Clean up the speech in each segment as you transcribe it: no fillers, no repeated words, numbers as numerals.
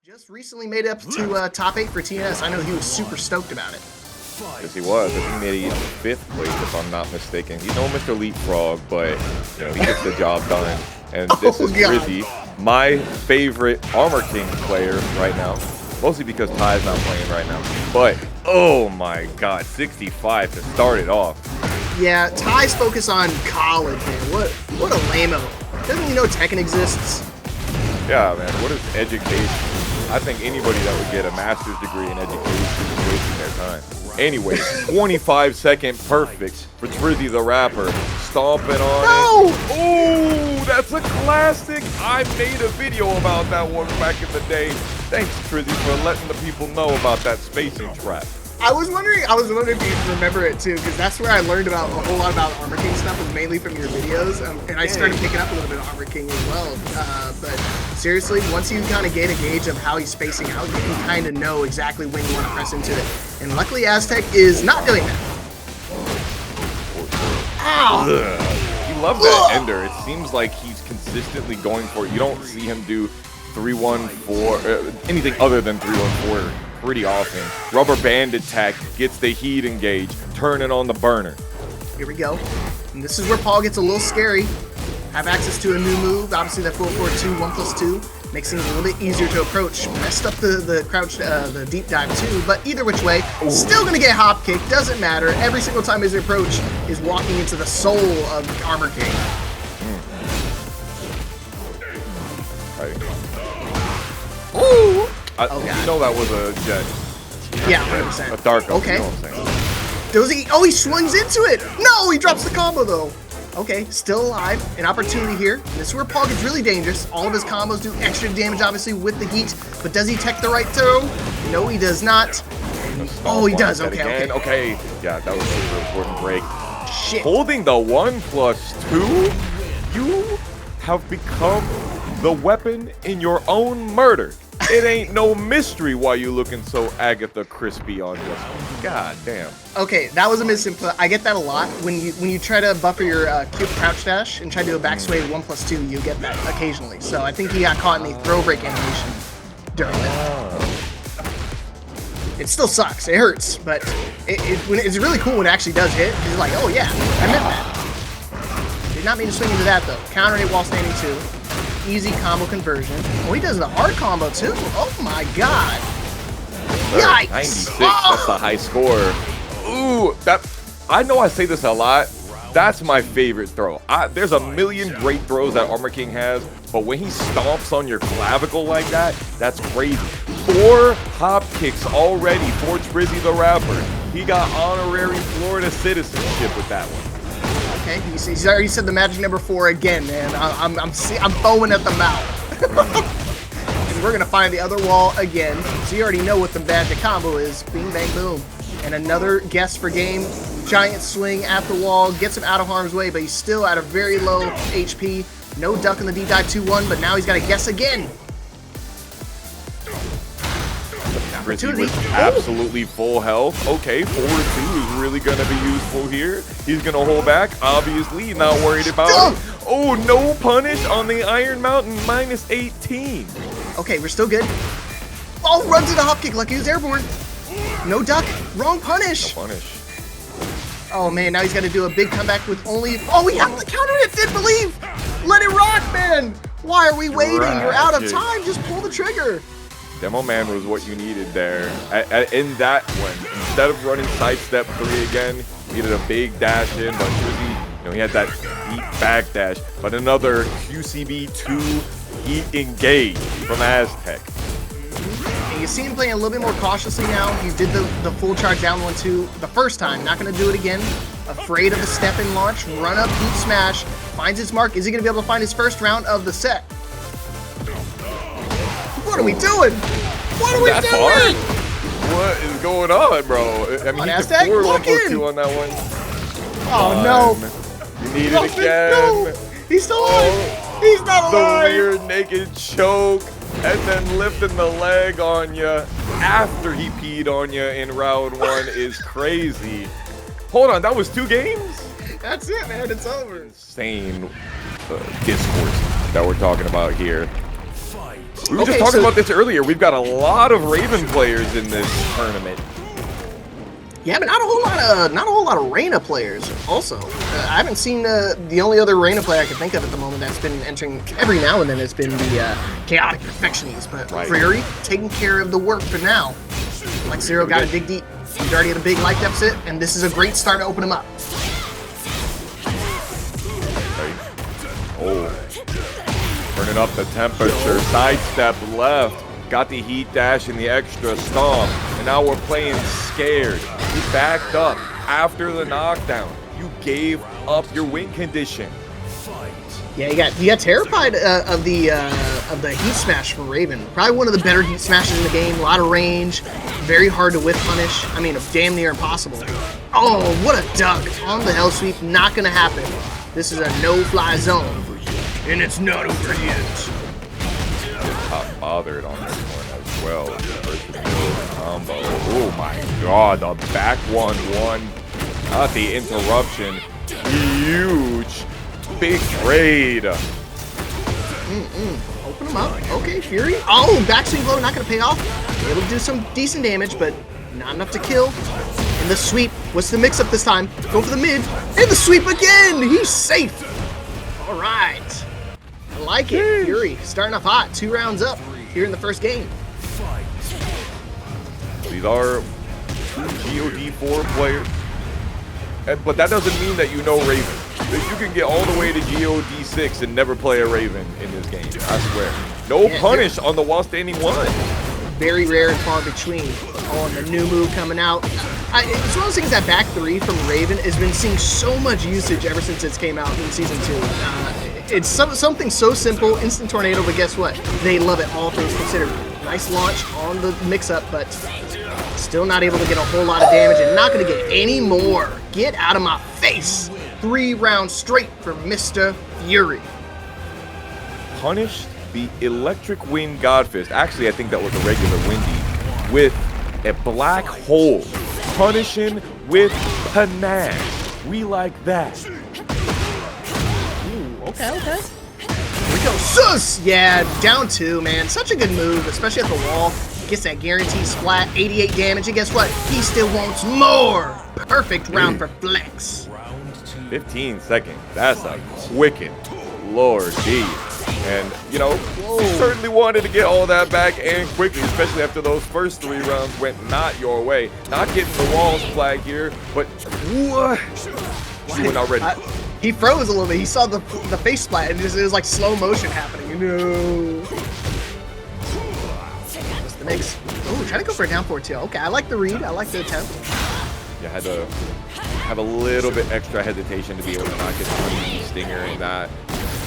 Just recently made it up to top 8 for TNS. I know he was super stoked about it. Yes, he was. I think he made it 5th place, if I'm not mistaken. He's no Mr. Leapfrog, but you know he gets the job done. And this is Trizzy, my favorite Armor King player right now. Mostly because Ty's not playing right now. But oh my God, 65 to start it off. Yeah, Ty's focus on college, man. What a lame-o. Doesn't he know Tekken exists? Yeah, man. What is education? I think anybody that would get a master's degree in education is wasting their time. Anyway, 25-second perfect for TrizzyTheRapper. Stomping on it. Oh, that's a classic. I made a video about that one back in the day. Thanks, Trizzy, for letting the people know about that spacing trap. I was wondering if you remember it too, because that's where I learned about a whole lot about Armor King stuff, was mainly from your videos, and I started picking up a little bit of Armor King as well. But seriously, once you kind of get a gauge of how he's spacing out, you can kind of know exactly when you want to press into it. And luckily, Aztec is not doing that. Ow! You love that ender. It seems like he's consistently going for it. You don't see him do 3-1-4, anything other than 3-1-4. Pretty often. Rubber band attack gets the heat engage, turning on the burner. Here we go. And this is where Paul gets a little scary. Have access to a new move. Obviously that 4-4-2, 1+2 makes things a little bit easier to approach. Messed up the crouch, the deep dive too, but either which way, still gonna get hop kick. Doesn't matter. Every single time his approach is walking into the soul of Armor King. Ooh! You know that was a jet. Yeah, 100%. A dark. Okay. You know what I'm saying? Does he? Oh, he swings into it. No, he drops the combo though. Okay, still alive. An opportunity here. This is where Paul gets really dangerous. All of his combos do extra damage, obviously, with the heat. But does he tech the right throw? No, he does not. Oh, he does. Okay, okay. Yeah, that was a super important break. Shit. Holding the 1+2, you have become the weapon in your own murder. It ain't no mystery why you looking so Agatha Crispy on this one. God damn. Okay, that was a misinput. I get that a lot. When you try to buffer your cute crouch dash and try to do a back sway 1+2, you get that occasionally. So I think he got caught in the throw break animation during it. It still sucks. It hurts, but it's really cool when it actually does hit. He's like, oh yeah, I meant that. Did not mean to swing into that though. Counter it while standing too. Easy combo conversion. Oh, he does the hard combo too. Oh my God. Yikes. 96, that's a high score. Ooh, I know I say this a lot. That's my favorite throw. There's a million great throws that Armor King has, but when he stomps on your clavicle like that, that's crazy. 4 hop kicks already for TrizzyTheRapper. He got honorary Florida citizenship with that one. Okay, he's already said the magic number 4 again, man. I'm foaming at the mouth. And we're gonna find the other wall again. So you already know what the magic combo is. Bing, bang, boom. And another guess for game. Giant swing at the wall, gets him out of harm's way, but he's still at a very low HP. No duck in the deep dive 2-1, but now he's got to guess again. Trizzy with absolutely full health. Okay, 4-2 is really going to be useful here. He's going to hold back. Obviously, not worried about it. Oh, no punish on the Iron Mountain, -18. Okay, we're still good. Oh, runs into hop kick like he was airborne. No duck. Wrong punish. No punish. Oh, man, now he's got to do a big comeback with only... Oh, we have the counter hit, didn't believe. Let it rock, man. Why are we waiting? You're out of time. Just pull the trigger. Demo Man was what you needed there. In that one, instead of running sidestep 3 again, you needed a big dash in, but Trizzy, he had that deep back dash, but another QCB2 heat engage from Aztec. And you see him playing a little bit more cautiously now. He did the full charge down 1-2 the first time, not going to do it again. Afraid of the step in launch, run up, deep smash, finds his mark. Is he going to be able to find his first round of the set? What are we doing? What are we doing? Hard. What is going on, bro? I mean, he did 4 1+2 on that one. Oh, no. You need it again. No. He's still alive. He's not alive. The weird naked choke and then lifting the leg on you after he peed on you in round 1 is crazy. Hold on, that was 2 games? That's it, man. It's over. Insane discourse that we're talking about here. We were just talking about this earlier. We've got a lot of Raven players in this tournament. Yeah, but not a whole lot of Reina players. Also, I haven't seen the only other Reina player I can think of at the moment that's been entering every now and then has been the Chaotic Perfectionist. But Fury taking care of the work for now. FlexZero got to dig deep. He's already at a big life deficit, and this is a great start to open him up. Oh, turning up the temperature. Sidestep left. Got the heat dash and the extra stomp. And now we're playing scared. You backed up after the knockdown. You gave up your win condition. Yeah, you got terrified of the heat smash from Raven. Probably one of the better heat smashes in the game. A lot of range, very hard to whiff punish. I mean, damn near impossible. Oh, what a duck on the hell sweep! Not gonna happen. This is a no-fly zone, and it's not over yet. Not bothered on this one as well. Combo. Oh my god, the back 1-1. Not the interruption. Huge. Big trade. Open him up. Okay, Fury. Oh, backswing blow, not gonna pay off. Able to do some decent damage, but not enough to kill. And the sweep. What's the mix-up this time? Go for the mid. And the sweep again! He's safe! Alright. I like it. Fury starting off hot. 2 rounds up here in the first game. These are 2 GOD4 players. But that doesn't mean that you know Raven. You can get all the way to GOD6 and never play a Raven in this game. I swear. No punish on the while standing 1. Very rare and far between. Oh, and the new move coming out. It's one of those things that back 3 from Raven has been seeing so much usage ever since it came out in Season 2. It's something so simple, instant tornado, but guess what? They love it, all things considered. Nice launch on the mix-up, but still not able to get a whole lot of damage and not going to get any more. Get out of my face. 3 rounds straight from Mr. Fury. Punished the Electric Wind Godfist. Actually, I think that was a regular Windy with a black hole. Punishing with panache. We like that. Ooh, okay. Here we go. Sus! Yeah, down 2, man. Such a good move, especially at the wall. Gets that guaranteed splat, 88 damage, and guess what? He still wants more. Perfect round for Flex. 15 seconds. That's a quicken. Lord D. And, you know, certainly wanted to get all that back and quickly, especially after those first 3 rounds went not your way. Not getting the walls flag here, but what? She went already. He froze a little bit. He saw the face splat, and it was like slow motion happening. No. What's the next? Oh, trying to go for a down 4-2. Okay, I like the read. I like the attempt. You had to have a little bit extra hesitation to be able to not get the stinger and that.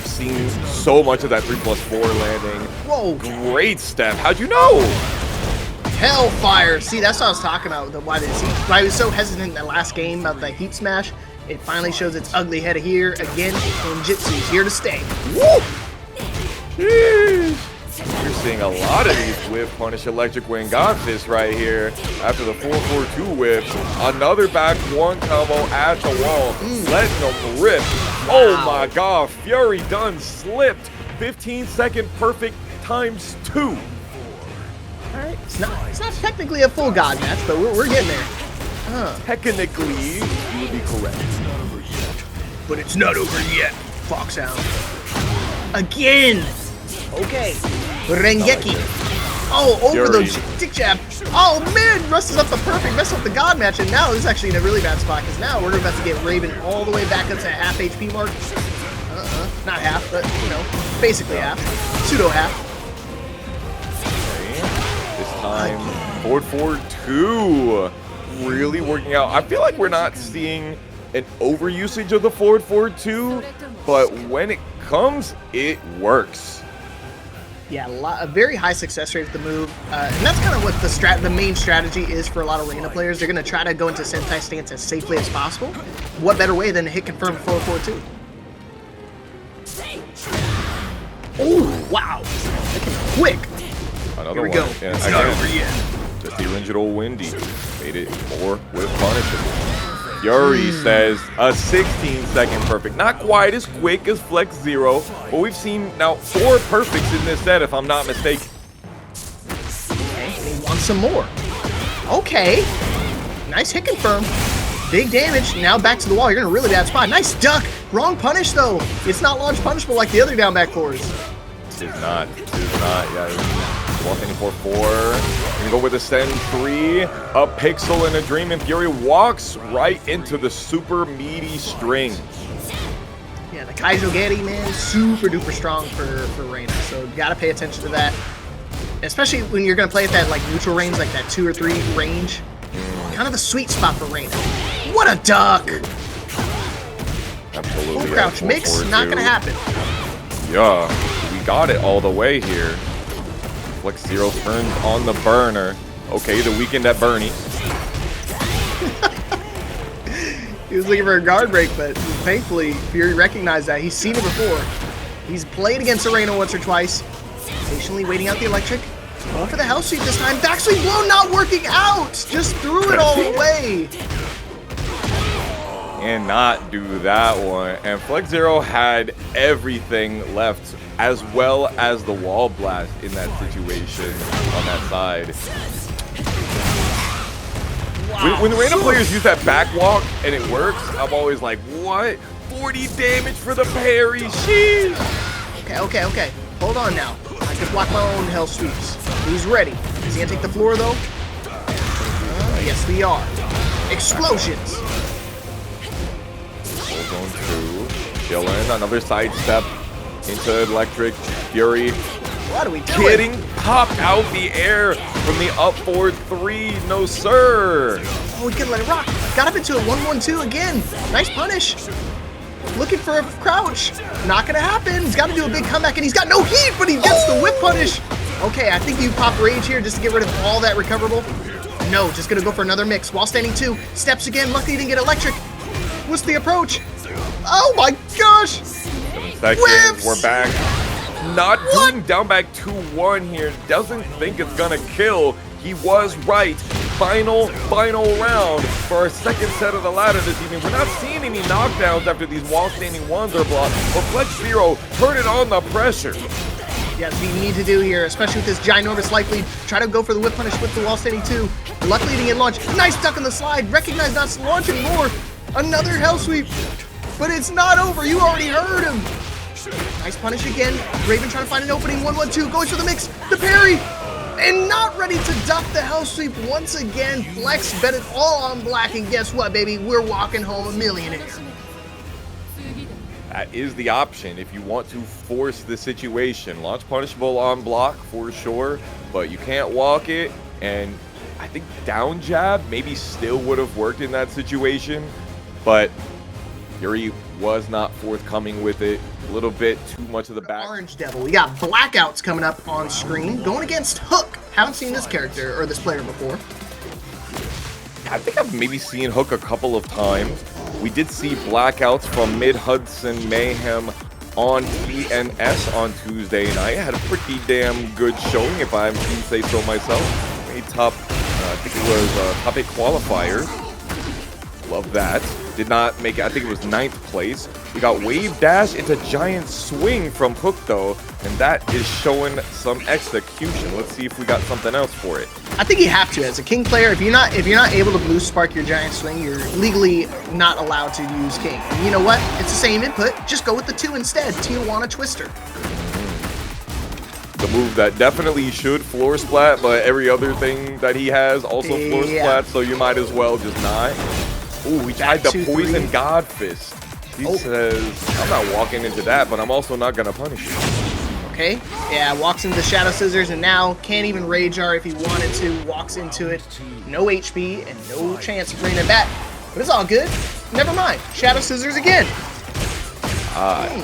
Seen so much of that 3+4 landing. Whoa. Great step. How'd you know? Hellfire. See, that's what I was talking about. Why he was so hesitant in that last game about the heat smash. It finally shows its ugly head here again. And Jitsu's here to stay. Woo! Jeez. You're seeing a lot of these whip punish Electric Wind Godfist right here. After the 4-4-2 whips, another back 1 combo at the wall, letting them rip. Oh my god, Fury done slipped. 15-second perfect times 2. All right, it's not technically a full god match, but we're getting there. Technically, you would be correct. But it's not over yet. Fox out. Again. Okay. Rengeki. Oh, over the dick jab. Oh man, messes up the perfect, messes up the god match, and now this is actually in a really bad spot because now we're about to get Raven all the way back up to half HP mark. Not half, but you know, basically half. Pseudo half. Okay. This time, 4-4-2. Really working out. I feel like we're not seeing an overusage of the 4-4-2, but when it comes, it works. Yeah, a very high success rate with the move, and that's kind of what the main strategy is for a lot of Reina players. They're going to try to go into Sentai stance as safely as possible. What better way than to hit confirm 4-4-2? Oh, wow. Looking quick. Another Here we one. go. And it's again, not over yet. just the original Windy. Made it more with punishable. Fury says a 16-second perfect. Not quite as quick as FlexZero, but we've seen now 4 perfects in this set, if I'm not mistaken. Okay, he wants some more. Okay. Nice hit confirm. Big damage. Now back to the wall. You're in a really bad spot. Nice duck. Wrong punish, though. It's not launch punishable like the other down back floors. It is not. Yeah, walking 4-4. Gonna go with a send 3. A pixel and a dream, and Fury walks right into the super meaty string. Yeah, the Kaizo Getty, man, super duper strong for Reina. So you gotta pay attention to that. Especially when you're gonna play at that like neutral range, like that 2 or 3 range. Kind of the sweet spot for Reina. What a duck! Absolutely. Full crouch mix, not gonna happen. Yeah, we got it all the way here. FlexZero turns on the burner. Okay, the weekend at Bernie. He was looking for a guard break, but thankfully Fury recognized that. He's seen it before. He's played against Reina once or twice. Patiently waiting out the electric. Going for the hell sweep this time. Backswing blow not working out. Just threw it all away. And not do that one. And FlexZero had everything left, as well as the wall blast in that situation on that side. Wow. When the Reina players use that back walk and it works, I'm always like, what? 40 damage for the parry. Sheesh. Okay. Hold on now. I can block my own hell sweeps. He's ready. Is he gonna take the floor though? Yes, we are. Explosions. Hold on to chillin'. Another side step into electric. Fury. What are we doing? Getting popped out the air from the up forward 3. No, sir. Oh, we can let it rock. Got up into a 1-1-2 again. Nice punish. Looking for a crouch. Not gonna happen. He's got to do a big comeback, and he's got no heat, but he gets the whip punish. Okay, I think you pop rage here just to get rid of all that recoverable. No, just gonna go for another mix. While standing 2, steps again. Luckily, he didn't get electric. What's the approach? Oh my gosh! 7 seconds. Whips! We're back. Not doing down back 2-1 here. Doesn't think it's gonna kill. He was right. Final round for our second set of the ladder this evening. We're not seeing any knockdowns after these wall standing 1s are blocked, but FlexZero heard it on the pressure. Yes, we need to do here, especially with this ginormous life lead. Try to go for the whip punish with the wall standing 2. Luckily, he didn't get launch. Nice duck on the slide. Recognize not launching more. Another hell sweep. But it's not over. You already heard him. Nice punish again. Raven trying to find an opening. 1-1-2. Goes for the mix. The parry. And not ready to duck the hell sweep once again. Flex bet it all on black. And guess what, baby? We're walking home a millionaire. That is the option if you want to force the situation. Launch punishable on block for sure, but you can't walk it. And I think down jab maybe still would have worked in that situation, but Fury was not forthcoming with it. A little bit too much of the back. Orange Devil. We got Blackouts coming up on screen. Going against Hook. Haven't seen this character or this player before. I think I've maybe seen Hook a couple of times. We did see Blackouts from Mid-Hudson Mayhem on TNS on Tuesday night. Had a pretty damn good showing, if I can say so myself. Made top, I think it was top 8 qualifier. Love that. Did not make it, I think it was 9th place. We got Wave Dash into Giant Swing from Hook though, and that is showing some execution. Let's see if we got something else for it. I think you have to as a King player. If you're not able to blue spark your Giant Swing, you're legally not allowed to use King. And you know what? It's the same input. Just go with the 2 instead. Tijuana Twister. The move that definitely should floor splat, but every other thing that he has also floor splat, so you might as well just not. Ooh, we tried the Poison God Fist. He says, I'm not walking into that, but I'm also not going to punish you. Okay, yeah, walks into the Shadow Scissors, and now can't even Rage Art if he wanted to. Walks into it, no HP, and no chance of bringing it back. But it's all good. Never mind. Shadow Scissors again.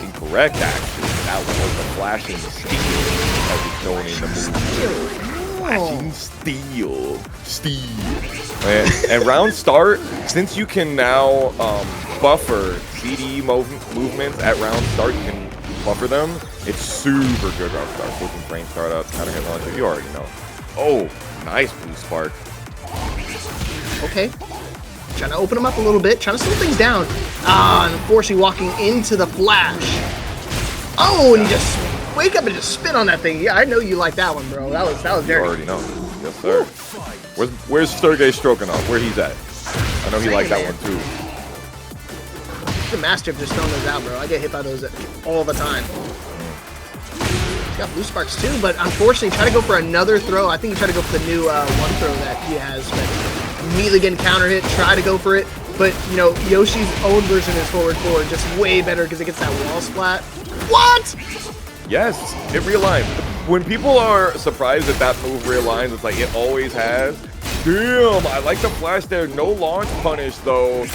Incorrect, actually. That was the Flashing Steel that was shown in the movie. Flashing Steel. And round start, since you can now buffer CD movements at round start, you can buffer them. It's super good round start. Flipping frame startup, counter hit launcher, you already know. Oh, nice blue spark. Okay. Trying to open him up a little bit, trying to slow things down. And unfortunately walking into the flash. Oh, and he just wake up and just spin on that thing. Yeah, I know you like that one, bro. That was dirty. You already know. Yes, sir. Where's Sergey Stroganov? Where he's at? I know he liked that one too. The master of just throwing those out, bro. I get hit by those all the time. He's got blue sparks too, but unfortunately, try to go for another throw. I think he tried to go for the new one throw that he has, but immediately getting counter hit. Try to go for it, but you know Yoshi's own version is forward just way better because it gets that wall splat. What? Yes, it realigned. When people are surprised that that move realigns, it's like it always has. Damn, I like the flash there. No launch punish though.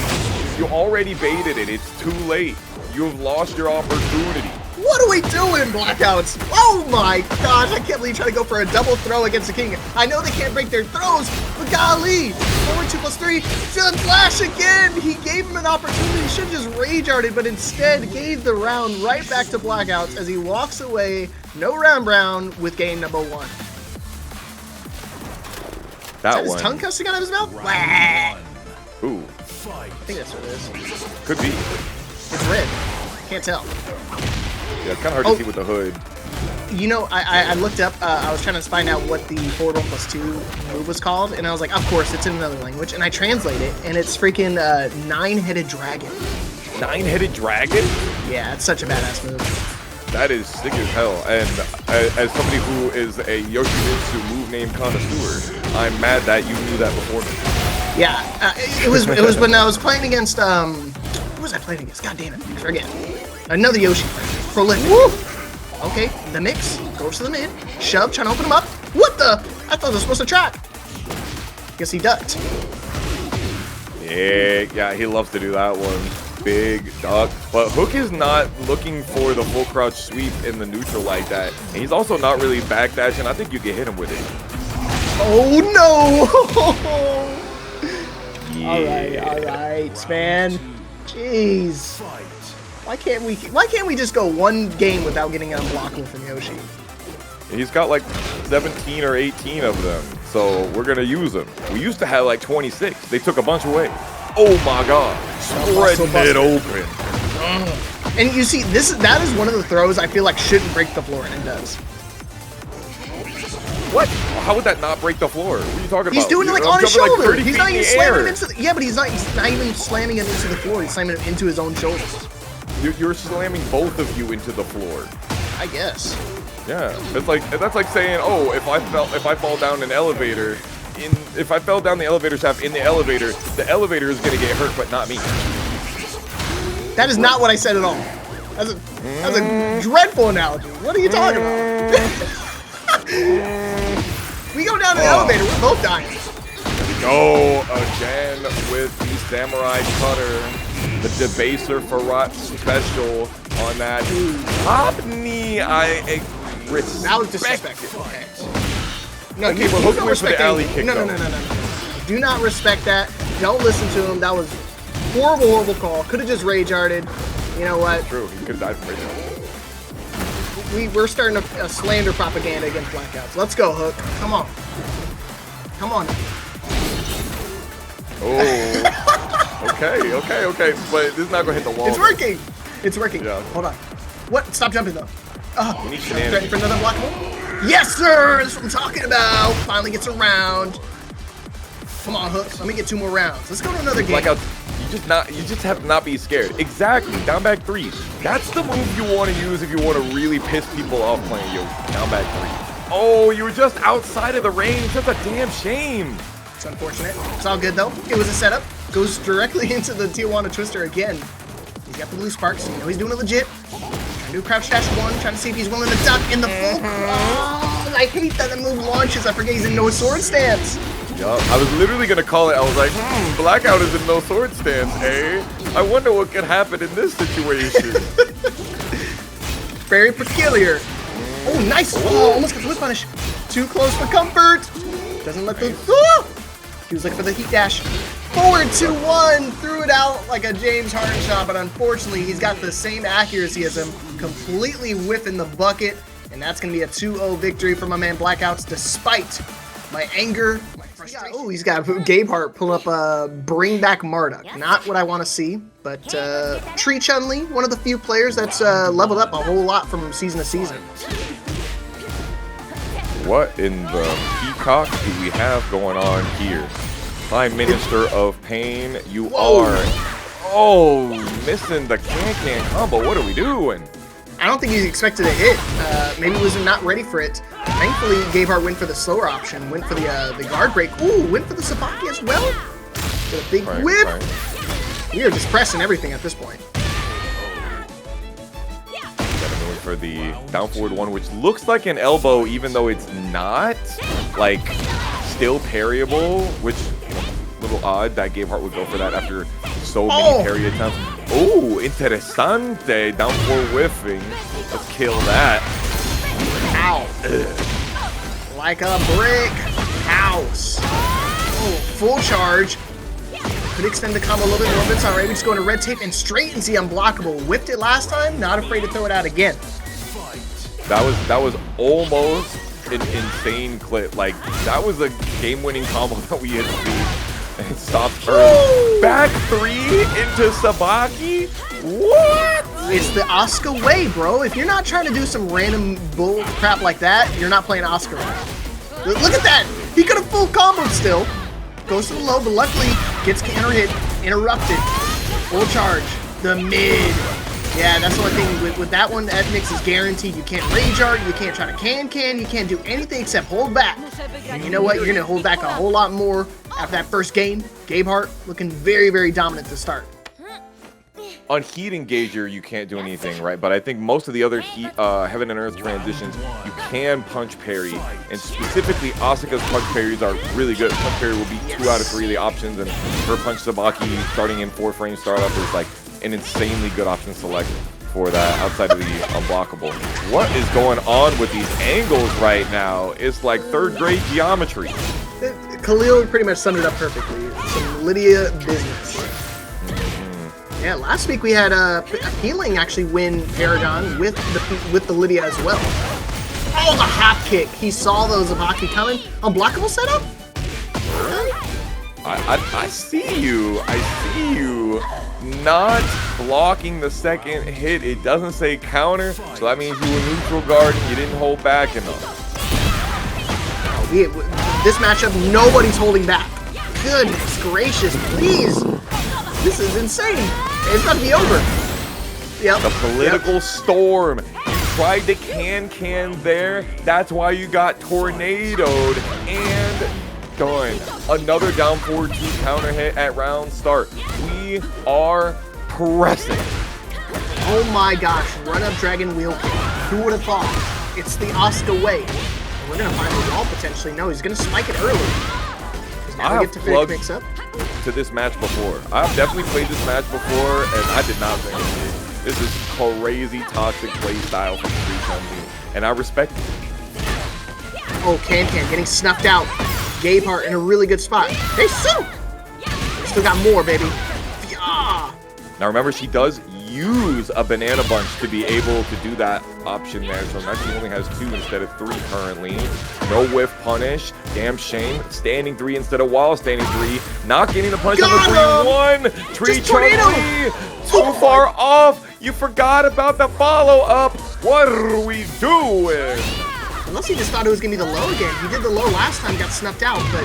You already baited it. It's too late. You've lost your opportunity. What are we doing, Blackouts? Oh my gosh, I can't believe you try to go for a double throw against the king. I know they can't break their throws, but golly, forward 2+3, should flash again. He gave him an opportunity. He should have just rage arted, but instead gave the round right back to Blackouts as he walks away, no round brown with game number 1. That Is one. his tongue cussing out of his mouth? Ooh. I think that's what it is. Could be. It's red. Can't tell. Yeah, it's kind of hard to see with the hood. You know, I looked up, I was trying to find out what the forward 1+2 move was called, and I was like, of course, it's in another language, and I translate it, and it's freaking nine-headed dragon. Nine-headed dragon? Yeah, it's such a badass move. That is sick as hell, and as somebody who is a Yoshimitsu move name connoisseur, I'm mad that you knew that before me. Yeah, it was when I was playing against, who was I playing against? God damn it, I forget. Another Yoshi player. Prolific. Woo! Okay, the mix goes to the mid. Shove, trying to open him up. What the? I thought I was supposed to trap. Guess he ducked. Yeah, he loves to do that one. Big duck. But Hook is not looking for the full crouch sweep in the neutral like that. And he's also not really backdashing. I think you can hit him with it. Oh no! Yeah. All right, man. Jeez. Why can't we just go one game without getting unblockable from Yoshi? He's got like 17 or 18 of them, so we're gonna use them. We used to have like 26. They took a bunch away. Oh my god, spreading it open. And you see, that is one of the throws I feel like shouldn't break the floor, and it does. What? How would that not break the floor? What are you talking about? He's doing it like I'm on his jumping, shoulder. like, 30 He's feet not in even the slamming air. into the, yeah, but he's not even slamming it into the floor. He's slamming it into his own shoulders. You're slamming both of you into the floor. I guess. Yeah, it's like that's like saying, oh, if I fall down an elevator, if I fell down the elevator shaft in the elevator is gonna get hurt, but not me. That is not what I said at all. That's a dreadful analogy. What are you talking about? We go down an elevator, we're both dying. Go again with the samurai cutter, the debaser Farrat special on that top knee. I respect. That was disrespectful. Okay. No, Okay, you but don't Hook went for the respect alley anything. kick, No. Do not respect that. Don't listen to him. That was horrible call. Could have just rage arted. You know what? True, he could have died from rage. We're starting a slander propaganda against Blackouts. Let's go, Hook. Come on. Come on. Oh. Okay. But this is not gonna hit the wall. It's working. It's working. Yeah. Hold on. What? Stop jumping though. Oh, We need ready shenanigans. for another blockable? Yes, sir. That's what I'm talking about. Finally gets around. Come on, Hook. Let me get 2 more rounds. Let's go to another game. Blackout, you just have to not be scared. Exactly. Down back 3. That's the move you want to use if you want to really piss people off playing Yoshi. Down back 3. Oh, you were just outside of the range. That's a damn shame. It's unfortunate. It's all good though. It was a setup. Goes directly into the Tijuana Twister again. He's got the blue sparks. You know he's doing it legit. Trying to do crouch dash 1. Trying to see if he's willing to duck in the full. Oh, I hate that the move launches. I forget he's in no sword stance. Yup. I was literally gonna call it. I was like, Blackout is in no sword stance, eh? I wonder what could happen in this situation. Very peculiar. Oh, nice. Oh, almost got the whip punish. Too close for comfort. Doesn't let the. Oh! He was looking for the heat dash. Forward 2-1. Threw it out like a James Harden shot, but unfortunately, he's got the same accuracy as him. Completely whiffing the bucket. And that's going to be a 2-0 victory for my man Blackouts, despite my anger, my Oh, he's got GabeHeart pull up Bring Back Marduk. Not what I want to see, but TREECHUNLEE, one of the few players that's leveled up a whole lot from season to season. What in the peacock do we have going on here? Prime Minister of Pain, you are... Oh, missing the can combo. What are we doing? I don't think he expected a hit. Maybe he was not ready for it. Thankfully, GabeHeart went for the slower option, went for the guard break. Ooh, went for the Sabaki as well. With a big whip. Right. We are just pressing everything at this point. Gotta go for the down forward one, which looks like an elbow, even though it's not. Like, still parryable, which, you know, a little odd that GabeHeart would go for that after so many parry attempts. Oh, interesante. Down forward whiffing. Let's kill that. Ow. Ugh. Like a brick house. Oh, full charge. Could extend the combo a little bit more, but it's alright. We just go into red tape and straight into the unblockable. Whipped it last time, not afraid to throw it out again. That was almost an insane clip. Like, that was a game-winning combo that we had seen. And it stopped early. Back three into Sabaki? What? It's the Asuka way, bro. If you're not trying to do some random bull crap like that, you're not playing Asuka right. Look at that! He could have full comboed still. Goes to the low, but luckily gets counter hit, interrupted. Full charge. The mid. Yeah, that's the only thing with that one. That mix is guaranteed. You can't rage art, you can't try to can, you can't do anything except hold back. And you know what? You're gonna hold back a whole lot more after that first game. GabeHeart looking very, very dominant to start. On Heat Engager, you can't do anything, right? But I think most of the other Heat, Heaven and Earth transitions, you can punch parry. And specifically, Asuka's punch parries are really good. Punch parry will be 2 out of 3 of the options, and her punch Sabaki starting in 4-frame startup is like an insanely good option select for that outside of the unblockable. What is going on with these angles right now? It's like 3rd grade geometry. Khalil pretty much summed it up perfectly. Some Lidia business. Yeah, last week we had Peeling actually win Paragon with the Lidia as well. Oh, the hop kick! He saw those Zabaki coming. Unblockable setup? I see you. I see you. Not blocking the second hit. It doesn't say counter, so that means you were neutral guard and you didn't hold back enough. This matchup, nobody's holding back. Goodness gracious, please! This is insane. It's about to be over. Yep. The political storm. You tried to can there. That's why you got tornadoed and done. Another down forward 2 counter hit at round start. We are pressing. Oh my gosh, run up dragon wheel kick. Who would have thought? It's the Asuka way. We're gonna find the wall potentially. No, he's gonna spike it early. Now we get to finish mix up. To this match before. I've definitely played this match before, and I did not finish it. This is crazy toxic play style from TREECHUNLEE, and I respect it. Oh, Can getting snuffed out. GabeHeart in a really good spot. Hey, so! Still got more, baby. Yeah. Now remember, she does use a banana bunch to be able to do that option there, so now she only has 2 instead of 3 currently. No whiff punish, damn shame. Standing 3 instead of wall standing 3. Not getting the punch on the 3-1. TREECHUNLEE too far off. You forgot about the follow-up. What are we doing? Unless he just thought it was gonna be the low again. He did the low last time, got snuffed out, but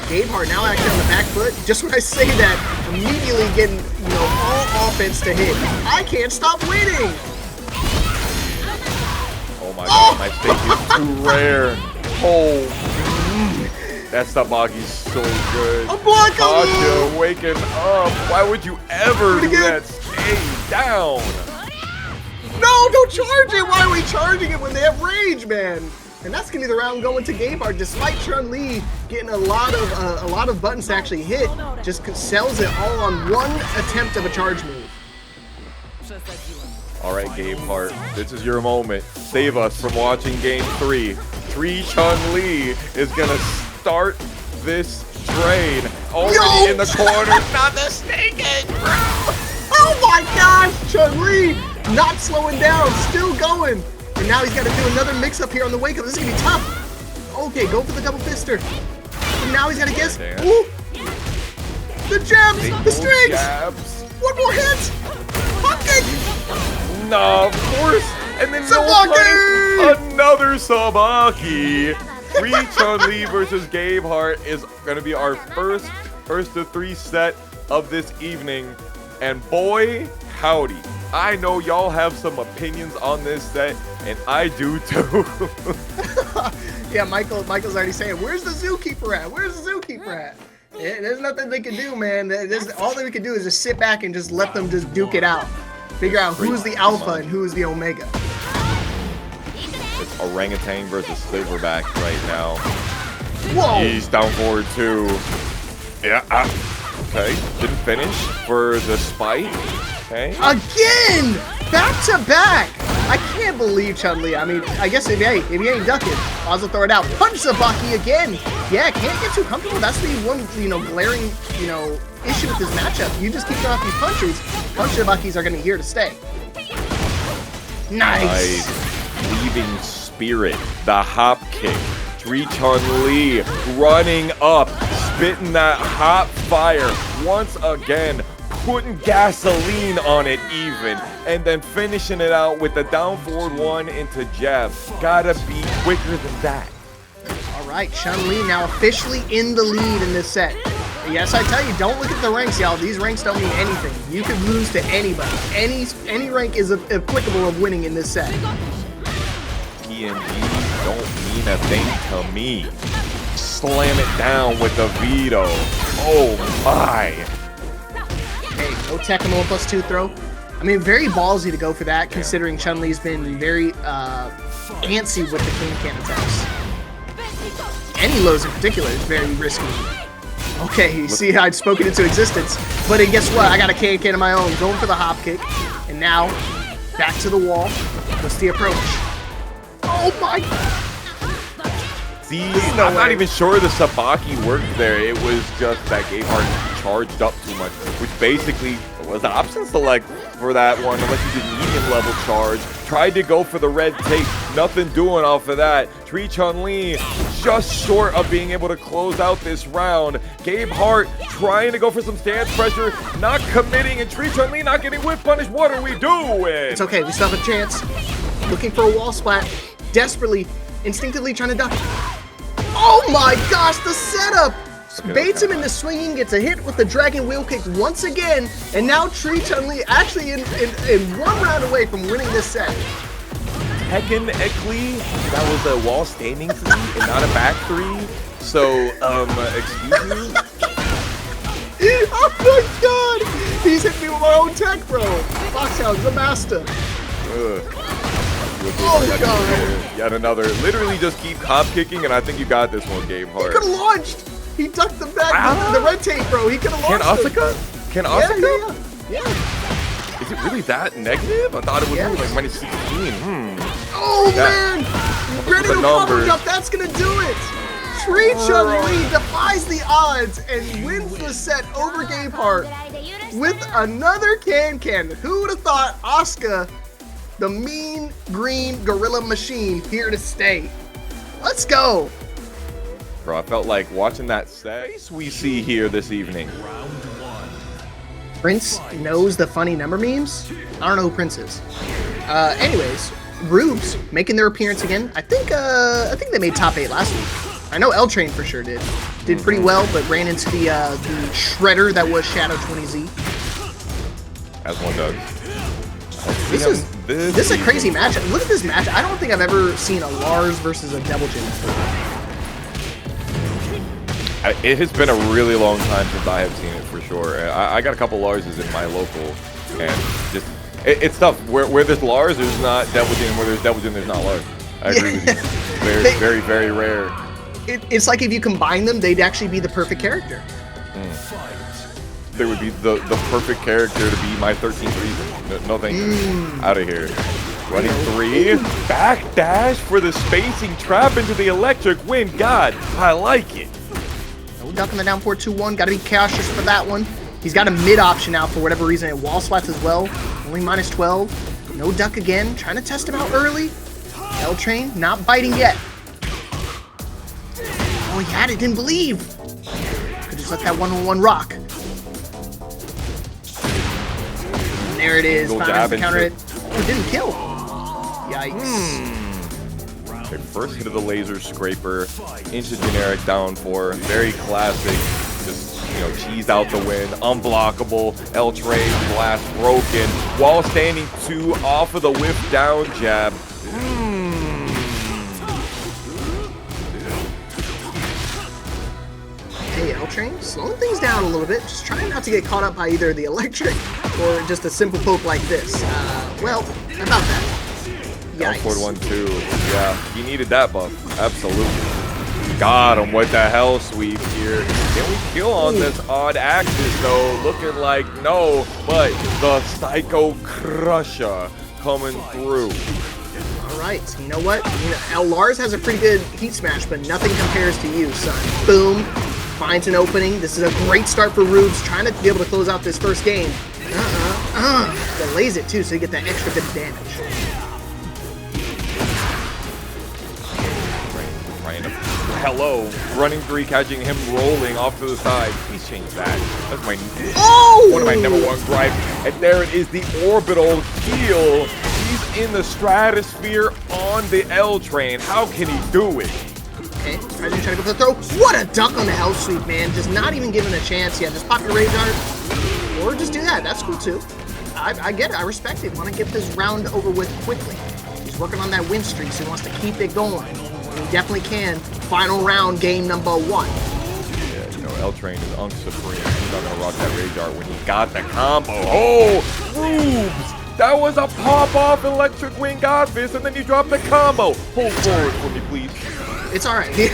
GabeHeart now actually on the back foot. Just when I say that, immediately getting, you know, all offense to hit. I can't stop winning. Oh my god, my steak is too rare. Oh, that Sabaki's so good. Tasha waking up. Why would you ever do that? Stay down. No, don't charge it. Why are we charging it when they have rage, man? And that's gonna be the round going to GabeHeart, despite Chun-Li getting a lot of buttons to actually hit, just sells it all on 1 attempt of a charge move. All right, GabeHeart, this is your moment. Save us from watching Game 3. TREECHUNLEE is gonna start this train. Already in the corner. Not the snake egg, bro. Oh my gosh, Chun-Li not slowing down, still going. And now he's got to do another mix-up here on the wake-up. This is going to be tough. Okay, go for the double fister. now he's got to guess. Yeah. Ooh. The jabs, the strings. Jabs. One more hit. Hop kick. No, of course. And then Sabaki! Another Sabaki. TREECHUNLEE versus GabeHeart is going to be our first of 3 set of this evening. And boy, howdy. I know y'all have some opinions on this set, and I do too. Yeah, Michael's already saying, where's the zookeeper at? Where's the zookeeper at? Yeah, there's nothing they can do, man. All they can do is just sit back and just let them just duke it out. Figure out who's the alpha and who's the omega. It's orangutan versus silverback right now. Whoa! He's down forward too. Yeah. Okay. Didn't finish for the spike. Okay. Again! Back to back! I can't believe Chun-Li. I mean, I guess if he ain't ducking, I'll also throw it out. Punch Sabaki again! Yeah, can't get too comfortable. That's the one, glaring, issue with this matchup. You just keep throwing out these punches. Punch Sabakis are gonna be here to stay. Nice! Leaving spirit. The hop kick. TREECHUNLEE running up, spitting that hot fire once again, putting gasoline on it even, and then finishing it out with the down forward one into jab. Gotta be quicker than that. All right, Chun-Li now officially in the lead in this set. Yes, I tell you, don't look at the ranks, y'all. These ranks don't mean anything. You could lose to anybody. Any rank is applicable of winning in this set. TMG don't mean a thing to me. Slam it down with the veto. Oh my. Hey, no Tekken 1+2 throw. I mean, very ballsy to go for that, considering Chun-Li's been very antsy with the can attacks. Any lows in particular is very risky. Okay, you see how I'd spoken into existence. But then guess what? I got a can of my own, going for the hop kick. And now, back to the wall. What's the approach? Oh my! See, I'm not even sure the Sabaki worked there. It was just that GabeHeart charged up too much, which basically was the option select for that one, unless you did medium level charge. Tried to go for the red tape, nothing doing off of that. TREECHUNLEE just short of being able to close out this round. GabeHeart trying to go for some stance pressure, not committing, and TREECHUNLEE not getting whip punished. What are we doing? It's okay, we still have a chance. Looking for a wall splat, desperately, instinctively trying to duck. Oh my gosh, the setup! Baits him into swinging, gets a hit with the dragon wheel kick once again, and now TREECHUNLEE actually in one round away from winning this set. Technically, that was a wall standing 3 and not a back 3. So, excuse me? Oh my god! He's hit me with my own tech, bro! Foxhound's the master. Oh my god! Yet another. Literally just keep hop kicking, and I think you got this one, GabeHeart. He could have launched! He ducked the back, the red tape, bro. He could have launched. Can Asuka? Yeah. Is it really that negative? I thought it was only like minus 16. Oh man! Ready to cover jump. That's gonna do it. TREECHUNLEE defies the odds and wins the set over GabeHeart with another can. Who would have thought Asuka, the mean green gorilla machine, here to stay? Let's go. Bro, I felt like watching that set we see here this evening. Prince knows the funny number memes? I don't know who Prince is. Anyways, Roobzz making their appearance again. I think they made top 8 last week. I know LTrain for sure did pretty well, but ran into the shredder that was Shadow 20Z. As one does. This is a crazy matchup. Look at this match. I don't think I've ever seen a Lars versus a Devil Jin before. It has been a really long time since I have seen it for sure. I got a couple Larses in my local, and just it's tough. Where there's Lars, there's not Devil Jin. Where there's Devil Jin, there's not Lars. I agree with you. Very, very rare. It's like if you combine them, they'd actually be the perfect character. They would be the perfect character to be my 13th reason. No thank you. Out of here. Running 3. Backdash for the spacing trap into the electric wind. God, I like it. No duck in the down 4-2-1. Got to be cautious for that one. He's got a mid option out for whatever reason. And wall slats as well. Only minus 12. No duck again. Trying to test him out early. LTrain not biting yet. Oh, he had it. Didn't believe. Just let that 1-on-1 rock. And there it is. Finds to counter it. Oh, it didn't kill. Yikes. Okay, first hit of the laser scraper into generic down 4. Very classic. Just, you know, cheesed out the win. Unblockable. LTrain blast broken while standing 2 off of the whiff down jab. Hey, LTrain, slowing things down a little bit. Just trying not to get caught up by either the electric or just a simple poke like this. Well, about that. Yikes. Forward 1-2. Yeah, he needed that buff. Absolutely. Got him with the hell sweep here. Can we kill on this odd axis though? Looking like no, but the Psycho Crusher coming through. All right, you know what? Lars has a pretty good heat smash, but nothing compares to you, son. Boom. Finds an opening. This is a great start for Roobzz, trying to be able to close out this first game. Delays it too, so you get that extra bit of damage. Hello, running 3, catching him rolling off to the side. Please change that. That's my one of my #1 gripes. And there it is, the orbital heal. He's in the stratosphere on the L train. How can he do it? Okay, trying to go for the throw. What a duck on the L sweep, man. Just not even given a chance. Yeah, just pop your rage art. Or just do that. That's cool too. I get it. I respect it. Want to get this round over with quickly. He's working on that win streak, so he wants to keep it going. And he definitely can. Final round, game #1. Yeah, you know, LTrain is supreme. He's not going to rock that rage art when he got the combo. Oh, Roobzz! That was a pop-off electric wing godfist, and then you dropped the combo. Hold forward for me, please. It's all right. He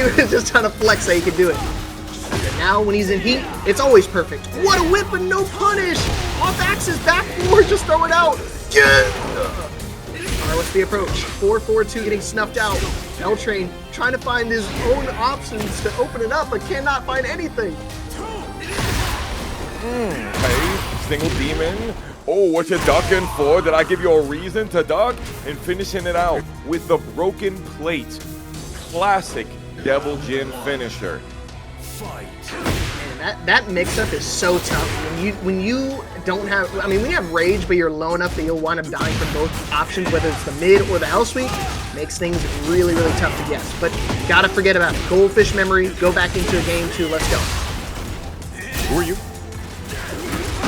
was just trying to flex that he could do it. And now, when he's in heat, it's always perfect. What a whip and no punish! Off axis, back 4, just throw it out. Yeah! All right, what's the approach? 4-4-2 getting snuffed out. LTrain trying to find his own options to open it up, but cannot find anything. Okay, single demon. Oh, what you ducking for? Did I give you a reason to duck? And finishing it out with the broken plate. Classic Devil Jin finisher. Fight. Man, that mix-up is so tough. When you don't have, I mean, when you have rage, but you're low enough that you'll wind up dying from both options, whether it's the mid or the hell sweep, makes things really, really tough to guess. But gotta forget about it. Goldfish memory, go back into a game 2, let's go. Who are you?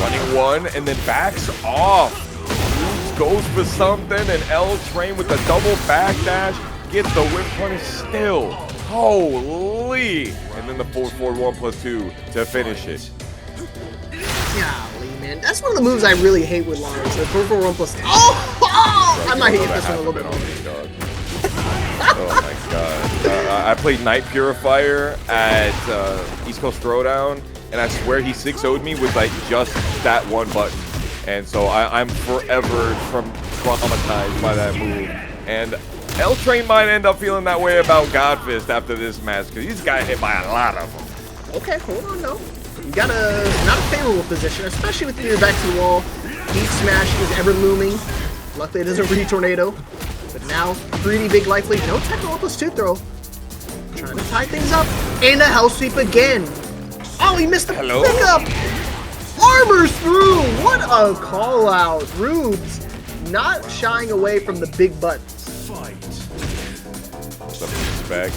Running 1 and then backs off. Roobzz goes for something and LTrain with the double backdash gets the whip punish still. Holy! And then the 4-4-1+2 to finish it. Golly, man. That's one of the moves I really hate with Lars. The 4-4-1+2. Oh! I might hate this one a little bit more. Oh my god. I played Night Purifier at East Coast Throwdown, and I swear he 6-0'd me with like just that one button. And so I'm forever traumatized by that move. And LTrain might end up feeling that way about Godfist after this match, because he's got hit by a lot of them. Okay, hold on, no. You got not a favorable position, especially with your back to the wall. Heat smash is ever looming. Luckily it doesn't re-tornado. But now, pretty big life lead. No technical +2 throw. Trying to tie things up. And a hell sweep again. Oh, he missed the pickup. Armors through. What a call out. Roobzz not shying away from the big buttons.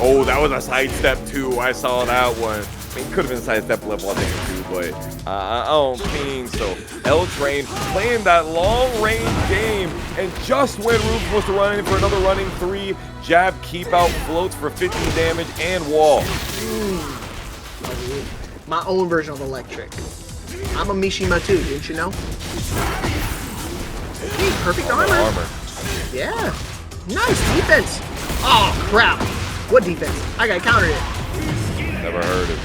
Oh, that was a sidestep too. I saw that one. I mean, it could have been sidestep level, I think, too, but I don't think so. LTrain playing that long-range game, and just when Roobzz was to run in for another running 3, jab, keep out, floats for 15 damage, and wall. My own version of electric. I'm a Mishima too, didn't you know? Hey, perfect armor. Yeah. Nice defense. Oh, crap. What defense? I got countered it. Never heard of it.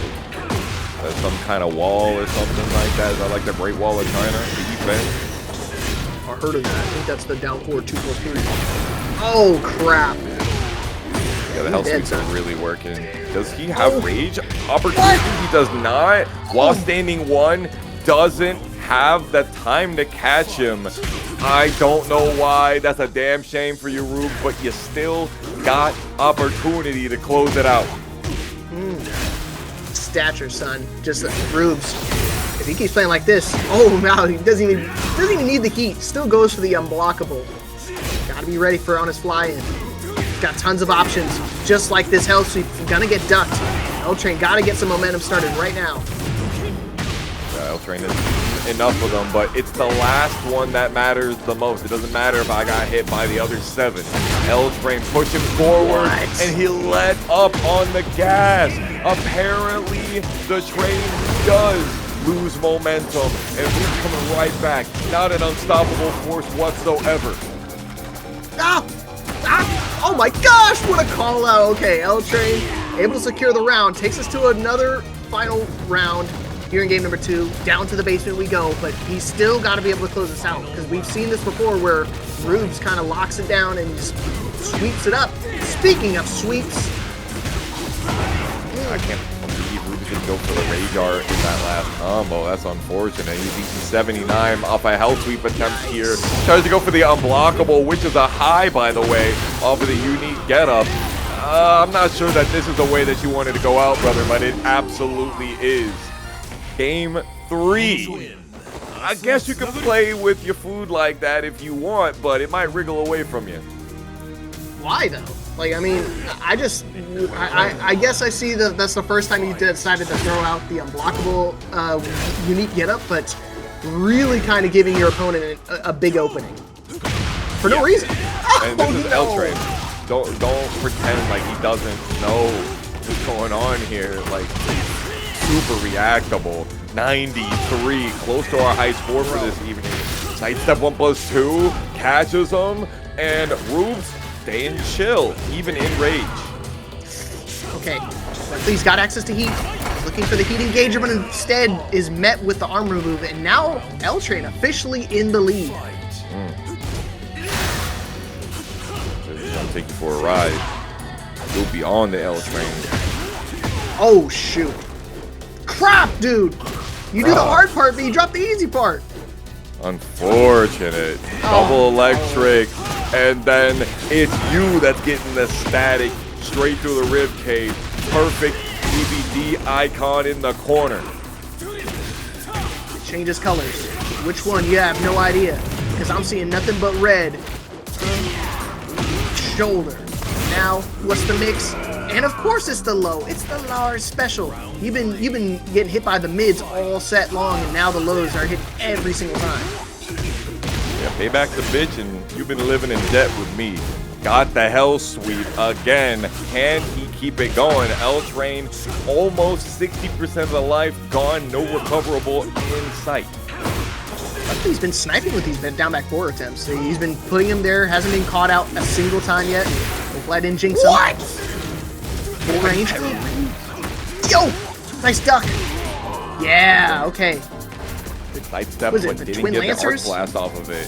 That's some kind of wall or something like that. Is that like the Great Wall of China? Defense? I heard of that. I think that's the down 4 2+3. Oh, crap. Yeah, the hell sweeps are really working. Does he have rage opportunity? He does not. While standing 1, doesn't have the time to catch him. I don't know why. That's a damn shame for you, Roobzz, but you still got opportunity to close it out. stature, son. Just Roobzz. If he keeps playing like this, oh no, he doesn't even need the heat. Still goes for the unblockable. Gotta be ready for on his fly-in. Got tons of options, just like this hell sweep. Gonna get ducked. LTrain gotta get some momentum started right now. LTrain is enough of them, but it's the last one that matters the most. It doesn't matter if I got hit by the other 7. LTrain pushed him forward, and he let up on the gas. Apparently, the train does lose momentum, and we're coming right back. Not an unstoppable force whatsoever. Ah! Ah! Oh my gosh, what a call out. Okay, LTrain able to secure the round. Takes us to another final round here in game number 2. Down to the basement we go, but he's still got to be able to close this out because we've seen this before where Roobzz kind of locks it down and just sweeps it up. Speaking of sweeps. I can't believe Roobzz didn't go for the Rage Art in that last combo. That's unfortunate. He's eating 79 off a hell sweep attempt here. Tries to go for the unblockable, which is a high, by the way, off of the unique getup. I'm not sure that this is the way that you wanted to go out, brother, but it absolutely is. Game 3. I guess you can play with your food like that if you want, but it might wriggle away from you. Why though? Like, I mean, I guess I see that that's the first time you decided to throw out the unblockable unique getup, but really kind of giving your opponent a big opening for no reason. And this is LTrain. Don't pretend like he doesn't know what's going on here. Like, super reactable. 93, close to our high score for this evening. Sidestep 1+2, catches him, and Roobzz staying chill, even in rage. Okay, he's got access to heat. Looking for the heat engager, but instead is met with the arm remove, and now LTrain officially in the lead. Gonna take you for a ride. You'll be on the LTrain. Oh shoot! Crap, dude! You do the hard part, but you drop the easy part. Unfortunate. Double electric, and then it's you that's getting the static straight through the rib cage. Perfect DVD icon in the corner. It changes colors. Which one? You have no idea, because I'm seeing nothing but red. Shoulder. Now, what's the mix? And of course it's the low. It's the Lars special. You've been getting hit by the mids all set long, and now the lows are hit every single time. Yeah, pay back the bitch, and you've been living in debt with me. Got the hell sweep again. Can he keep it going? LTrain almost 60% of the life gone, no recoverable in sight. He's been sniping with these down back 4 attempts. He's been putting him there, hasn't been caught out a single time yet. Hopefully I didn't jinx him. What? Full range. Yo! Nice duck. Yeah, okay. Sidestep, Was it but the didn't Twin get Lancers? the arc blast off of it.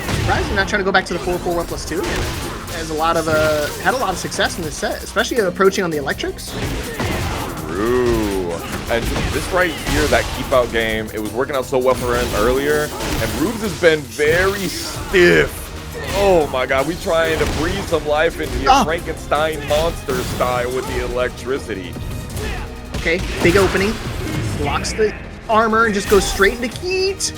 Surprised you're not trying to go back to the 4-4 1+2. Has a lot of had a lot of success in this set, especially approaching on the electrics. True. And this right here, that keep out game, it was working out so well for him earlier, and Roobzz has been very stiff. Oh my god, we trying to breathe some life into your Frankenstein monster style with the electricity. Okay, big opening. Blocks the armor and just goes straight into heat.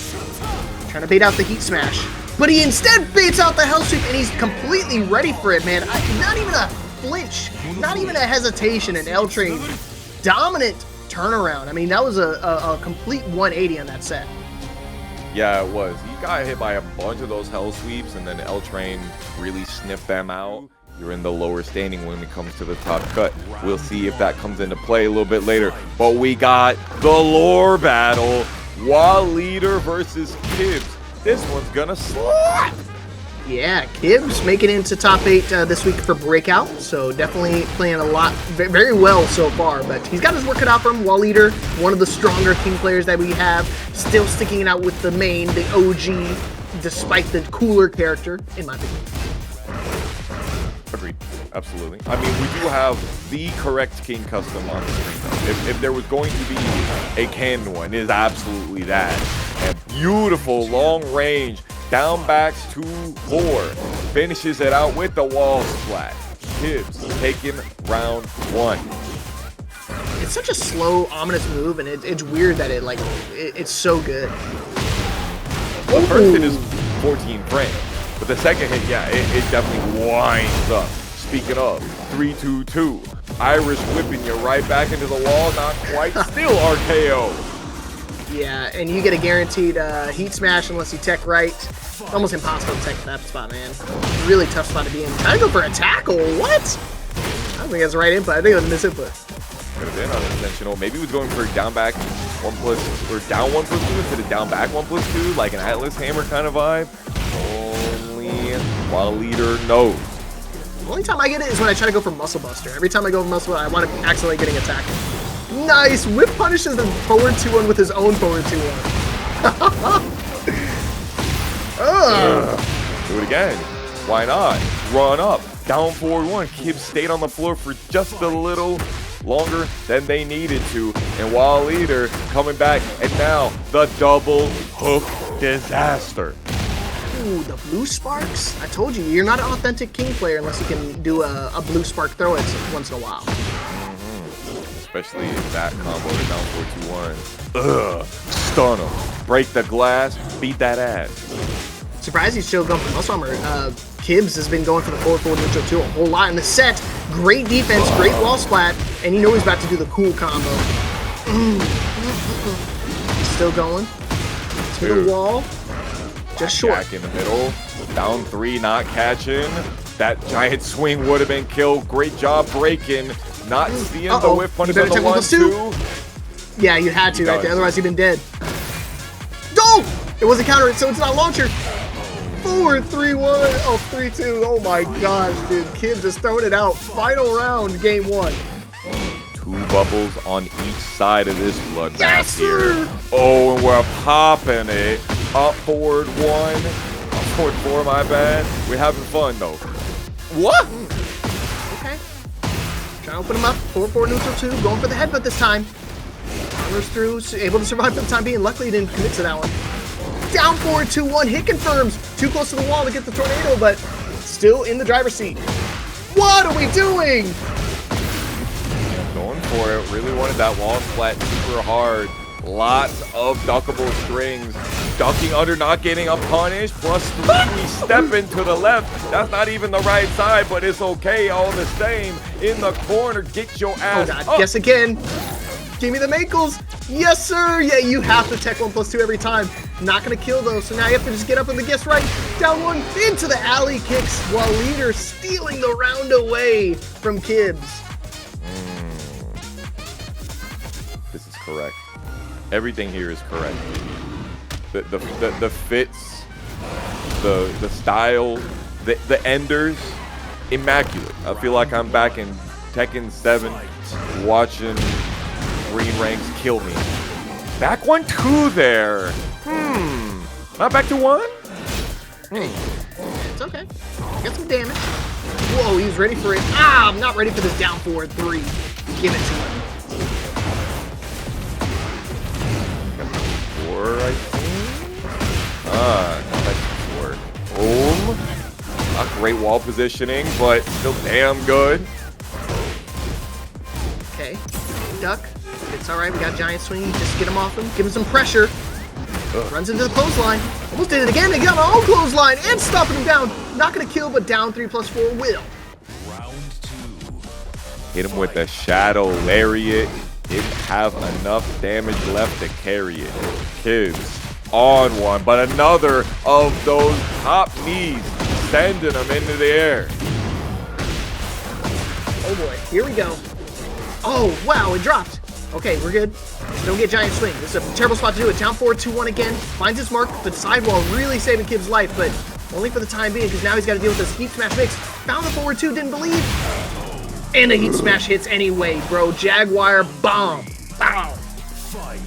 Trying to bait out the heat smash. But he instead baits out the hell sweep, and he's completely ready for it, man. Not even a flinch, not even a hesitation, and LTrain dominant turnaround. I mean, that was a complete 180 on that set. Yeah, it was. He got hit by a bunch of those hell sweeps, and then LTrain really sniffed them out. You're in the lower standing when it comes to the top cut. We'll see if that comes into play a little bit later. But we got the lore battle. YogurtFromXbox versus Kibz. This one's gonna slap. Yeah, Kibz making it into top 8 this week for Breakout, so definitely playing a lot, very well so far, but he's got his work cut out for him. YogurtFromXbox, one of the stronger King players that we have, still sticking it out with the main, the OG, despite the cooler character, in my opinion. Agreed. Absolutely. I mean, we do have the correct King custom on the screen. If there was going to be a canon one, it is absolutely that. And beautiful long range. Down backs 2-4. Finishes it out with the wall splat. Kibz taking round 1. It's such a slow, ominous move, and it's weird that it's so good. The first hit is 14 frames, but the second hit, yeah, it definitely winds up. Speaking of, 3-2-2. Irish whipping you right back into the wall, not quite, still RKO. Yeah, and you get a guaranteed heat smash unless you tech right. Almost impossible to tech that spot, man. Really tough spot to be in. Trying to go for a tackle, what? I don't think that's the right input. I think it was a misinput. Could have been unintentional. Maybe he was going for down back 1+, or down 1+2 instead of down back 1+2, like an Atlas Hammer kind of vibe. Only while leader knows. The only time I get it is when I try to go for Muscle Buster. Every time I go for Muscle Buster, I want to accidentally getting attacked. Nice! Whip punishes the forward 2-1 with his own forward 2-1. Do it again. Why not? Run up. Down forward 1. Kibz stayed on the floor for just a little longer than they needed to. And while leader coming back, and now the double hook disaster. Ooh, the blue sparks? I told you, you're not an authentic king player unless you can do a blue spark throw it once in a while. Especially if that combo is down 4-2-1. Ugh. Stun him. Break the glass. Beat that ass. Surprised he's still going for muscle armor. Kibz has been going for the forward neutral 2 a whole lot in the set. Great defense, great wall splat, and you know he's about to do the cool combo. Still going. To the wall. Just short. Back in the middle. Down 3, not catching. That giant swing would have been killed. Great job breaking. Not seeing the whip punish on the 1-2. Yeah, you had to right there, otherwise you'd been dead. No! It wasn't counter, so it's not launcher. Forward 3-1. Oh, 3-2. Oh my gosh, dude. Kibz just throwing it out. Final round, game 1. 2 bubbles on each side of this bloodbath here. Oh, and we're popping it. Up forward 1. Up forward 4, my bad. We're having fun though. What? Okay. Trying to open him up. Forward neutral 2. Going for the headbutt this time. Runners through. Able to survive for the time being. Luckily, he didn't commit to that one. Down forward 2-1. Hit confirms. Too close to the wall to get the tornado, but still in the driver's seat. What are we doing? Going for it. Really wanted that wall splat super hard. Lots of duckable strings. Ducking under, not getting a punish. +3, stepping to the left. That's not even the right side, but it's okay all the same. In the corner, get your ass up. Guess again. Give me the Mankles. Yes, sir. Yeah, you have to tech 1+2 every time. Not going to kill, though, so now you have to just get up and the guess right. Down 1 into the alley kicks while leader stealing the round away from Kibz. This is correct. Everything here is correct. The fits, the style, the enders, immaculate. I feel like I'm back in Tekken 7 watching Green Ranks kill me. Back 1-2 there. Not back to 1? It's okay. Get some damage. Whoa, he's ready for it. Ah, I'm not ready for this down forward 3. Give it to him. 4, I think. That's 4. Boom. Not great wall positioning, but still damn good. Okay. Duck. It's alright, we got giant swing. Just get him off him. Give him some pressure. Runs into the clothesline. Almost did it again. They got our own clothesline and stopping him down. Not going to kill, but down 3+4 will. Round 2. Hit him with the shadow lariat. Didn't have enough damage left to carry it. Kibz on one, but another of those top knees sending him into the air. Oh boy, here we go. Oh wow, it dropped. Okay, we're good. Don't get giant swing. This is a terrible spot to do it. Down forward 2-1 again. Finds his mark, but sidewall really saving Kibz' life, but only for the time being, because now he's got to deal with this heat smash mix. Found the forward 2, didn't believe. And the heat smash hits anyway, bro. Jaguar bomb. Bow. Fight.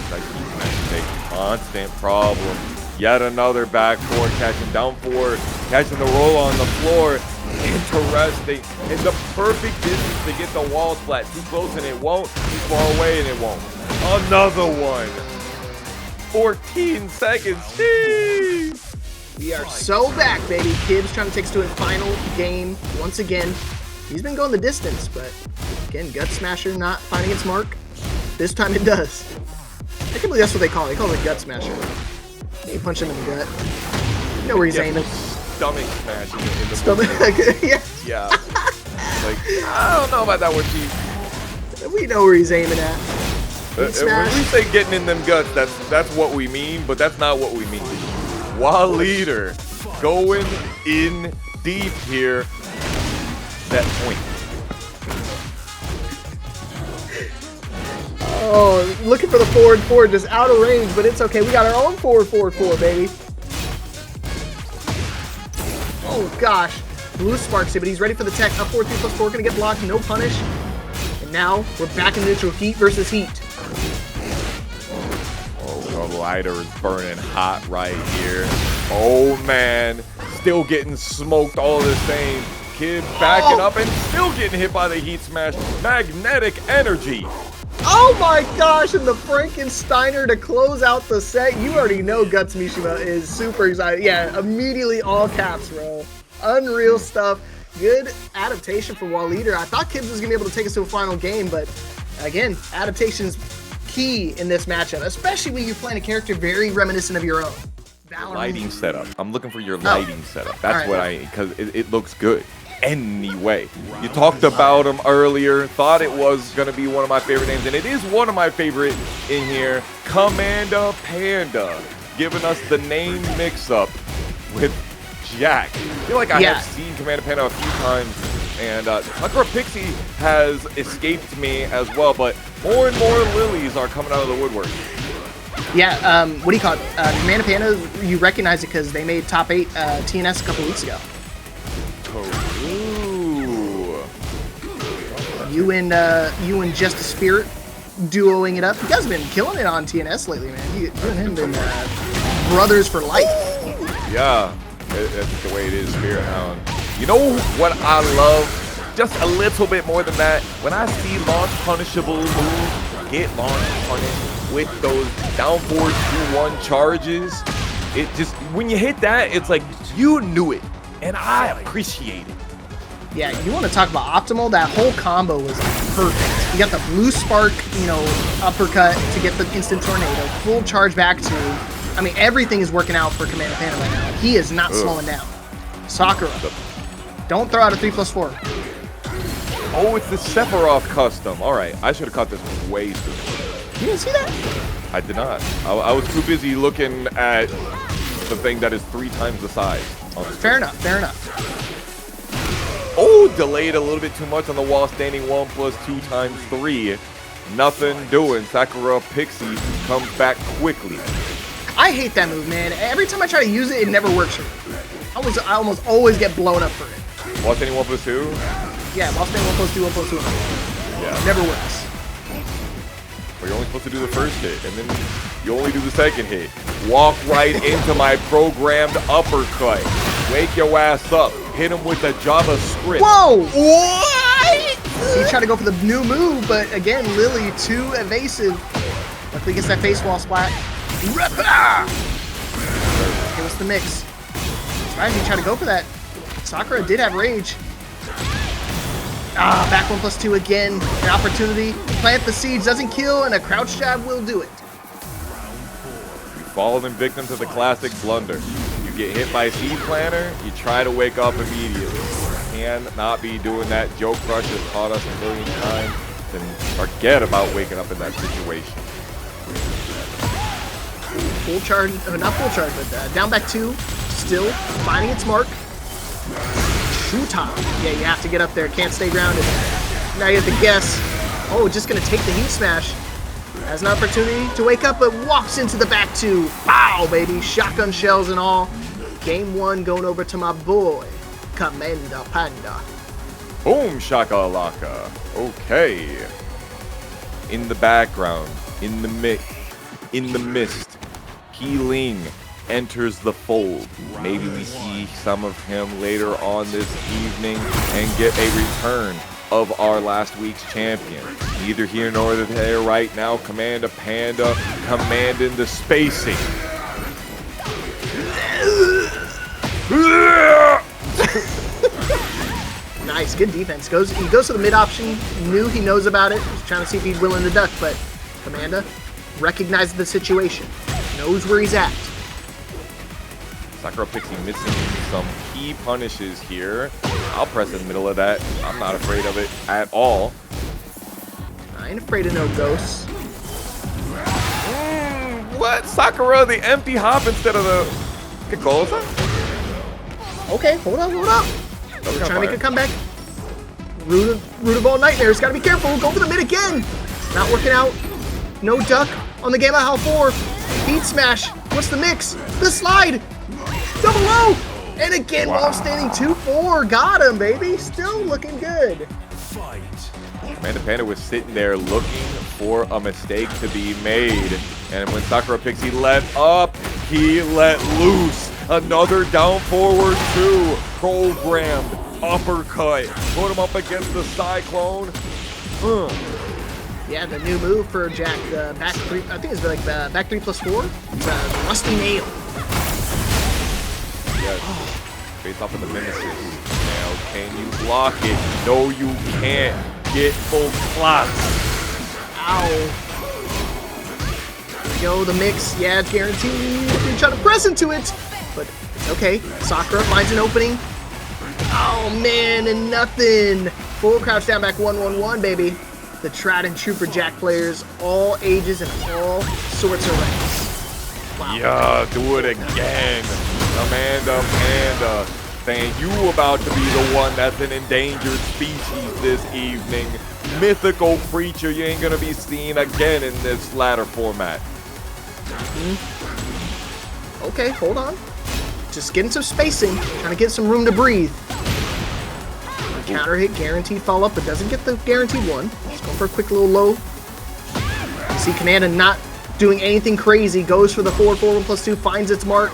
That heat smash takes constant problem. Yet another back four, catching down four, catching the roll on the floor. Interesting. It's the perfect distance to get the wall splat. Too close and it won't. Too far away and it won't. Another one. 14 seconds. Jeez. We are so back, baby. Kibz trying to take us to a final game once again. He's been going the distance, but again, Gut Smasher not finding its mark. This time it does. I can't believe that's what they call it. They call it a Gut Smasher. You punch him in the gut. You know where he's aiming. Stomach smashing it in the Stomach. Yeah. Yeah. Like, I don't know about that one, Chief. We know where he's aiming at. When we say getting in them guts, that's what we mean, but that's not what we mean. While leader going in deep here. That point. Oh, looking for the forward, just out of range, but it's okay. We got our own forward, baby. Oh gosh, Blue sparks it, but he's ready for the tech. Up 4-3+4, gonna get blocked, no punish. And now we're back in neutral, heat versus heat. Oh, the lighter is burning hot right here. Oh man, still getting smoked all the same. Kid backing up and still getting hit by the heat smash. Magnetic energy. Oh my gosh, and the Frankensteiner to close out the set. You already know Guts Mishima is super excited. Yeah, immediately all caps, bro. Unreal stuff. Good adaptation for Wall Leader. I thought Kibz was going to be able to take us to a final game, but again, adaptation's key in this matchup, especially when you're playing a character very reminiscent of your own. Lighting setup. I'm looking for your lighting setup. That's what because it looks good. Anyway, you talked about him earlier, thought it was going to be one of my favorite names, and it is one of my favorite in here. Commmanda Panda, giving us the name mix-up with Jack. I feel like I have seen Commmanda Panda a few times, and Sakura Pixie has escaped me as well, but more and more Lilies are coming out of the woodwork. Yeah, what do you call it? Commmanda Panda, you recognize it because they made top 8 TNS a couple weeks ago. You and Just a Spirit duoing it up. You guys have been killing it on TNS lately, man. You and him been brothers for life. Yeah, that's the way it is, Spirit Hound. You know what I love? Just a little bit more than that. When I see launch punishable moves get launch punished with those down forward 2-1 charges, it just, when you hit that, it's like you knew it. And I appreciate it. Yeah, you want to talk about optimal? That whole combo was perfect. You got the blue spark, uppercut to get the instant tornado, full charge back to. I mean, everything is working out for Commmanda Panda right now. He is not slowing down. Sakura, don't throw out a 3+4. Oh, it's the Sephiroth custom. All right, I should have caught this one way sooner. You didn't see that? I did not. I was too busy looking at the thing that is 3 times the size. Fair enough, fair enough. Oh, delayed a little bit too much on the wall, standing 1+2 times 3. Nothing doing. Sakura Pixie comes back quickly. I hate that move, man. Every time I try to use it, it never works for me. I almost always get blown up for it. Wall standing 1+2? Yeah, wall standing 1+2, 1+2. Yeah. It never works. Well, you're only supposed to do the first hit, and then you only do the second hit. Walk right into my programmed uppercut. Wake your ass up. Hit him with the JavaScript. Whoa! What? He tried to go for the new move, but again, Lili too evasive. Luckily gets that face wall splat. Okay, what's the mix? Right, he tried to go for that. Sakura did have rage. Back 1+2 again. An opportunity. Plant the seeds, doesn't kill, and a crouch jab will do it. You've fallen victim to the classic blunder. You get hit by seed planter, you try to wake up immediately. Cannot be doing that. Joe Crush has taught us a million times. Then forget about waking up in that situation. Full charge, not full charge, but down back 2. Still finding its mark. Shoot-top. Yeah, you have to get up there. Can't stay grounded. Now you have to guess. Oh, just going to take the heat smash. Has an opportunity to wake up, but walks into the back 2. Pow, baby. Shotgun shells and all. Game 1 going over to my boy, Commmanda Panda. Boom, shakalaka. Okay. In the background, in the mist, Healing enters the fold. Maybe we see some of him later on this evening and get a return of our last week's champion. Neither here nor there right now. Commmanda Panda commanding the spacing. Nice, good defense. He goes to the mid option. Knew he knows about it. He's trying to see if he's willing to duck, but Commmanda recognizes the situation. Knows where he's at. SakuraPixie missing some key punishes here. I'll press in the middle of that. I'm not afraid of it at all. I ain't afraid of no ghosts. What? Sakura, the empty hop instead of the Kikosa? Okay, hold up. We're trying to make a comeback. Root of all nightmares. Gotta be careful. Go for the mid again. Not working out. No duck on the Gamma Hal 4. Beat smash. What's the mix? The slide. Double low. And again, while standing 2-4. Got him, baby. Still looking good. Fight. Panda was sitting there looking for a mistake to be made. And when SakuraPixie let up, he let loose. Another down forward 2. Programmed uppercut. Put him up against the Cyclone. Yeah, the new move for Jack, the back 3, I think it's like the back 3+4. It's the Rusty Nail. Yes. Based off of the Nemesis. Now, can you block it? No, you can't. Get full clock. Ow. There we go, the mix. Yeah, it's guaranteed. You're trying to press into it, but it's okay. Sakura finds an opening. Oh, man, and nothing. Full crouch down back 1-1-1, baby. The tried and true for Jack players, all ages and all sorts of ranks. Wow. Yeah, do it again. Commander Panda saying you about to be the one that's an endangered species this evening. Mythical creature, you ain't gonna be seen again in this ladder format. Okay, hold on. Just getting some spacing, trying to get some room to breathe. Counter hit, guaranteed follow up, but doesn't get the guaranteed one. Just going for a quick little low. You see Commmanda not doing anything crazy, goes for the forward 1+2, finds its mark.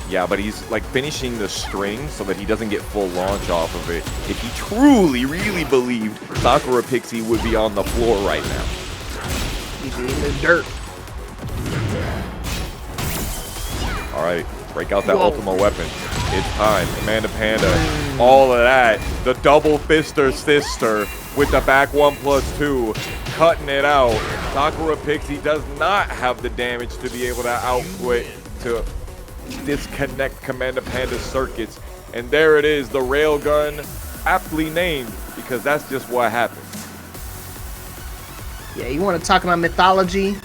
Yeah, but he's like finishing the string so that he doesn't get full launch off of it. If he truly, really believed SakuraPixie would be on the floor right now. He's in the dirt. All right, break out that Ultima weapon. It's time. Commander Panda, all of that. The double fister sister with the back 1+2, cutting it out. SakuraPixie does not have the damage to be able to output to disconnect Commander Panda's circuits. And there it is, the railgun, aptly named, because that's just what happened. Yeah, you want to talk about mythology? You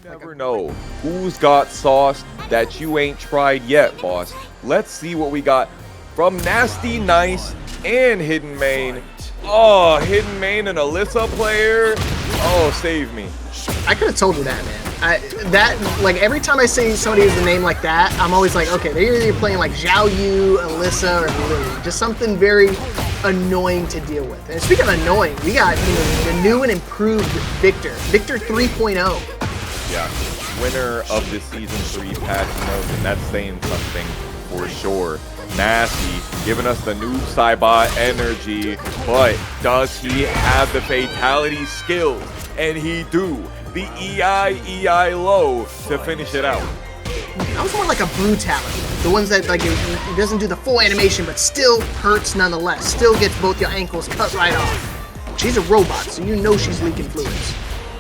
never know who's got sauce that you ain't tried yet, boss. Let's see what we got from NastyNice and Hidden Main. Oh, Hidden Main and Alisa player. Oh, save me. I could have told you that, man. Like, every time I say somebody has a name like that, I'm always like, okay, they're either playing like Xiaoyu, Alisa, or Lili. Just something very annoying to deal with. And speaking of annoying, we got the new and improved Victor 3.0. Yeah, winner of the Season 3 patch notes, and that's saying something for sure. Nasty giving us the new Cybot energy, but does he have the fatality skills? And he do. The EI low to finish it out. That was more like a brutality. The ones that, like, it doesn't do the full animation, but still hurts nonetheless. Still gets both your ankles cut right off. She's a robot, so you know she's leaking fluids.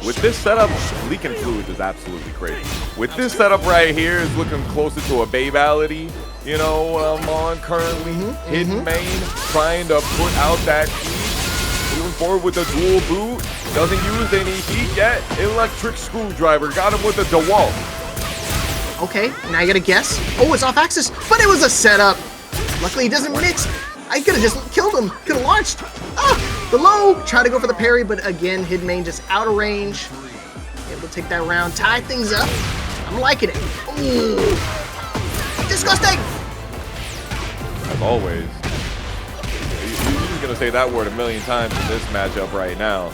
With this setup, leaking fluids is absolutely crazy. With this setup right here is looking closer to a babality. You know what I'm on currently. Hidden Main trying to put out that heat. Moving forward with the dual boot. Doesn't use any heat yet. Electric screwdriver. Got him with a DeWalt. Okay, now you gotta guess. Oh, it's off axis, but it was a setup. Luckily, he doesn't mix. I could have just killed him. Could have launched. Ah, the low. Try to go for the parry, but again, Hidden Main just out of range. Able to take that round, tie things up. I'm liking it. Ooh. Disgusting. As always. He's going to say that word a million times in this matchup right now.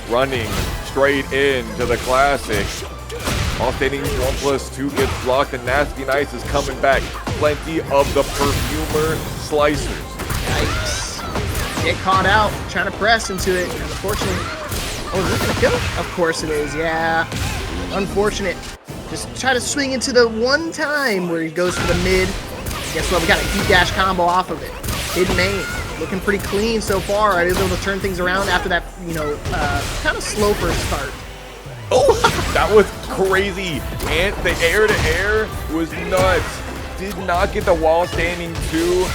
Running straight into the classic. All standing 1+2 gets blocked, and NastyNice is coming back. Plenty of the perfumer slicers. Yikes. Get caught out, trying to press into it. Unfortunately. Oh, is this gonna kill? Of course it is, yeah. Unfortunate. Just try to swing into the one time where he goes for the mid. Guess what? We got a heat dash combo off of it. Hidden main. Looking pretty clean so far. I was able to turn things around after that, you know, kind of slow first start. Oh, that was crazy. And the air-to-air was nuts. Did not get the wall standing too.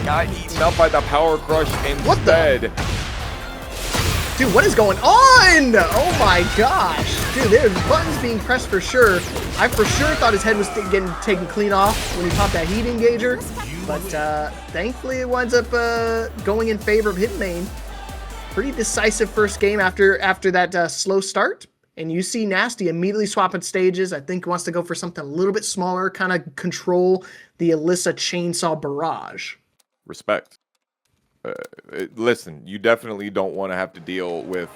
Got eaten up by the power crush instead. Dude, what is going on? Oh my gosh. Dude, there's buttons being pressed for sure. I for sure thought his head was getting taken clean off when he popped that heat engager. But thankfully it winds up going in favor of Hidden Main. Pretty decisive first game after that slow start. And you see Nasty immediately swapping stages. I think he wants to go for something a little bit smaller, kind of control the Alisa chainsaw barrage. Respect. Listen, you definitely don't want to have to deal with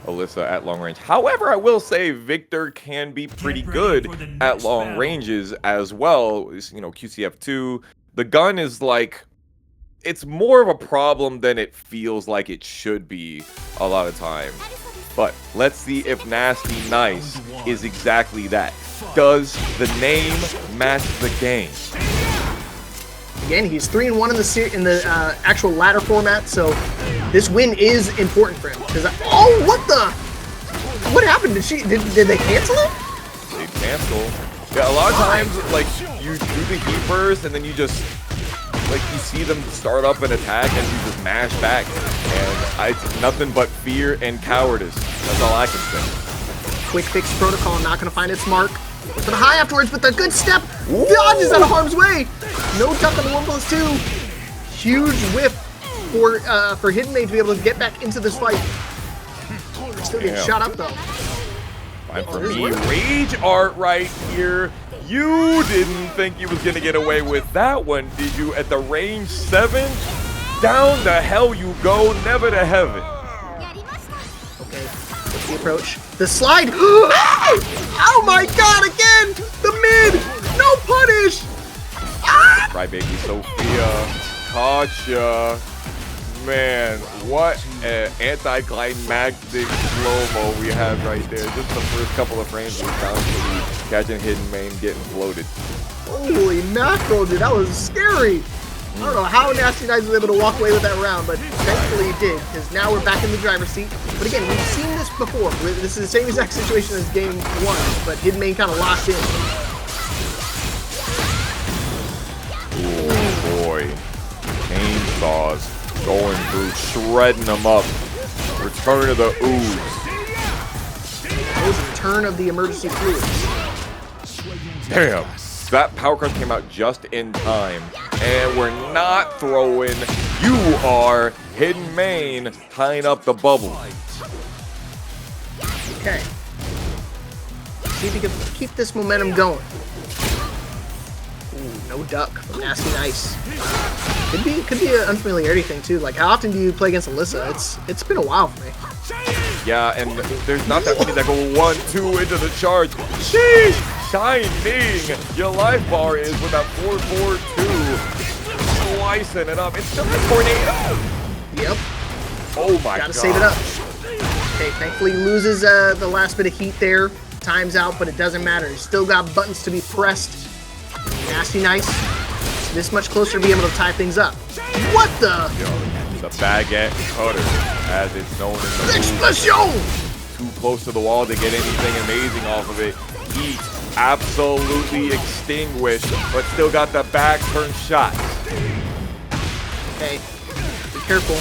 Alisa at long range. However, I will say Victor can be pretty good at long ranges as well. You know, QCF2. The gun is like, it's more of a problem than it feels like it should be a lot of time. But let's see if NastyNice is exactly that. Does the name match the game? Again, he's 3-1 in the actual ladder format, so this win is important for him. Oh, what happened? Did they cancel it? They cancel. Yeah, a lot of times, like, you do the heat burst and then you just, like, you see them start up an attack and you just mash back. And it's nothing but fear and cowardice. That's all I can say. Quick fix protocol, not going to find its mark. For the high afterwards, but the good step dodges out of harm's way. No duck on the 1+2. Huge whiff for Hidden Main to be able to get back into this fight. Still getting shot up though. Fine for me. Rage art right here. You didn't think you was gonna get away with that one, did you? At the range 7, down the hell you go, never to heaven. Okay, what's the approach? The slide. Oh my god, again! The mid! No punish! Ah! Right, baby, Sophia. Gotcha. Man, what an anticlimactic slow-mo we have right there. Just the first couple of frames was down to the catching Hidden Main getting floated. Holy mackerel, dude, that was scary. I don't know how NastyNice was able to walk away with that round, but thankfully he did, because now we're back in the driver's seat. But again, we've seen this before. This is the same exact situation as game 1, but Hidden Main kind of locked in. Oh boy. Chainsaws going through, shredding them up. Return of the ooze. That was the return of the emergency fluids. Damn. That power crush came out just in time. And we're not throwing. You are. Hidden Main tying up the bubble. Okay. See if you can keep this momentum going. Ooh, no duck from NastyNice. Could be an unfamiliarity thing too. Like, how often do you play against Alisa? It's been a while for me. Yeah, and there's not that many that go 1-2 into the charge. Sheesh! Shining! Your life bar is with that 4-4-2. Slicing it up. It's still a tornado. Yep. Oh my god. Gotta save it up. Okay, thankfully he loses the last bit of heat there. Time's out, but it doesn't matter. He's still got buttons to be pressed. NastyNice. This much closer to being able to tie things up. What the? Yo, the baguette cutter, as it's known in the explosion! Too close to the wall to get anything amazing off of it. Heat absolutely extinguished, but still got the back turn shot. Okay, be careful.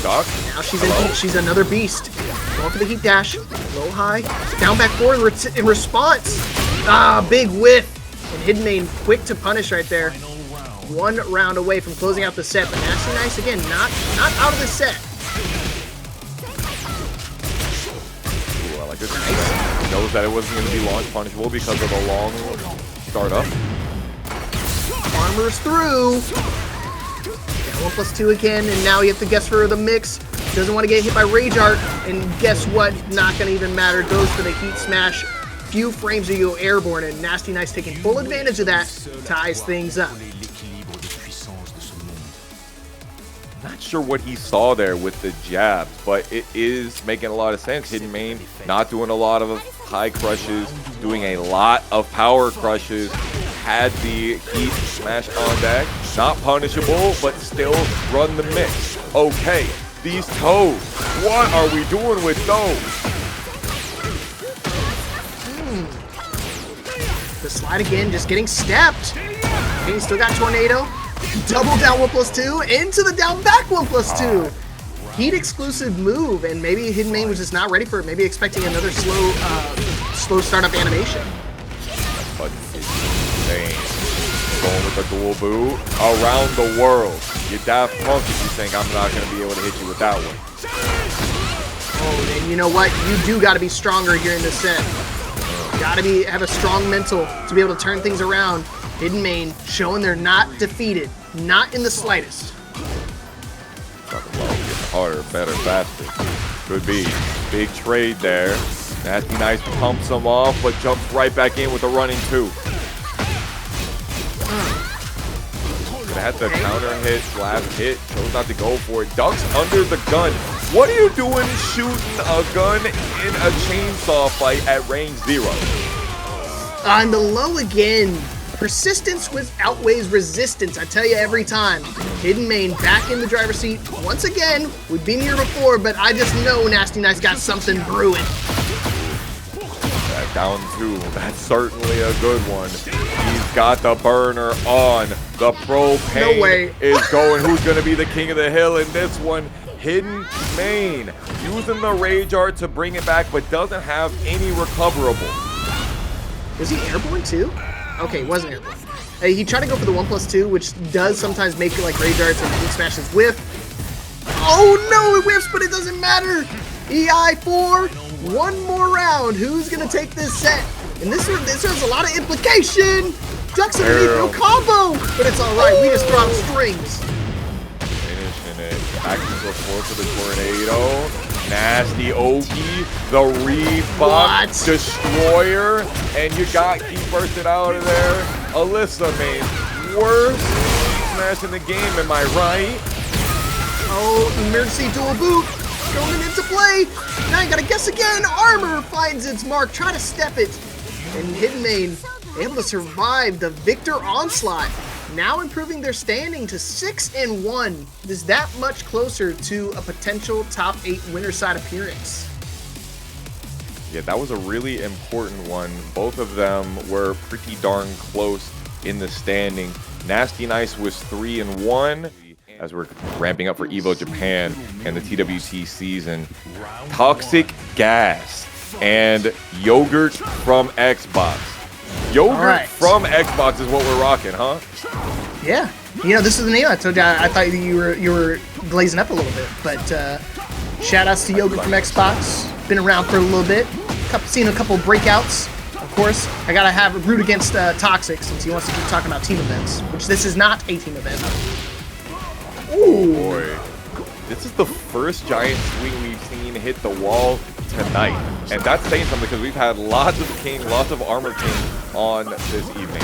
Duck. Now she's in heat. She's another beast. Going for the heat dash. Low high. Down back forward in response. Ah, big whiff. And Hidden Main quick to punish right there. 1 round away from closing out the set, but NastyNice again not out of the set. Ooh, I like this. He knows that it wasn't going to be launch punishable because of the long startup. Armor's through. Yeah, 1+2 again, and now you have to guess for the mix. Doesn't want to get hit by Rage Art, and guess what? Not going to even matter. Goes for the heat smash. Few frames of you airborne, and NastyNice taking full advantage of that, ties things up. Not sure what he saw there with the jabs, but it is making a lot of sense. Hidden Main not doing a lot of high crushes, doing a lot of power crushes, had the heat smash on deck. Not punishable, but still run the mix. Okay, these toes. What are we doing with those? The slide again, just getting stepped. Okay, he still got tornado. Double down 1+2 into the down back 1+2. Heat exclusive move, and maybe Hidden Main was just not ready for it. Maybe expecting another slow startup animation. But insane. Going with a dual boot around the world. You're Daft Punk if you think I'm not going to be able to hit you with that one. Oh, and you know what? You do got to be stronger here in this set. Got to have a strong mental to be able to turn things around. Hidden Main showing they're not defeated, not in the slightest. Talking about getting harder, better, faster. Could be. Big trade there. NastyNice pumps him off, but jumps right back in with a running 2. Gonna have to counter hit, last hit. Chose not to go for it. Ducks under the gun. What are you doing shooting a gun in a chainsaw fight at range 0? On the low again. Persistence outweighs resistance, I tell you every time. Hidden Main back in the driver's seat. Once again, we've been here before, but I just know NastyNice got something brewing. That down 2, that's certainly a good one. He's got the burner on. The propane No way. is going. Who's going to be the king of the hill in this one? Hidden Main. Using the Rage Art to bring it back, but doesn't have any recoverable. Was he airborne too? Okay, he wasn't airborne. He tried to go for the 1+2, which does sometimes make it like Rage Arts and Heat Smashes whiff. Oh no, it whiffs, but it doesn't matter. EI4, one more round. Who's gonna take this set? And this has a lot of implication. Ducks underneath, no combo, but it's all right. We just dropped strings. Finishing it. Back to the floor for the tornado. Nasty Oki, the Reebok Destroyer, and you got Keep bursted out of there. Alisa, man, worst smash in the game, am I right? Oh, emergency dual boot going into play. Now you gotta guess again. Armor finds its mark. Try to step it, and Hidden Main able to survive the Victor onslaught. Now improving their standing to 6-1. Is that much closer to a potential top 8 winner side appearance. Yeah, that was a really important one. Both of them were pretty darn close in the standing. NastyNice was 3-1 as we're ramping up for EVO Japan and the TWT season. ToxicGazs and Yogurt from Xbox. Yogurt from Xbox is what we're rocking, huh? Yeah. You know, this is the name I told you. I thought you were glazing up a little bit, but shout outs to Yogurt from Xbox. Been around for a little bit. Seen a couple breakouts. Of course, I gotta have a root against Toxic since he wants to keep talking about team events, which this is not a team event. Ooh. Boy, this is the first giant swing we've seen hit the wall tonight, and that's saying something because we've had lots of King, lots of Armor King on this evening.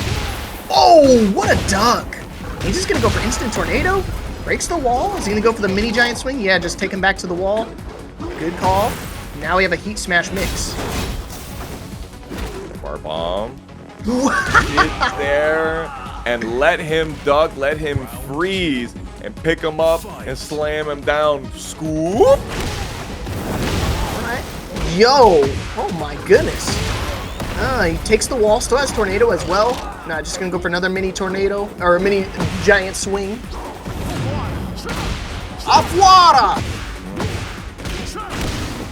Oh, what a dunk! He's just gonna go for instant tornado. Breaks the wall. Is he gonna go for the mini giant swing? Yeah, just take him back to the wall. Good call. Now we have a heat smash mix. Bar bomb. Get there and let him duck, let him freeze, and pick him up and slam him down. Scoop! Alright. Yo! Oh my goodness. He takes the wall, still has tornado as well. Nah, just gonna go for another mini tornado, or a mini giant swing. Afuara!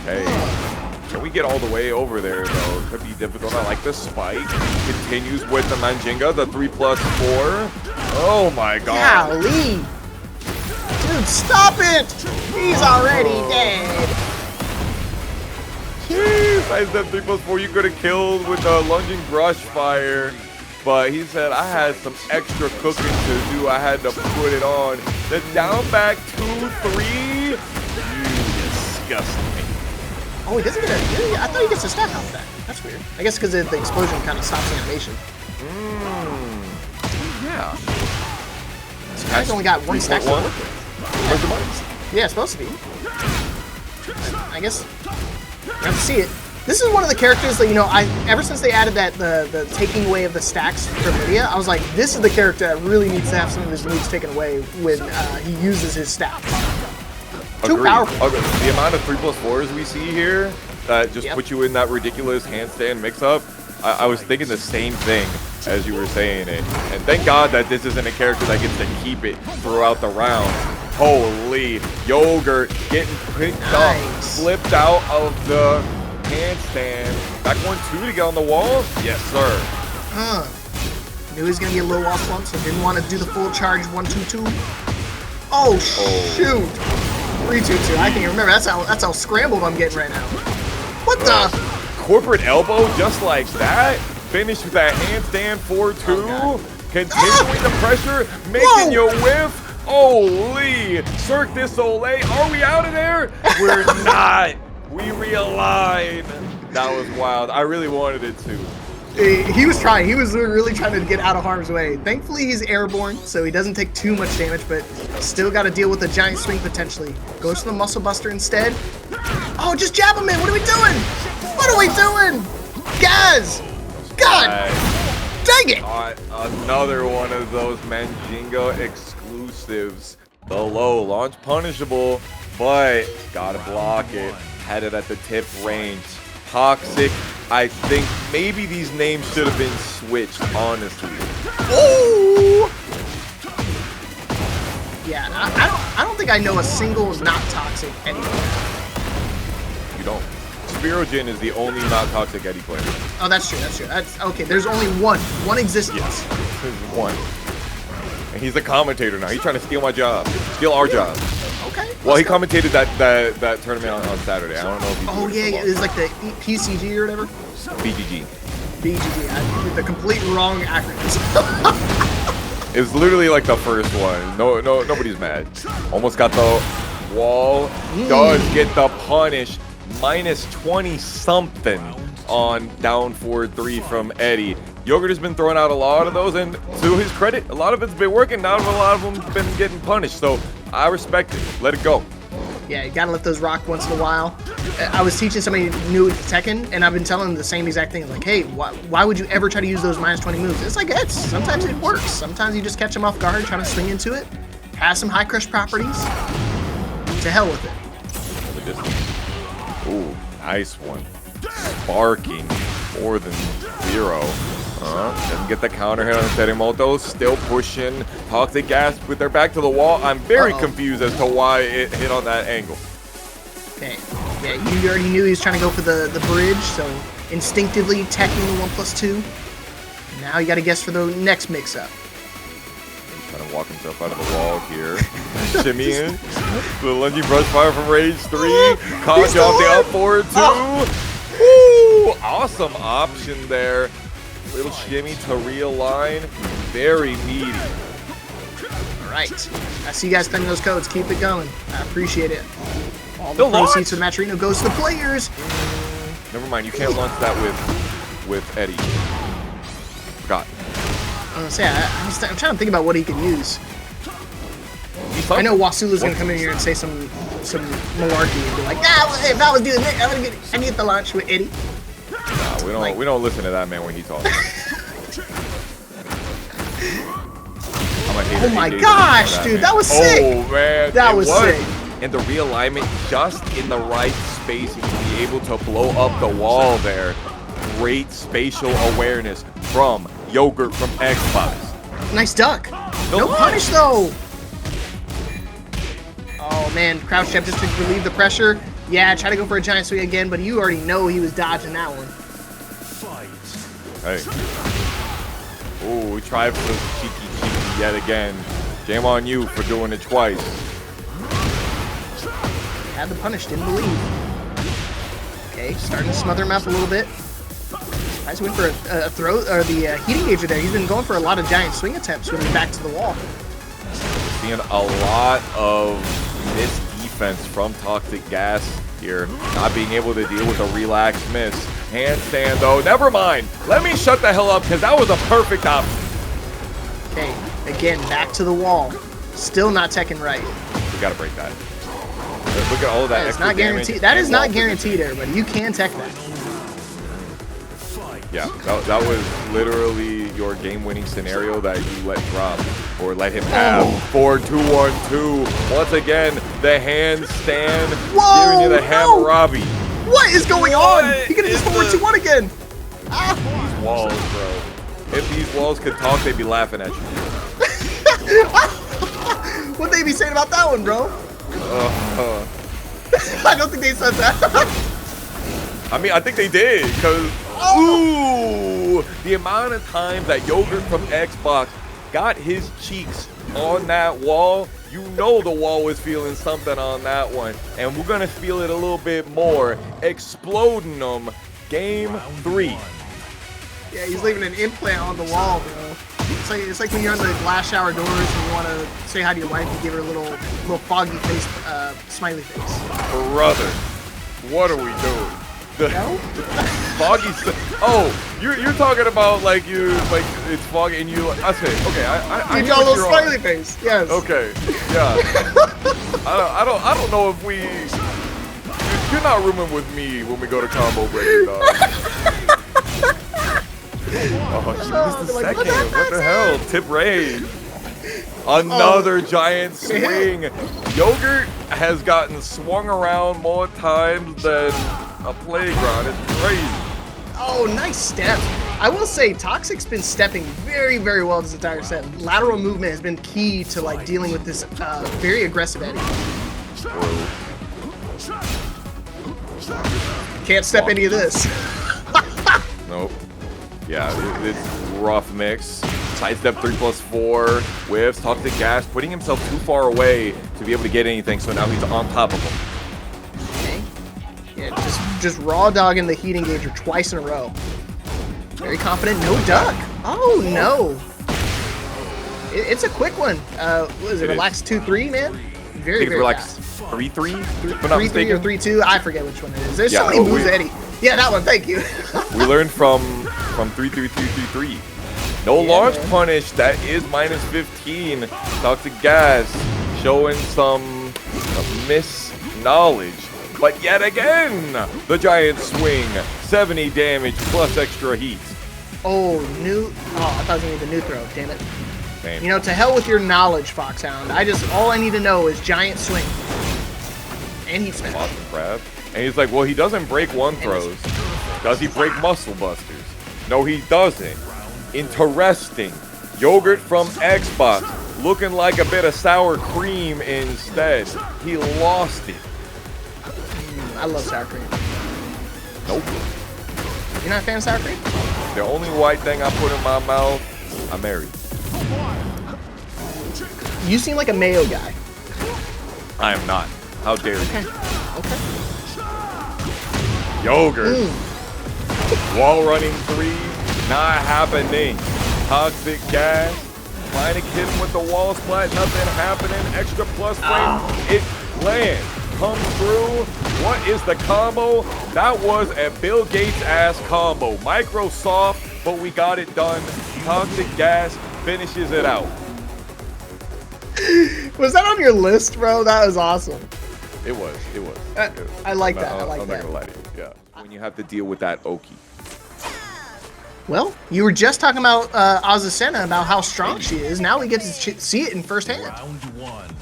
Okay. Can we get all the way over there, though? Could be difficult. I like the spike. Continues with the Manjinga, the 3+4. Oh my god. Golly! Dude, stop it! He's already dead. Jeez, I said 3+4 you could have killed with the lunging brush fire. But he said, I had some extra cooking to do. I had to put it on. The down back 2-3. You disgust me. Oh, he doesn't get a... I thought he gets a stack off that. That's weird. I guess because the explosion kind of stops the animation. Yeah. This guy's only got one stack to work with. Where's the money? Yeah, it's supposed to be. I guess... we have to see it. This is one of the characters that, you know, ever since they added that the taking away of the stacks from Lidia, I was like, this is the character that really needs to have some of his moves taken away when he uses his stacks. Too powerful. The amount of 3+4s we see here that just put you in that ridiculous handstand mix-up, I was thinking the same thing as you were saying it. And thank God that this isn't a character that gets to keep it throughout the round. Holy, Yogurt getting picked up, flipped out of the handstand. Back 1-2 to get on the wall? Yes, sir. Knew he was going to get a little wall slump, so didn't want to do the full charge 1-2-2. Oh, shoot. 3-2-2. I can't remember. That's how scrambled I'm getting right now. What the? Corporate elbow just like that. Finish with that handstand 4-2. Continuing the pressure, making you whiff. Holy, Cirque du Soleil. Are we out of there? We're not. We realigned. That was wild. I really wanted it to. He was trying. He was really trying to get out of harm's way. Thankfully, he's airborne, so he doesn't take too much damage, but still got to deal with a giant swing potentially. Goes for the muscle buster instead. Oh, just jab him in. What are we doing? What are we doing? Guys! God! Dang it! Another one of those Manjingo exclusives. The low launch punishable, but gotta block it. Had it at the tip range. Toxic. I think maybe these names should have been switched, honestly. Ooh! Yeah, I don't think I know a single not toxic anywhere. You don't. Spirojin is the only not toxic Eddy player. Oh, that's true. That's true. That's okay. There's only one existence. Yes, there's one. And he's the commentator now. He's trying to steal my job, steal our job. Okay. Well, he commentated that tournament on Saturday. I don't know if he's oh yeah, it's like the PCG or whatever. BGG. BGG. I did the complete wrong acronyms. It was literally like the first one. Nobody's mad. Almost got the wall. Does get the punish. Minus 20 something on down 4-3 from Eddy. Yogurt has been throwing out a lot of those, and to his credit, a lot of it's been working. Not a lot of them have been getting punished, so I respect it. Let it go. Yeah, you gotta let those rock once in a while. I was teaching somebody new at Tekken, and I've been telling them the same exact thing. Like, hey, why would you ever try to use those minus 20 moves? It's like, sometimes it works. Sometimes you just catch them off guard, trying to swing into it. Has some high crush properties. To hell with it. Ooh, nice one. Sparking more than 0. Doesn't get the counter hit on Terremoto. Still pushing ToxicGazs with their back to the wall. I'm very confused as to why it hit on that angle. Okay. Yeah, you already knew he was trying to go for the bridge, so instinctively teching the 1+2. Now you got to guess for the next mix-up. Trying to walk himself out of the wall here. Shimmy in. The lunging brush fire from Rage 3. Caught you off the up forward 2. Ooh, awesome option there. Little shimmy to realign. Very meaty. All right. I see you guys spending those codes. Keep it going. I appreciate it. All the proceeds for the match arena goes to the players. Never mind. You can't launch that with Eddy. Forgot. I'm trying to think about what he could use. I know Wasula's gonna come in here and say some malarkey and be like, if I was doing this, I get the launch with Eddy. Nah, we don't listen to that man when he talks. Oh my gosh, dude, that was sick. Oh man, that was sick. And the realignment just in the right space, he can be able to blow up the wall there. Great spatial awareness from Yogurt from Xbox. Nice duck. No punish though. Oh man, crouch jab just to relieve the pressure. Yeah, try to go for a giant swing again, but you already know he was dodging that one. Hey. Ooh, we tried for the cheeky yet again. Shame on you for doing it twice. Had the punish, didn't believe. Okay, starting to smother him up a little bit. Guys went for a throw, or the heating gauger there. He's been going for a lot of giant swing attempts with his back to the wall. Seeing a lot of missed defense from ToxicGazs here. Not being able to deal with a relaxed miss. Handstand though, never mind. Let me shut the hell up because that was a perfect option. Okay, again, back to the wall. Still not teching right. We gotta break that. Look at all of that extra not guaranteed. damage. That is not guaranteed, everybody. You can tech that. Yeah, that was literally your game-winning scenario that you let drop or let him have. 4-2-1-2. Once again, the handstand giving you the Hammurabi. What is going on? He could have just 4-2-1 again. These walls, bro. If these walls could talk, they'd be laughing at you. What'd they be saying about that one, bro? I don't think they said that. I mean, I think they did, because, ooh, the amount of times that Yogurt from Xbox got his cheeks on that wall, you know the wall was feeling something on that one. And we're going to feel it a little bit more. Exploding them. Game 3. Yeah, he's leaving an implant on the wall, bro. It's like when you're on the glass shower doors and you want to say hi to your wife, you give her a little foggy face, smiley face. Brother, what are we doing? No? Foggy. Oh, you're talking about like it's foggy and you. I say okay. I you got a little smiley face. Yes. Okay. Yeah. I don't know if we. You're not rooming with me when we go to combo break, dog. Oh, she missed the second. What the hell? Tip raid. Another giant swing. Yogurt has gotten swung around more times than a playground. It's crazy. Oh, nice step. I will say Toxic's been stepping very, very well this entire set. Lateral movement has been key to like dealing with this very aggressive Eddy. Can't step any of this. Nope. Yeah, it's rough mix. Sidestep 3+4. Whiffs. ToxicGazs putting himself too far away to be able to get anything, so now he's on top of him. Okay. Yeah, just raw dogging the heat engager twice in a row. Very confident. No duck. Oh, no. It's a quick one. What is it? Relax 2-3, man? Very, very relax fast. 3-3? 3-3 or 3-2. I forget which one it is. There's so many moves, Eddy. Yeah, that one. Thank you. We learned from 3-3-3-3-3. No large punish. That is -15. ToxicGazs showing some misknowledge. But yet again, the giant swing. 70 damage plus extra heat. Oh, I thought it was going to be the new throw. Damn it. Same. You know, to hell with your knowledge, Foxhound. All I need to know is giant swing. And heat smash. Awesome crap. And he's like, well, he doesn't break one throws. Does he break muscle busters? No, he doesn't. Interesting. Yogurt from Xbox looking like a bit of sour cream instead. He lost it. I love sour cream. Nope. You're not a fan of sour cream? The only white thing I put in my mouth, I'm married. You seem like a mayo guy. I am not. How dare you? Okay. Yogurt. Wall running 3, not happening. ToxicGazs trying to hit him with the wall splat, nothing happening. Extra plus frame, it lands. Comes through. What is the combo? That was a Bill Gates ass combo. Microsoft, but we got it done. ToxicGazs finishes it out. Was that on your list, bro? That was awesome. It was. I like that. I like I'm that. not gonna lie to you. Yeah. When you have to deal with that Oki. Well, you were just talking about Azucena, about how strong she is. Now we get to see it in firsthand. Round 1.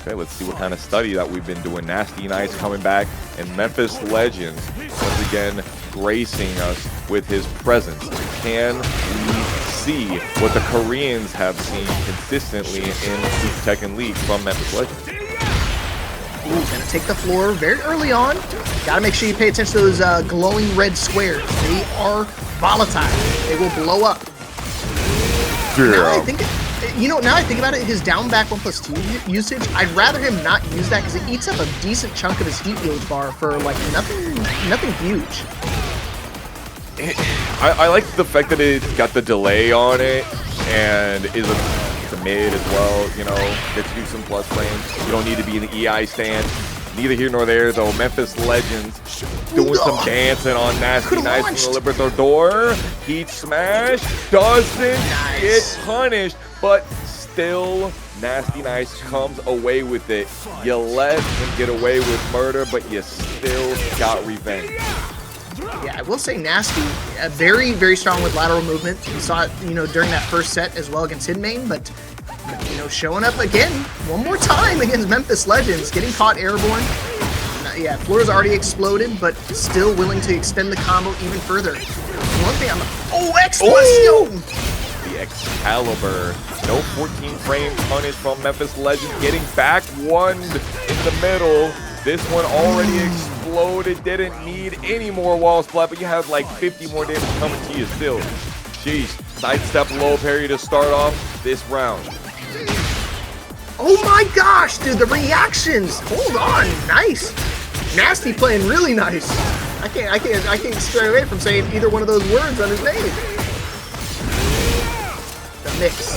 Okay, let's see what kind of study that we've been doing. NastyNice coming back, and Memphis Legends once again gracing us with his presence. Can we see what the Koreans have seen consistently in the Tekken League from Memphis Legends? Ooh, gonna take the floor very early on. Gotta make sure you pay attention to those glowing red squares. They are volatile. They will blow up. Now I think about it, his down back 1+2 usage, I'd rather him not use that because it eats up a decent chunk of his heat gauge bar for like nothing huge. I like the fact that it got the delay on it and is a mid as well, you know, gets you some plus frames. You don't need to be in the EI stand. Neither here nor there, though. Memphis Legends doing some dancing on NastyNice from the Libertador. Heat smash doesn't get punished, but still NastyNice comes away with it. You let him get away with murder, but you still got revenge. Yeah, I will say Nasty, very, very strong with lateral movement. We saw it, you know, during that first set as well against Hidmain, but, you know, showing up again one more time against Memphis Legends, getting caught airborne. Yeah, floor's already exploded, but still willing to extend the combo even further. One thing I'm... Oh, Explosion! The Excalibur. No 14 frame punish from Memphis Legends. Getting back one in the middle. This one already exploded. Didn't need any more wall splat, but you have like 50 more damage coming to you still. Sheesh. Sidestep low parry to start off this round. Oh my gosh, dude, the reactions! Hold on, nice. Nasty playing really nice. I can't stray away from saying either one of those words on his name. The mix.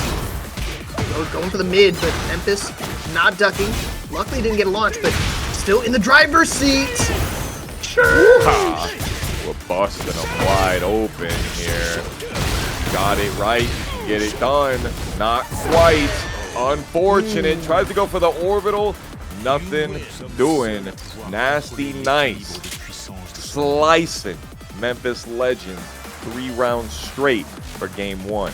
Going for the mid, but Memphis not ducking. Luckily didn't get a launch, but still in the driver's seat. Sure. We're busting them wide open here. Got it right. Get it done. Not quite. Unfortunate. Tries to go for the orbital. Nothing doing. NastyNice slicing Memphis Legends 3 rounds straight for game 1.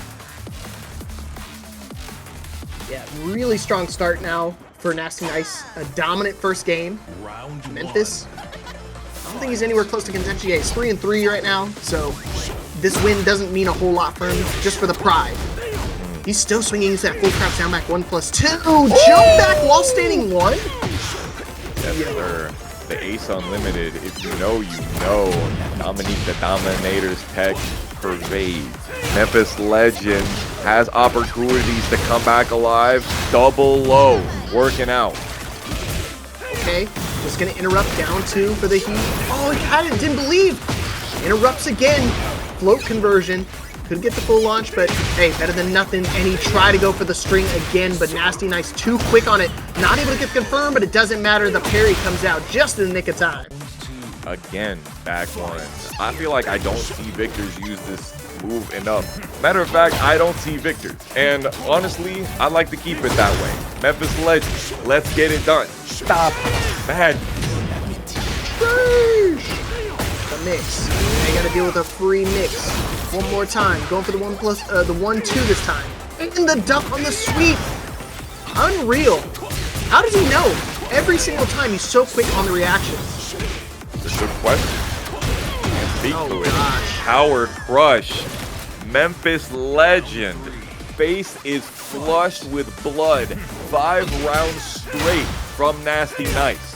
Yeah, really strong start now for NastyNice. A dominant first game. Memphis, I don't think he's anywhere close to contention yet. He's 3-3 right now, so this win doesn't mean a whole lot for him, just for the pride. He's still swinging into that full crouch down back 1+2. Jump back while standing 1. Yes, sir. The Ace Unlimited, if you know, you know. Dominique the Dominator's tech pervades. Memphis Legends has opportunities to come back alive. Double low, working out. Okay, just gonna interrupt down 2 for the heat. Oh, he had it, didn't believe. Interrupts again. Float conversion. Could get the full launch, but hey, better than nothing. And he tried to go for the string again, but NastyNice too quick on it. Not able to get confirmed, but it doesn't matter. The parry comes out just in the nick of time. Again, back one. I feel like I don't see victors use this move enough. Matter of fact, I don't see victors. And honestly, I like to keep it that way. Memphis Legends, let's get it done. Stop. Man. The mix. They gotta deal with a free mix. One more time. Going for the 1+2 this time. And the duck on the sweep. Unreal. How does he know? Every single time he's so quick on the reactions. It's a good question. Can't speak to it. Gosh. Power crush. Memphis Legend. Face is flushed with blood. 5 rounds straight from NastyNice.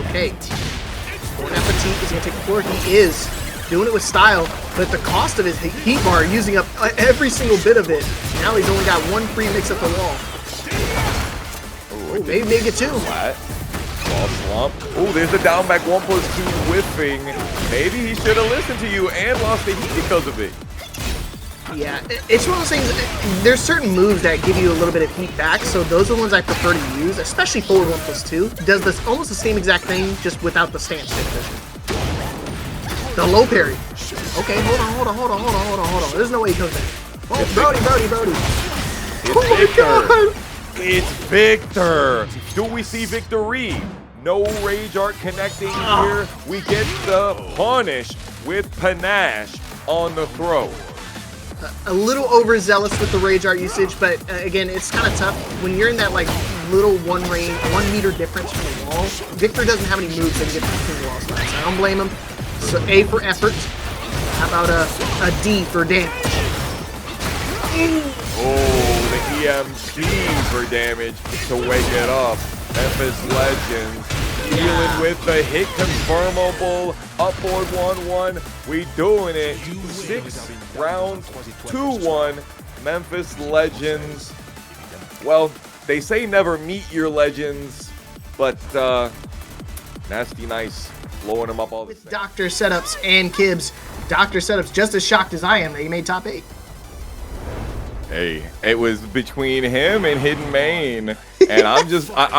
Okay. Bon Appetit is gonna take the floor. He is doing it with style, but the cost of his heat bar using up every single bit of it. Now he's only got 1 free mix at the wall. Oh, maybe make it 2. Flat. Wall slump. Oh, there's the down back 1+2 whiffing. Maybe he should have listened to you and lost the heat because of it. Yeah, it's one of those things. There's certain moves that give you a little bit of heat back, so those are the ones I prefer to use, especially forward 1+2. Does this almost the same exact thing, just without the stance position. The low parry. Okay, hold on. There's no way he comes back. Oh, Brody. It's Oh my God. It's Victor. Do we see victory? No Rage Art connecting here. We get the punish with panache on the throw. A little overzealous with the Rage Art usage, but again, it's kind of tough. When you're in that like little 1 meter difference from the wall, Victor doesn't have any moves that can get between the walls. So I don't blame him. So A for effort. How about a D for damage? Oh, the EMP for damage to wake it up. Memphis Legends dealing with the hit confirmable. Upboard 1-1. We doing it. 6 rounds, 2-1. Memphis Legends. Well, they say never meet your legends, but NastyNice blowing them up all the With time. DrSetups and Kibz. DrSetups just as shocked as I am that he made top 8. Hey, it was between him and Hidden Main. And I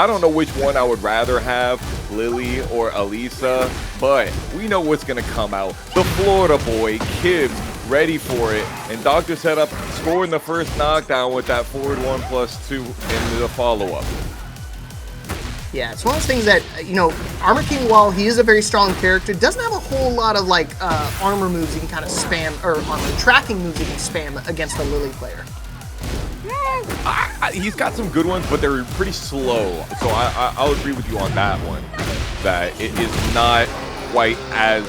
don't know which one I would rather have, Lili or Alisa, but we know what's going to come out. The Florida boy, Kibz, ready for it. And DrSetups scoring the first knockdown with that forward 1+2 in the follow-up. Yeah, it's one of those things that, you know, Armor King, while he is a very strong character, doesn't have a whole lot of, like, armor moves you can kind of spam, or armor tracking moves you can spam against a Lili player. He's got some good ones, but they're pretty slow. So I'll agree with you on that one. That it is not quite as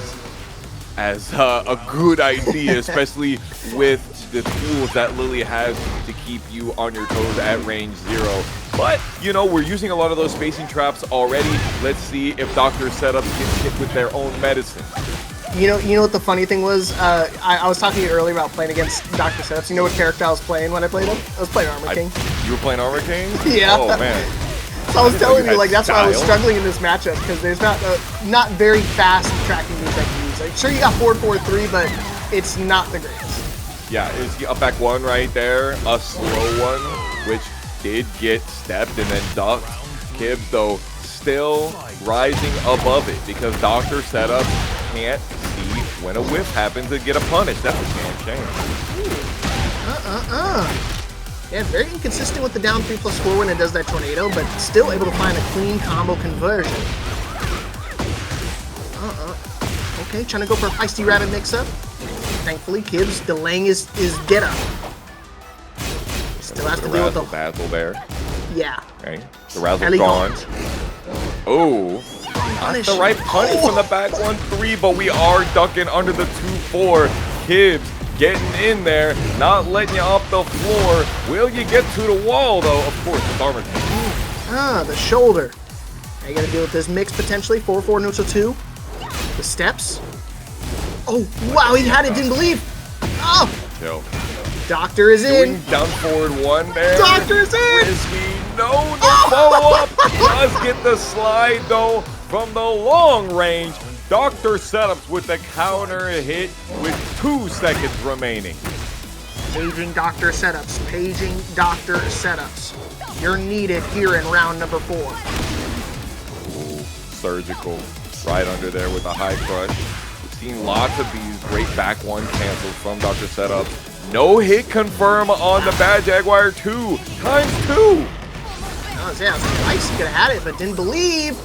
a good idea, especially with the tools that Lili has to keep you on your toes at range 0. But, you know, we're using a lot of those spacing traps already. Let's see if DrSetups gets hit with their own medicine. You know what the funny thing was? I was talking to you earlier about playing against DrSetups. You know what character I was playing when I played him? I was playing Armor King. You were playing Armor King? Yeah. Oh, man. So I was telling you, like, that's why I was style. struggling in this matchup, because there's not very fast tracking moves I can use. Like, sure, you got 4-4-3, but it's not the greatest. Yeah, it's the up back one right there, a slow one, which did get stepped and then ducked. Kibz, though, still rising above it because DrSetups can't see when a whiff happens and get a punish. That's a damn shame. Yeah, very inconsistent with the down 3+4 when it does that tornado, but still able to find a clean combo conversion. Okay, trying to go for a feisty rabbit mix-up. Thankfully, Kibz delaying his get up. Still has to deal with the battle there. Yeah. Okay, the razzle's gone. Oh, that's the right punish from the back 1-3, but we are ducking under the 2-4. Kibz getting in there, not letting you off the floor. Will you get to the wall, though? Of course, it's Armor King. The shoulder. Now you gotta deal with this mix potentially. 4-4 neutral 2. The steps. Oh, wow, he had it, didn't believe. Oh! Chill. Doctor is in. Down forward 1 there. Doctor is in! Risky. No follow-up. Does get the slide, though, from the long range. DrSetups with the counter hit with 2 seconds remaining. Paging DrSetups. Paging DrSetups. You're needed here in round number 4. Ooh, surgical. Right under there with a high crush. We've seen lots of these great back 1 cancels from DrSetups. No hit confirm on the Bad Jaguar 2 times 2. Oh, yeah, nice. He could have had it, but didn't believe.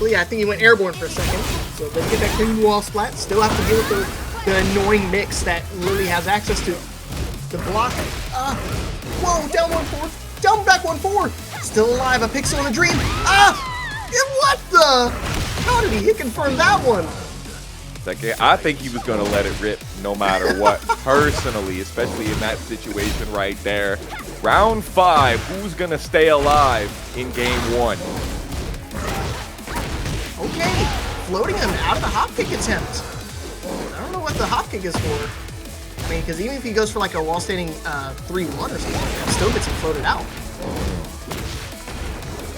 Yeah, I think he went airborne for a second. So they get that clean wall splat. Still have to deal with the annoying mix that Lili has access to block. Whoa, down 1-4. Down back 1-4. Still alive. A pixel in a dream. What the? How did he hit confirm that one? I think he was going to let it rip no matter what, personally, especially in that situation right there. Round 5, who's going to stay alive in game 1? Okay, floating him out of the hop kick attempt. I don't know what the hop kick is for. I mean, because even if he goes for like a wall standing 3-1 or something like that, still gets him floated out.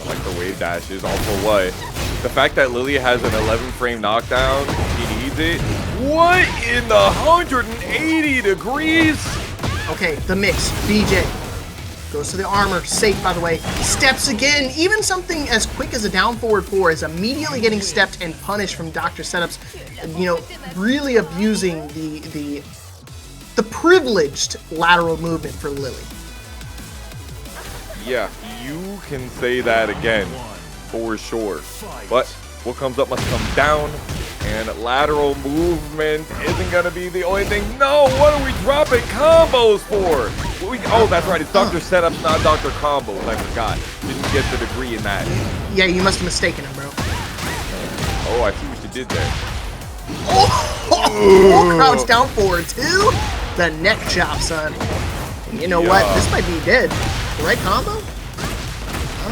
Like the wave dashes, all for what? The fact that Lili has an 11-frame knockdown, he needs it. What in the 180 degrees? Okay, the mix, BJ. Goes to the armor, safe by the way. Steps again, even something as quick as a down forward 4 is immediately getting stepped and punished from DrSetups. You know, really abusing the privileged lateral movement for Lili. Yeah, you can say that again, for sure. But what comes up must come down, and lateral movement isn't going to be the only thing. No, what are we dropping combos for? Oh, that's right, it's DrSetups, not Dr. Combos, I forgot. Didn't get the degree in that. Yeah, you must have mistaken him, bro. Oh, I see what you did there. Oh, crouch down forward, too? The neck chop, son. And you know what? This might be dead. The right combo?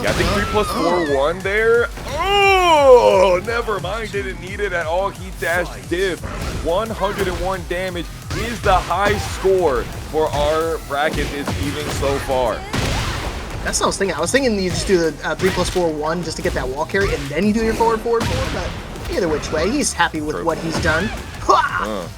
Yeah, I think 3+4-1 there. Oh, never mind. Didn't need it at all. He dashed div. 101 damage is the high score for our bracket this evening so far. That's what I was thinking. I was thinking you just do the 3+4-1 just to get that wall carry, and then you do your forward 4, but either which way, he's happy with what he's done. Got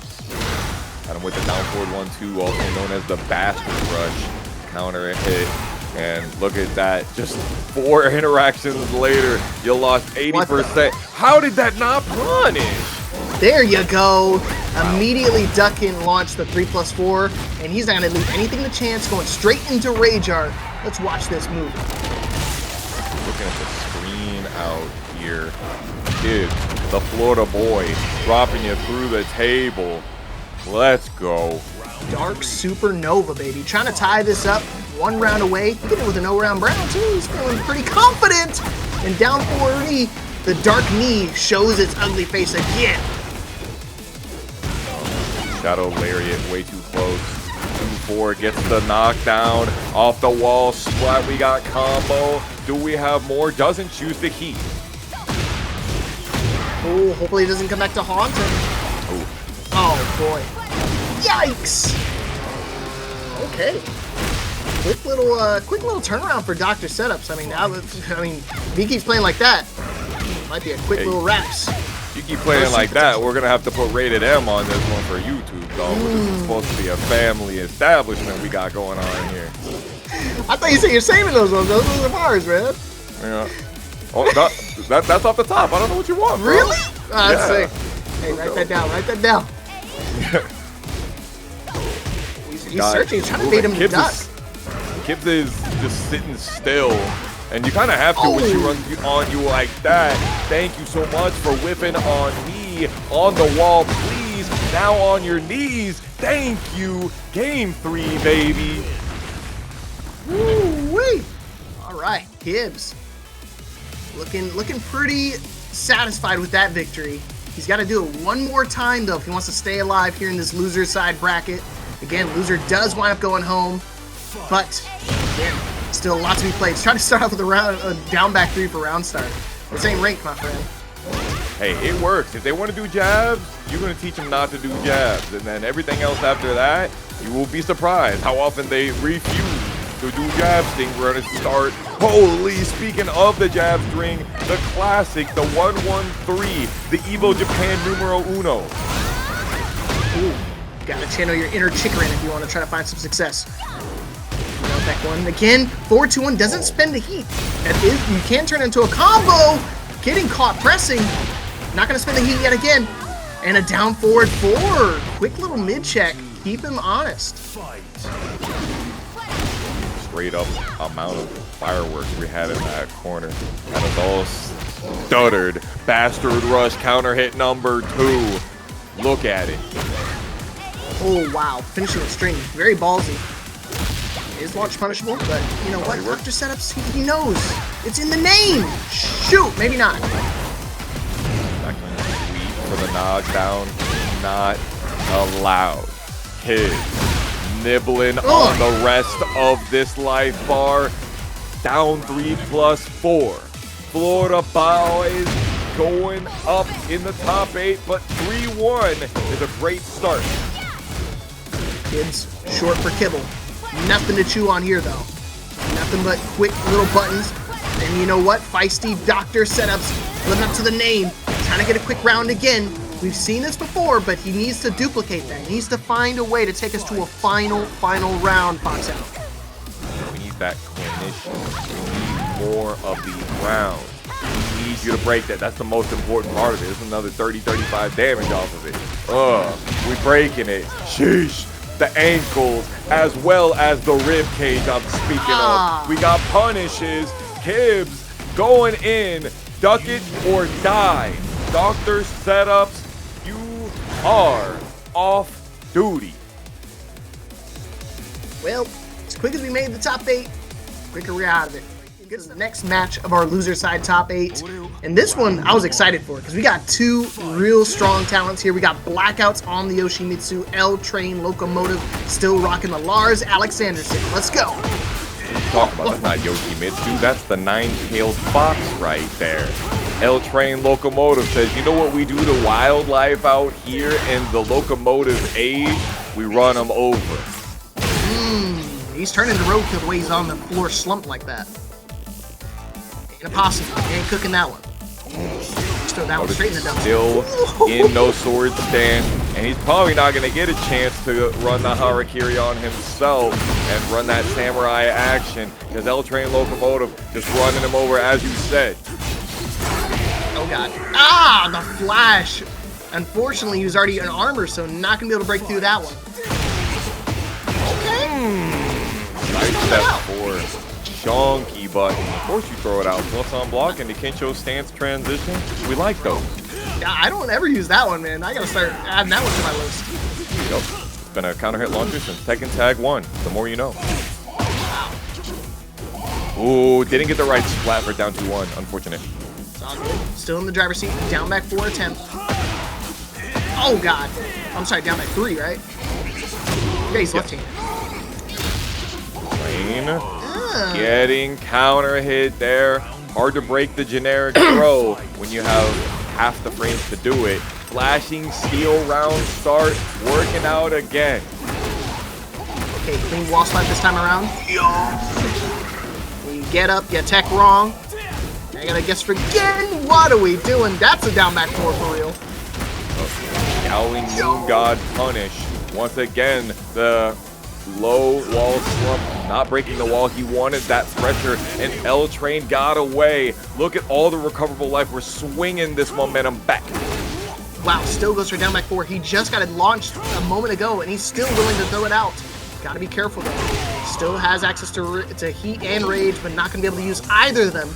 him with the down forward 1-2, also known as the bastard rush. Counter hit. And look at that, just 4 interactions later, you lost 80%. How did that not punish? There you go. Wow. Immediately duck in, launch the 3+4, and he's not going to leave anything to chance, going straight into RageHeart. Let's watch this move. Looking at the screen out here. Kid, the Florida boy, dropping you through the table. Let's go. Dark Supernova, baby. Trying to tie this up. 1 round away. He did it with a no-round brown, too. He's feeling pretty confident. And down 40, the Dark Knee shows its ugly face again. Shadow Lariat way too close. 2-4 gets the knockdown. Off the wall, splat. We got combo. Do we have more? Doesn't choose the heat. Oh, hopefully it doesn't come back to haunt him. Oh, boy. Yikes! Okay. Quick little turnaround for DrSetups. I mean, now that, if he keeps playing like that, might be a quick little wraps. You keep playing like that, we're gonna have to put Rated M on this one for YouTube, though. This is supposed to be a family establishment we got going on here. I thought you said you're saving those ones. Those are ours, man. Yeah. Oh, that's off the top. I don't know what you want, bro. Really? That's Yeah. sick. Hey, write that down. Write that down. He's searching. He's trying to bait him to dust. Kibz is just sitting still, and you kind of have to when she runs on you like that. Thank you so much for whipping on me. On the wall, please. Now on your knees. Thank you. Game 3, baby. Woo-wee. All right, Kibz. Looking pretty satisfied with that victory. He's got to do it one more time, though, if he wants to stay alive here in this loser side bracket. Again, loser does wind up going home, but again, still a lot to be played. He's trying to start off with a down back 3 for round start. This ain't ranked, my friend. Hey, it works. If they want to do jabs, you're going to teach them not to do jabs. And then everything else after that, you will be surprised how often they refuse to do jab sting. We're going to start. Holy, speaking of the jab string, the classic, the 1-1-3, the Evo Japan numero uno. Ooh, gotta channel your inner Chikarin if you want to try to find some success. Back one again. 4-2-1 doesn't spend the heat. That is, you can turn into a combo. Getting caught pressing. Not gonna spend the heat yet again. And a down forward 4. Quick little mid check. Keep him honest. Straight up amount of fireworks we had in that corner. That was all stuttered. Bastard rush counter hit number 2. Look at it. Oh wow, finishing the string. Very ballsy. It is launch punishable, but you know what? DrSetups, he knows. It's in the name. Shoot, maybe not. Sweet for the knockdown. Not allowed. Kid nibbling on the rest of this life bar. Down 3+4. Florida boys going up in the top 8, but 3-1 is a great start. Kids, short for kibble. Nothing to chew on here, though. Nothing but quick little buttons. And you know what? Feisty DrSetups, living up to the name. Trying to get a quick round again. We've seen this before, but he needs to duplicate that. He needs to find a way to take us to a final round, Fox out. We need that clinician. We need more of these rounds. We need you to break that. That's the most important part of it. There's another 30-35 damage off of it. We're breaking it. Sheesh. The ankles, as well as the rib cage I'm speaking of. We got punishes. Kibz going in. Duck it or die. DrSetups, you are off duty. Well, as quick as we made the top 8, quicker we're out of it. Gets the next match of our loser side top 8. And this one I was excited for because we got 2 real strong talents here. We got Blackouts on the Yoshimitsu, LTrainLocomotive still rocking the Lars, Alex Anderson. Let's go. Talk about that's not Yoshimitsu, that's the 9-tailed fox right there. LTrainLocomotive says, you know what we do to wildlife out here in the locomotive age? We run them over. He's turning the roadkill the way he's on the floor slumped like that. Ain't a possum. He ain't cooking that one. Just throw that one straight in the dump. Still in no sword stance, and he's probably not going to get a chance to run the Harakiri on himself and run that samurai action because LTrainLocomotive just running him over as you said. Oh god. The flash. Unfortunately, he was already in armor, so not going to be able to break through that one. Okay. Nice step for Chonky button. Of course you throw it out. Plus on block and the Kensho stance transition. We like those. Yeah, I don't ever use that one, man. I gotta start adding that one to my list. Yep. It's been a counter hit launcher since Tekken Tag 1. The more you know. Ooh, didn't get the right splat for down 2-1. Unfortunate. It's all good. Still in the driver's seat. Down back 4 attempt. Oh, God. I'm sorry, down back 3, right? Yeah, he's left-handed. Reina getting counter hit there. Hard to break the generic throw when you have half the frames to do it. Flashing steel round start, working out again. Okay, clean wall slap this time around. When you get up, you tech wrong. I gotta guess again. What are we doing? That's a down back 4 for real. Yowling Moon God punish. Once again, the low wall slump, not breaking the wall. He wanted that pressure, and LTrain got away. Look at all the recoverable life. We're swinging this momentum back. Wow, still goes for down back 4. He just got it launched a moment ago, and he's still willing to throw it out. Gotta be careful though. Still has access to heat and rage, but not gonna be able to use either of them.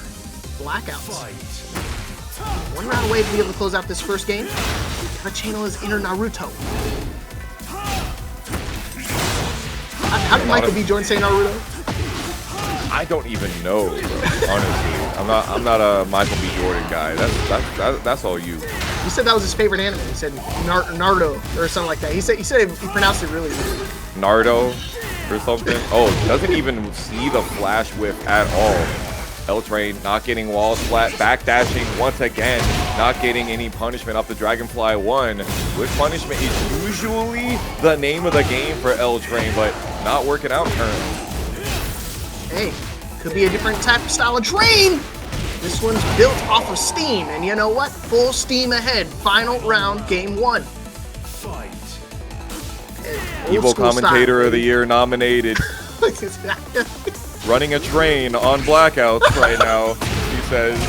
Blackouts. 1 round away to be able to close out this first game. Gotta channel his inner Naruto. How did Michael B. Jordan say Naruto? I don't even know, bro. Honestly, I'm not a Michael B. Jordan guy. That's all you. He said that was his favorite anime. He said Naruto or something like that. He said he pronounced it really weird. Naruto or something. Oh, doesn't even see the flash whip at all. LTrain not getting wall splat, backdashing once again, not getting any punishment up the Dragonfly 1. With punishment is usually the name of the game for LTrain, but not working out currently. Hey, could be a different type of style of train. This one's built off of steam, and you know what? Full steam ahead. Final round, game 1. Evil Commentator of the Year nominated. Running a train on blackouts right now. He says,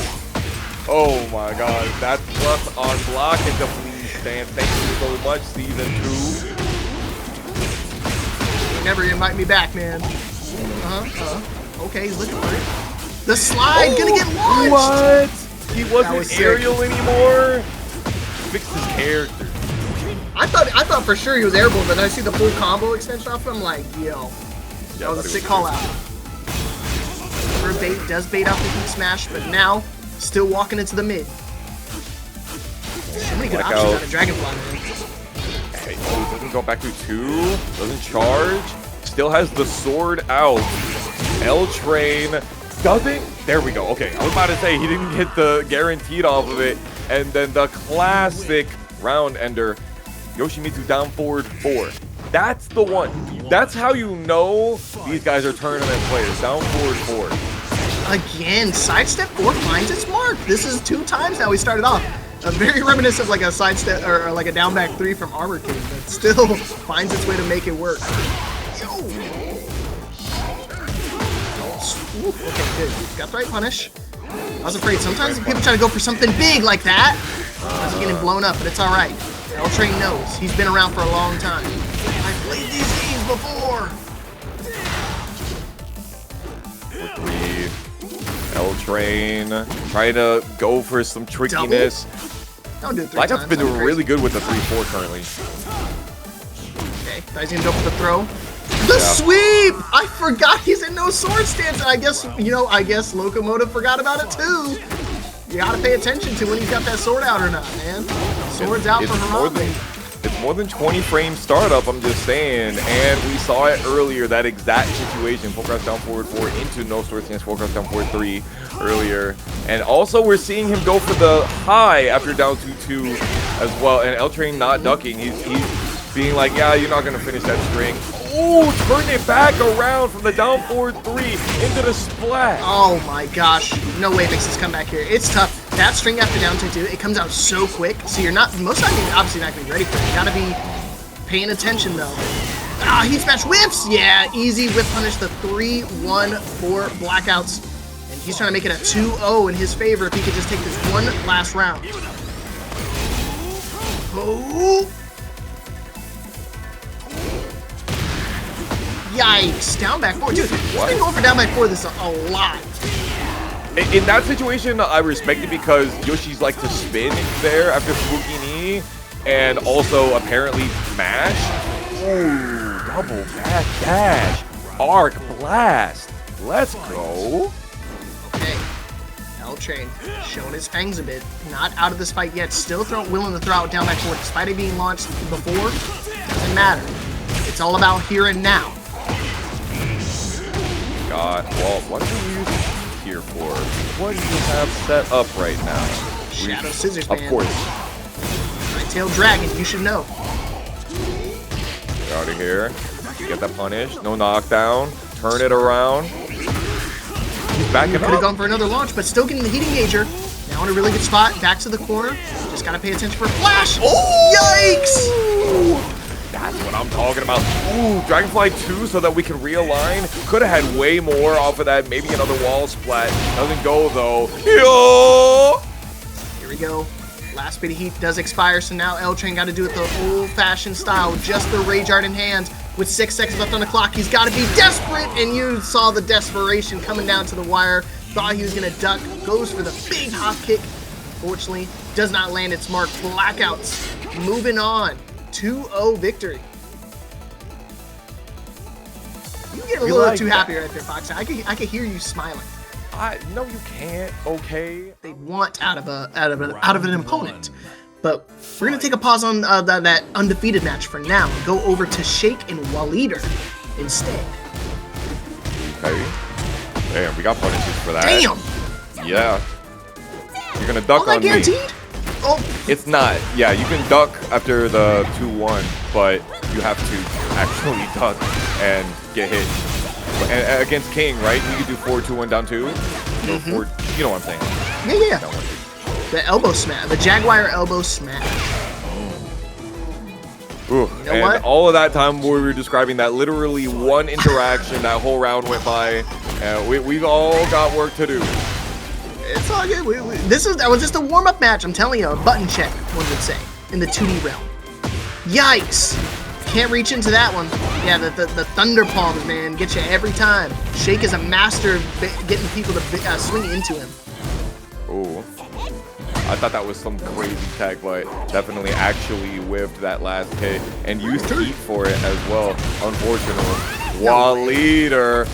oh my god, that plus on block and the please stand. Thank you so much, season 2. You never invite me back, man. Okay, he's looking for it. The slide gonna get launched. What? He wasn't aerial anymore. Fixed his character. I thought for sure he was airborne, but then I see the full combo extension off him. I'm like, yo, that was a sick call out. Bait does bait out the heat smash, but now still walking into the mid. So many good options out of Dragonfly, man. Okay, oh, doesn't go back to 2. Doesn't charge. Still has the sword out. LTrain doesn't. There we go. Okay, I was about to say he didn't get the guaranteed off of it, and then the classic round ender. Yoshimitsu down forward 4. That's the one. That's how you know these guys are tournament players. Down forward 4. Again, sidestep 4 finds its mark. This is 2 times now we started off. Very reminiscent of like a sidestep or like a down back 3 from Armor King, but still finds its way to make it work. Ooh, okay, good. Got the right punish. I was afraid sometimes people try to go for something big like that. It's getting blown up, but it's all right. LTrain knows. He's been around for a long time. I've played these games before. 4-3. LTrain trying to go for some trickiness. Don't do it 3 Blackout's times. been doing really good with the 3-4 currently. Okay, he's gonna go for the throw. The sweep! I forgot he's in no sword stance. I guess, you know, Locomotive forgot about it too. You gotta pay attention to when he's got that sword out or not, man. Sword's out for Harambe. It's more than 20 frame startup, I'm just saying. And we saw it earlier, that exact situation. Full cross down forward 4 into no sword stance, full cross down forward 3 earlier. And also we're seeing him go for the high after down 2-2 as well. And LTrain not ducking. He's being like, yeah, you're not gonna finish that string. Ooh, turn it back around from the down forward 3 into the splat. Oh my gosh. No way makes this comeback here. It's tough. That string after down 2-2, it comes out so quick. So you're not, most of the time, you're obviously not going to be ready for it. You got to be paying attention though. Ah, heat smash whiffs. Yeah, easy whip punish the 3-1 for blackouts. And he's trying to make it a 2-0 in his favor if he could just take this one last round. Oh. Yikes, down back 4. Dude, he's been going for down back 4 this a lot. In that situation, I respect it because Yoshi's like to spin there after Spooky Knee and also apparently mash. Ooh, double back dash. Arc blast. Let's go. Okay. LTrain showing his fangs a bit. Not out of this fight yet. Still willing to throw out down back forward. Despite it being launched before, doesn't matter. It's all about here and now. God, well, what are we using here for? What do you have set up right now? Shadow Scissors, Of man. course. Right-tailed dragon, you should know. Get out of here. Get that punish. No knockdown. Turn it around. He's backing Could have up. gone for another launch, but still getting the heat engager. Now in a really good spot. Back to the corner. Just gotta pay attention for a flash. Oh! Yikes! That's what I'm talking about. Ooh, Dragonfly 2 so that we can realign. Could have had way more off of that. Maybe another wall splat. Doesn't go though. Yo! Here we go. Last bit of heat does expire, so now LTrain got to do it the old-fashioned style. Just the Rage Art in hand. With 6 seconds left on the clock, he's got to be desperate, and you saw the desperation coming down to the wire. Thought he was going to duck. Goes for the big hop kick. Fortunately, does not land its mark. Blackouts. Moving on. 2-0 victory. You get a You little like too that? happy right there, Fox. I could hear you smiling. No, you can't. Okay. They want out of an opponent. But we're gonna take a pause on that undefeated match for now and go over to Shake and Waleeder instead. Okay. Damn, we got punishes for that. Damn! Yeah. You're gonna duck All that on me. guaranteed? Oh, It's not. Yeah, you can duck after the 2-1, but you have to actually duck and get hit. And against King, right? You can do 4-2-1 down 2. Or 4, you know what I'm saying. yeah. Down 1, 2. The elbow smash, the Jaguar elbow smash. Ooh, You know and what? all of that time we were describing that literally one interaction, that whole round went by, and we've all got work to do. It's all good. That was just a warm-up match. I'm telling you, a button check, one would say, in the 2D realm. Yikes! Can't reach into that one. Yeah, the Thunder Palms, man, get you every time. Shake is a master of getting people to swing into him. Ooh. I thought that was some crazy tech, but definitely actually whiffed that last hit and used heat for it as well, unfortunately. Waleeder.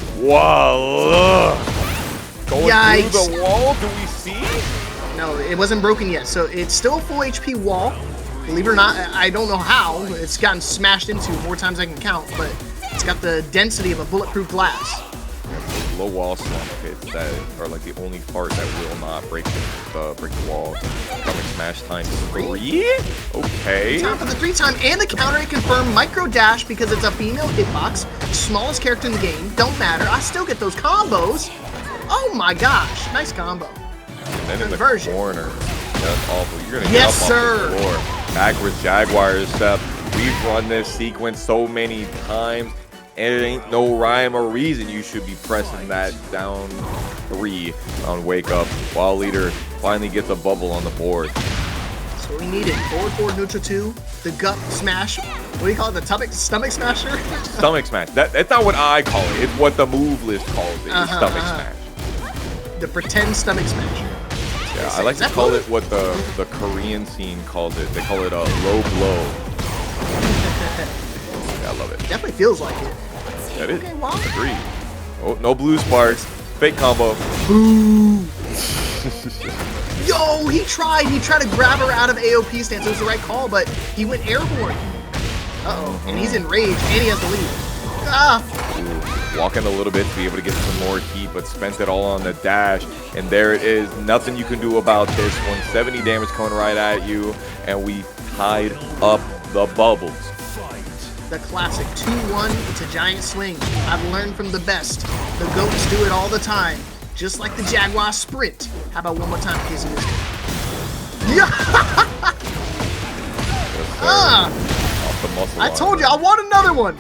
Going Yikes. through the wall, do we see? No, it wasn't broken yet, so it's still a full HP wall. Believe it or not, I don't know how. It's gotten smashed into more times than I can count, but it's got the density of a bulletproof glass. Low wall slump hits that are like the only part that will not break the wall. Stomach smash times 3? Okay. Time for the 3-time and the counter it confirmed micro dash because it's a female hitbox. Smallest character in the game, don't matter. I still get those combos. Oh my gosh, nice combo. And then in the Conversion. corner. That's awful. You're gonna Yes, get up sir. off the floor. Backwards Jaguar step. We've run this sequence so many times, and it ain't no rhyme or reason you should be pressing that down 3 on wake up. Waleeder finally gets a bubble on the board. So we needed forward neutral 2, the gut smash. What do you call it? The stomach smasher? Stomach smash. That's not what I call it. It's what the move list calls it. It's stomach smash. The pretend stomach smasher. Yeah, I like to call it what the Korean scene calls it. They call it a low blow. Yeah, I love it. Definitely feels like it. That is. Okay, well. Agreed. Oh, no blue sparks. Fake combo. Boo! Yo, he tried to grab her out of AOP stance. It was the right call, but he went airborne. Uh-oh, and he's enraged, and he has the lead. Ah! Ooh, walking a little bit to be able to get some more heat, but spent it all on the dash. And there it is. Nothing you can do about this one. 70 damage coming right at you, and we tied up the bubbles. The classic 2-1, it's a giant swing. I've learned from the best. The GOATs do it all the time. Just like the Jaguar sprint. How about one more time, Kibz? Yeah! Off the muscle I line. told you, I want another one!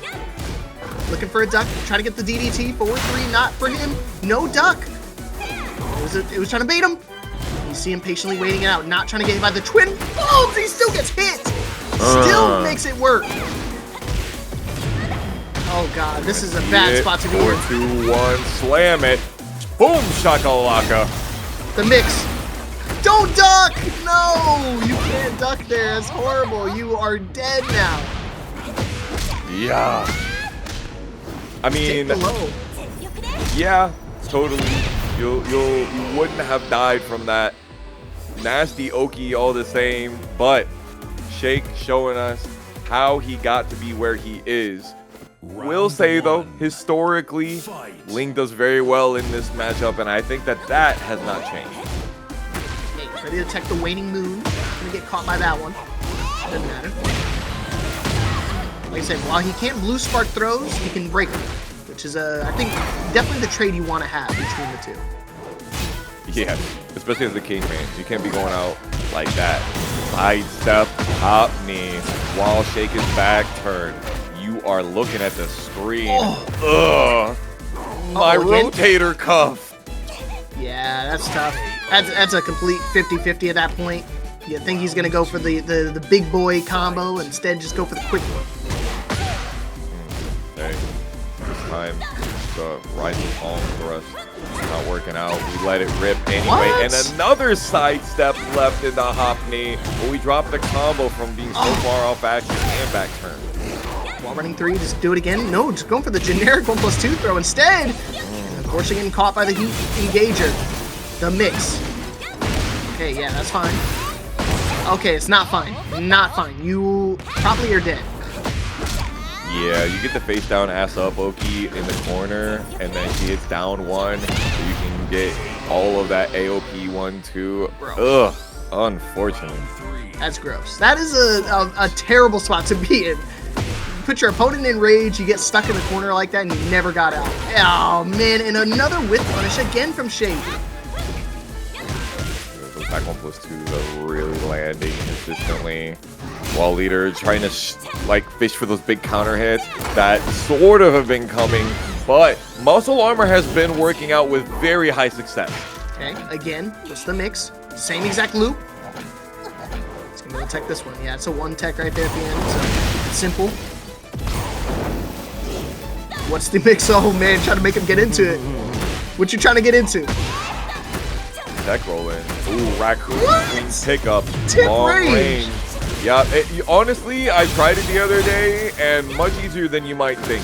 Looking for a duck, try to get the DDT, forward 3, not for him. No duck. It was trying to bait him. You see him patiently waiting it out, not trying to get hit by the twin bombs. He still gets hit. Still makes it work. Oh god, this is a bad spot to be in. 4-2-1, slam it. Boom, shakalaka. the mix. Don't duck! No! You can't duck there. That's horrible. You are dead now. Yeah. I mean, Take the low. yeah, totally. You wouldn't have died from that. Nasty Oki all the same, but Shake showing us how he got to be where he is. Will say though, historically, Ling does very well in this matchup, and I think that has not changed. Okay, ready to detect the waning moon. Gonna get caught by that one. Doesn't matter. Like I said, while he can't blue spark throws, he can break them, which is I think definitely the trade you want to have between the two. Yeah, especially as the king, man. You can't be going out like that. Sidestep, hop knee, while Shake is back turn. You are looking at the screen. Ugh. My rotator cuff. Yeah, that's tough. That's a complete 50-50 at that point. You think he's gonna go for the big boy combo and instead just go for the quick one. Hey, this time the rising palm thrust not working out. We let it rip anyway, What? and another sidestep left in the hop knee. But we dropped the combo from being so far off action and back turn. While running 3, just do it again. No, just going for the generic 1+2 throw instead. Unfortunately, getting caught by the heat engager. The mix. Okay, yeah, that's fine. Okay, it's not fine. Not fine. You probably are dead. Yeah, you get the face down, ass up Oki in the corner, and then she hits down 1, so you can get all of that AOP 1-2. Ugh, unfortunately. That's gross. That is a terrible spot to be in. You put your opponent in rage, you get stuck in the corner like that, and you never got out. Oh, man, and another whip punish again from Shake. Those back 1+2s are really landing consistently. While Leader trying to fish for those big counter hits that sort of have been coming, but Muscle Armor has been working out with very high success. Okay, again, just the mix. Same exact loop. It's gonna tech this one. Yeah, it's a 1 tech right there at the end, so it's simple. What's the mix? Oh man, trying to make him get into it. What you trying to get into? Tech rolling. Ooh, Raccoon pickup. Tip Long range. Yeah, honestly, I tried it the other day, and much easier than you might think,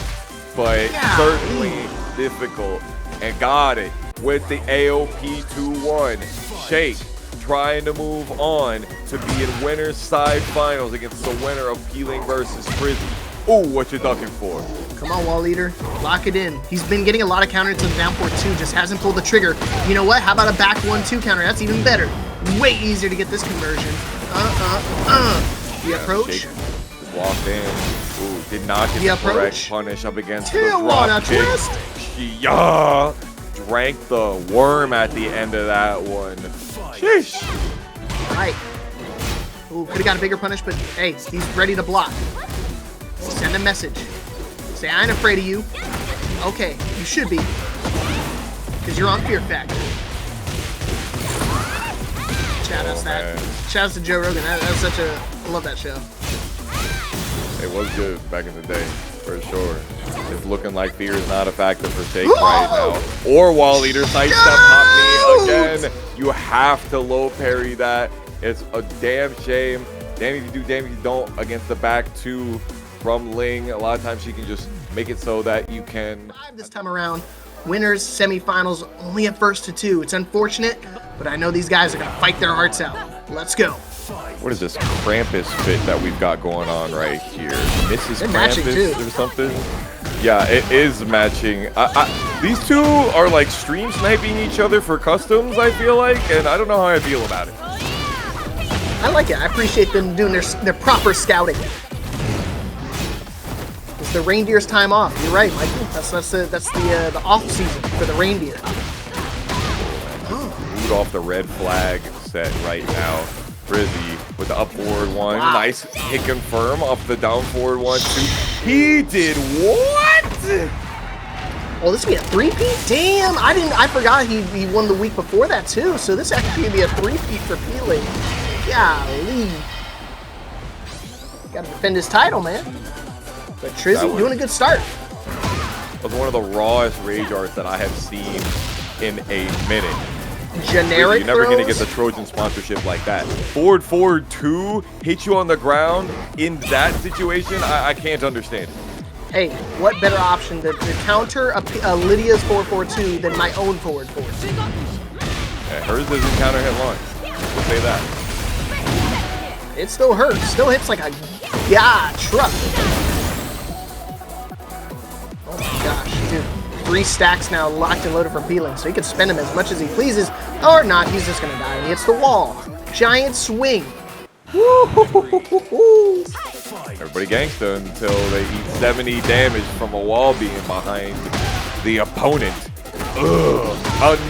but certainly difficult, and got it with the AOP 2-1. Shake trying to move on to be in winner's side finals against the winner of Peeling versus Trizzy. Ooh, what you ducking for? Come on, Wall Leader. Lock it in. He's been getting a lot of counter to the down 4-2, just hasn't pulled the trigger. You know what? How about a back 1-2 counter? That's even better. Way easier to get this conversion. The approach. Shake walked in. Ooh, did not get the correct punish up against the drop kick. Yeah, drank the worm at the end of that one. Sheesh. Right. Ooh, could have got a bigger punish, but hey, he's ready to block. Send a message. Say, I ain't afraid of you. Okay, you should be. Because you're on Fear Factor. Shout out to that. Shout out to Joe Rogan. That's such a... I love that show. It was good back in the day, for sure. It's looking like fear is not a factor for Shake right now. Or Wall Leader sidestep hop me again. You have to low parry that. It's a damn shame. Damn if you do, damn if you don't against the back 2 from Ling. A lot of times she can just make it so that you can... This time around, winners, semifinals, only at first to 2. It's unfortunate, but I know these guys are going to fight their hearts out. Let's go. What is this Krampus fit that we've got going on right here? Mrs. Krampus or something? Yeah, it is matching. These two are like stream sniping each other for customs, I feel like, and I don't know how I feel about it. I like it. I appreciate them doing their proper scouting. It's the reindeer's time off. You're right, Michael. That's the off season for the reindeer. Off the red flag set right now. Trizzy with the up forward 1. Wow. Nice hit confirm off the down forward 1-2. He did what? Oh, this would be a 3-peat? Damn, I forgot he won the week before that too. So this actually could be a 3-peat for Peeling. Golly. Gotta defend his title, man. But Trizzy doing a good start. Was one of the rawest rage arts that I have seen in a minute. generic You're never throws. gonna get the Trojan sponsorship like that. Forward, forward, 2, hit you on the ground in that situation. I can't understand. Hey, what better option to counter a Lydia's 4-4-2 than my own forward 4? Yeah, hers doesn't counter hit launch. We'll say that. It still hurts. Still hits like a truck. Oh my gosh, dude. 3 stacks now locked and loaded for peeling, so he can spend them as much as he pleases, or not. He's just gonna die, and he hits the wall. Giant swing. Woo-hoo-hoo-hoo-hoo. Everybody gangsta until they eat 70 damage from a wall being behind the opponent. Ugh.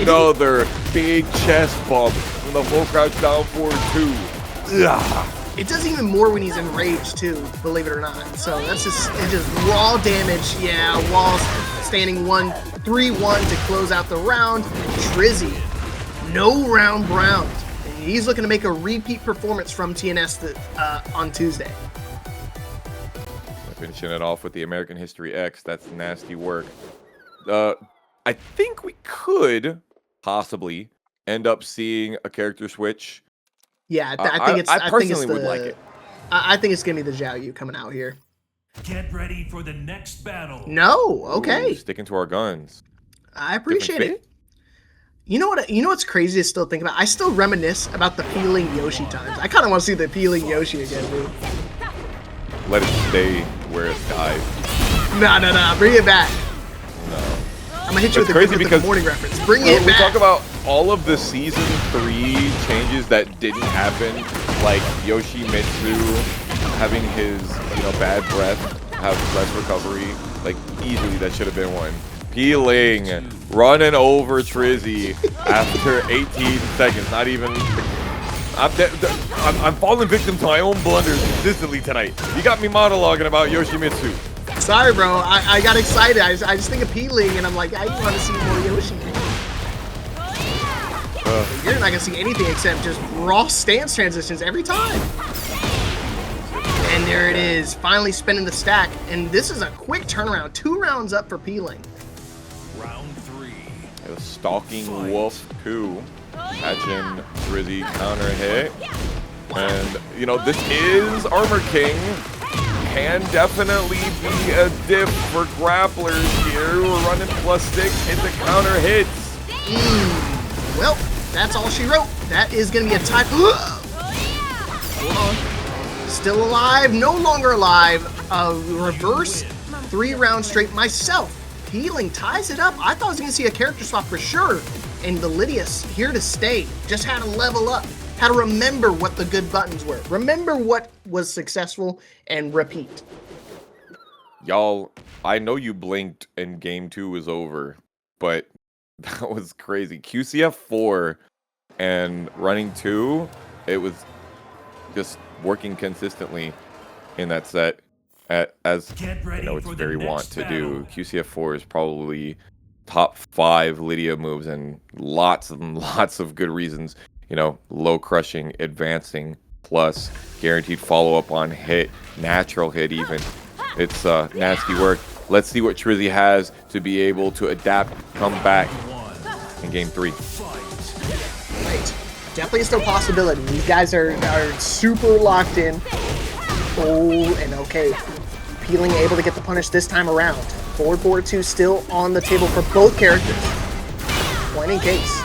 Another big chest bump from the full crouch down forward 2. Ugh. It does even more when he's enraged too, believe it or not. So that's just raw damage. Yeah, walls standing 3-1 to close out the round. Trizzy, no round brown. He's looking to make a repeat performance from TNS on Tuesday. Finishing it off with the American History X. That's nasty work. I think we could possibly end up seeing a character switch. Yeah, I personally would like it. I think it's gonna be the Xiaoyu coming out here. Get ready for the next battle. No, okay. Ooh, sticking to our guns. I appreciate it. You know what's crazy to still think about? I still reminisce about the peeling Yoshi times. I kind of want to see the peeling Yoshi again, dude. Let it stay where it died. No, bring it back. No. I'm gonna hit you That's with the morning reference. Bring it back. We talk about all of the season 3 changes that didn't happen, like Yoshimitsu having his bad breath, have less recovery. Like easily that should have been one. Peeling, running over Trizzy after 18 seconds. Not even. I'm falling victim to my own blunders consistently tonight. You got me monologuing about Yoshimitsu. Sorry, bro. I got excited. I just think of peeling, and I'm like, I want to see more Yoshi. You're not gonna see anything except just raw stance transitions every time. And there it is, finally spinning the stack. And this is a quick turnaround. 2 rounds up for peeling. Round 3. The Stalking Wolf 2. Catching Trizzy counter hit. And, this is Armor King. Can definitely be a diff for grapplers here who are running +6 into counter hits. Well, that's all she wrote. That is going to be a tie. Hold on. Still alive, no longer alive. A reverse 3 round straight myself. Peeling ties it up. I thought I was going to see a character swap for sure. And the Lydia's here to stay. Just had to level up. Had to remember what the good buttons were. Remember what was successful and repeat. Y'all, I know you blinked and game 2 was over, but that was crazy. QCF 4 and running 2, it was just working consistently in that set as it's very wont to do. QCF 4 is probably top 5 Lidia moves and lots of good reasons. Low crushing, advancing, plus guaranteed follow-up on hit, natural hit even. It's nasty work. Let's see what Trizzy has to be able to adapt, come back in game 3. Right. Definitely still a possibility. These guys are super locked in. Oh, and okay. Peeling able to get the punish this time around. Forward 2 still on the table for both characters. One in case.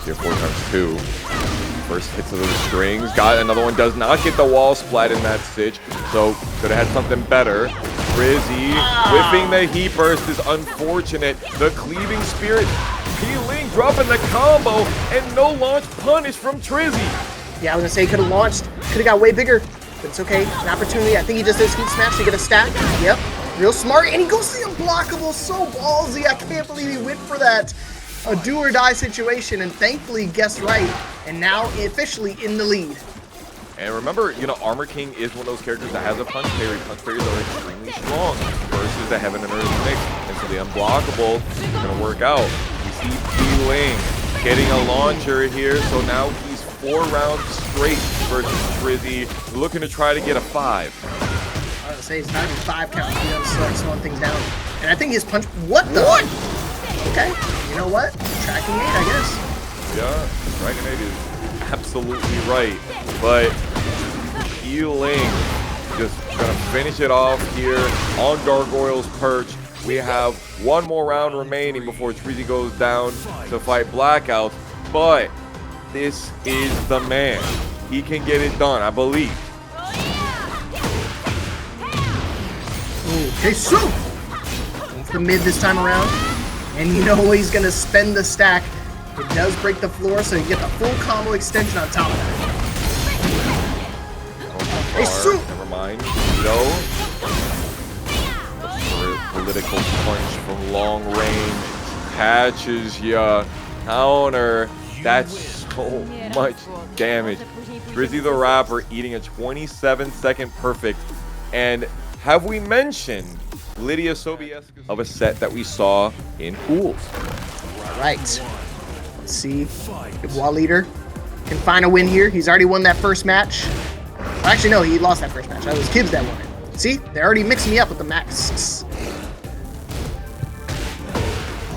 Here 4x2. First hits of the strings. Got another one. Does not get the wall splat in that stitch. So could have had something better. Trizzy whipping the heat burst is unfortunate. The cleaving spirit. Peeling, dropping the combo, and no launch punish from Trizzy. Yeah, I was gonna say he could have launched. Could have got way bigger. But it's okay. An opportunity. I think he just did sweet smash to get a stack. Yep. Real smart. And he goes to the unblockable. So ballsy. I can't believe he went for that. A do or die situation, and thankfully guessed right, and now officially in the lead. And remember, Armor King is one of those characters that has a punch parry. Punch parries are extremely strong versus the Heaven and Earth mix, and so the unblockable is going to work out. We see Peeling getting a launcher here, so now he's 4 rounds straight versus Trizzy, looking to try to get a 5. I was going to say, it's not even 5 count, slowing things down. And I think his punch, what? Okay, you know what? Tracking 8, I guess. Yeah, Dragon 8 is absolutely right. But healing, just gonna finish it off here on Gargoyle's perch. We have one more round remaining before Trizzy goes down to fight Blackout. But this is the man. He can get it done, I believe. Okay, so the mid this time around, and you know he's gonna spend the stack. It does break the floor, so you get the full combo extension on top of that. Hey, so never mind. No. Political punch from long range catches ya. Counter. That's so much damage. TrizzyTheRapper eating a 27-second perfect. And have we mentioned Lidia Sobieski of a set that we saw in pools? Right. Let's see if Wall Leader can find a win here. He's already won that first match. Well, actually, no, he lost that first match. That was Kibz that won it. See? They're already mixing me up with the masks.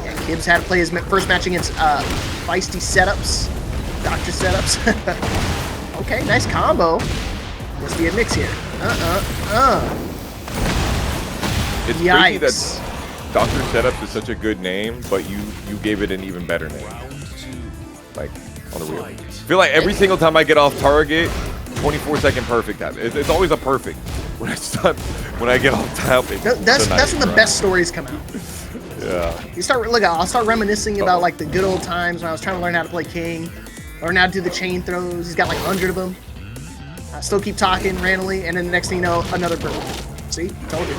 Yeah, Kibz had to play his first match against Feisty Setups. DrSetups. Okay, nice combo. Must be a mix here. It's crazy that DrSetups is such a good name, but you gave it an even better name. Like, on the wheel. I feel like every single time I get off target, 24-second perfect happens. It's always a perfect. When I get off topic. That's when the best stories come out. Yeah. I'll start reminiscing about like the good old times when I was trying to learn how to play King, learn how to do the chain throws. He's got like 100 of them. I still keep talking randomly, and then the next thing you know, another bird. See, told you.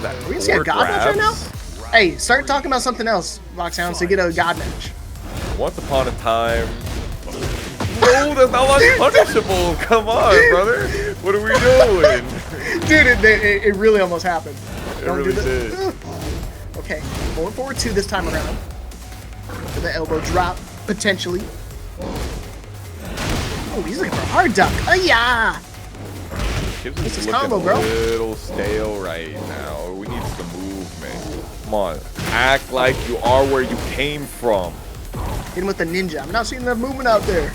Are we gonna see a god match right now? Hey, start talking about something else, Lockdown, so you get a god match. Once upon a time. No, that's not punishable. Come on, brother. What are we doing? Dude, it really almost happened. It really did. Okay, going forward 2 this time around. For the elbow drop, potentially. Oh, he's looking for a hard duck. Yeah. This is combo, bro. A little stale right now. We need some movement. Come on, act like you are where you came from. Hit him with the ninja. I'm not seeing the movement out there.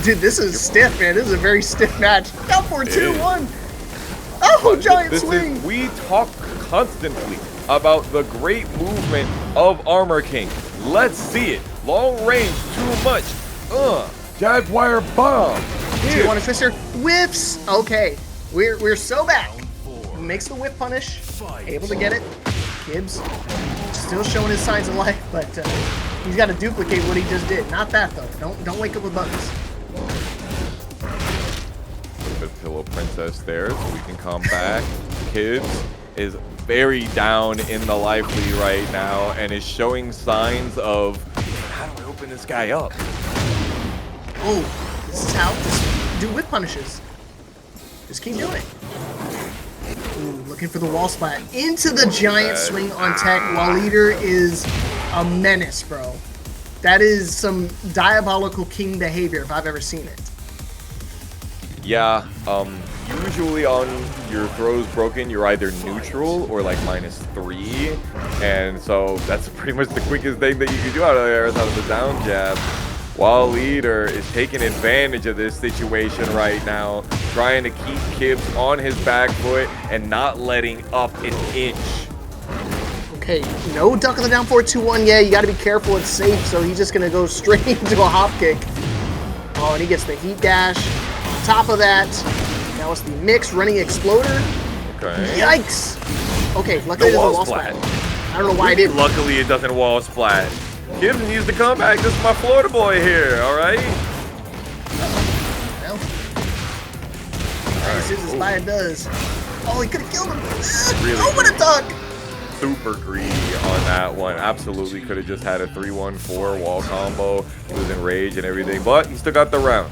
Dude, this is stiff, man. This is a very stiff match. Down 4-2-1. Oh, giant swing. We talk constantly about the great movement of Armor King. Let's see it. Long range, too much. Jaguar bomb. Do you want to twister? Whiffs. Okay, we're so back. Makes the whip punish. Able to get it. Kibz still showing his signs of life, but he's got to duplicate what he just did. Not that though. Don't wake up with buttons. Good pillow princess there, so we can come back. Kibz is very down in the life lead right now and is showing signs of how do I open this guy up? Oh, this is how. Just do whip punishes. Just keep doing it. Ooh, looking for the wall splat. Into the giant swing on tech. While Leader is a menace, bro. That is some diabolical king behavior if I've ever seen it. Yeah, usually on your throws broken, you're either neutral or like -3. And so that's pretty much the quickest thing that you can do out of there is out of the down jab. While Leader is taking advantage of this situation right now, trying to keep Kibz on his back foot and not letting up an inch. Okay, no duck on the down 4-2-1. Yeah, you got to be careful. It's safe, so he's just going to go straight into a hop kick. Oh, and he gets the heat dash. On top of that, now it's the mix running exploder. Okay. Yikes. Okay, luckily there's a wall splat. I don't know why I didn't. Luckily it doesn't wall splat. Kibz needs to come back. This is my Florida boy here, all right? Well, as soon as Lidia does. Oh, he could have killed him. Really oh, what a duck. Super greedy on that one. Absolutely could have just had a 3-1-4 wall combo. He was in rage and everything, but he still got the round.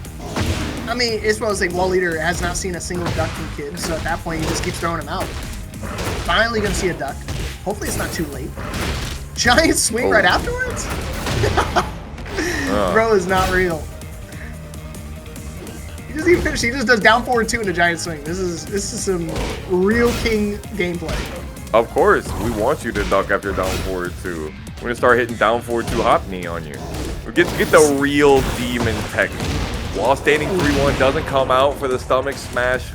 I mean, it's supposed to say Wall Leader has not seen a single duck from Kibz, so at that point he just keeps throwing him out. Finally gonna see a duck. Hopefully it's not too late. Giant swing right afterwards? Bro is not real. He doesn't even finish. He just does down 4-2 in a giant swing. This is some real king gameplay. Of course, we want you to duck after down forward 2. We're gonna start hitting down forward 2 hop knee on you. We get the real demon technique. While standing 3-1 doesn't come out for the stomach smash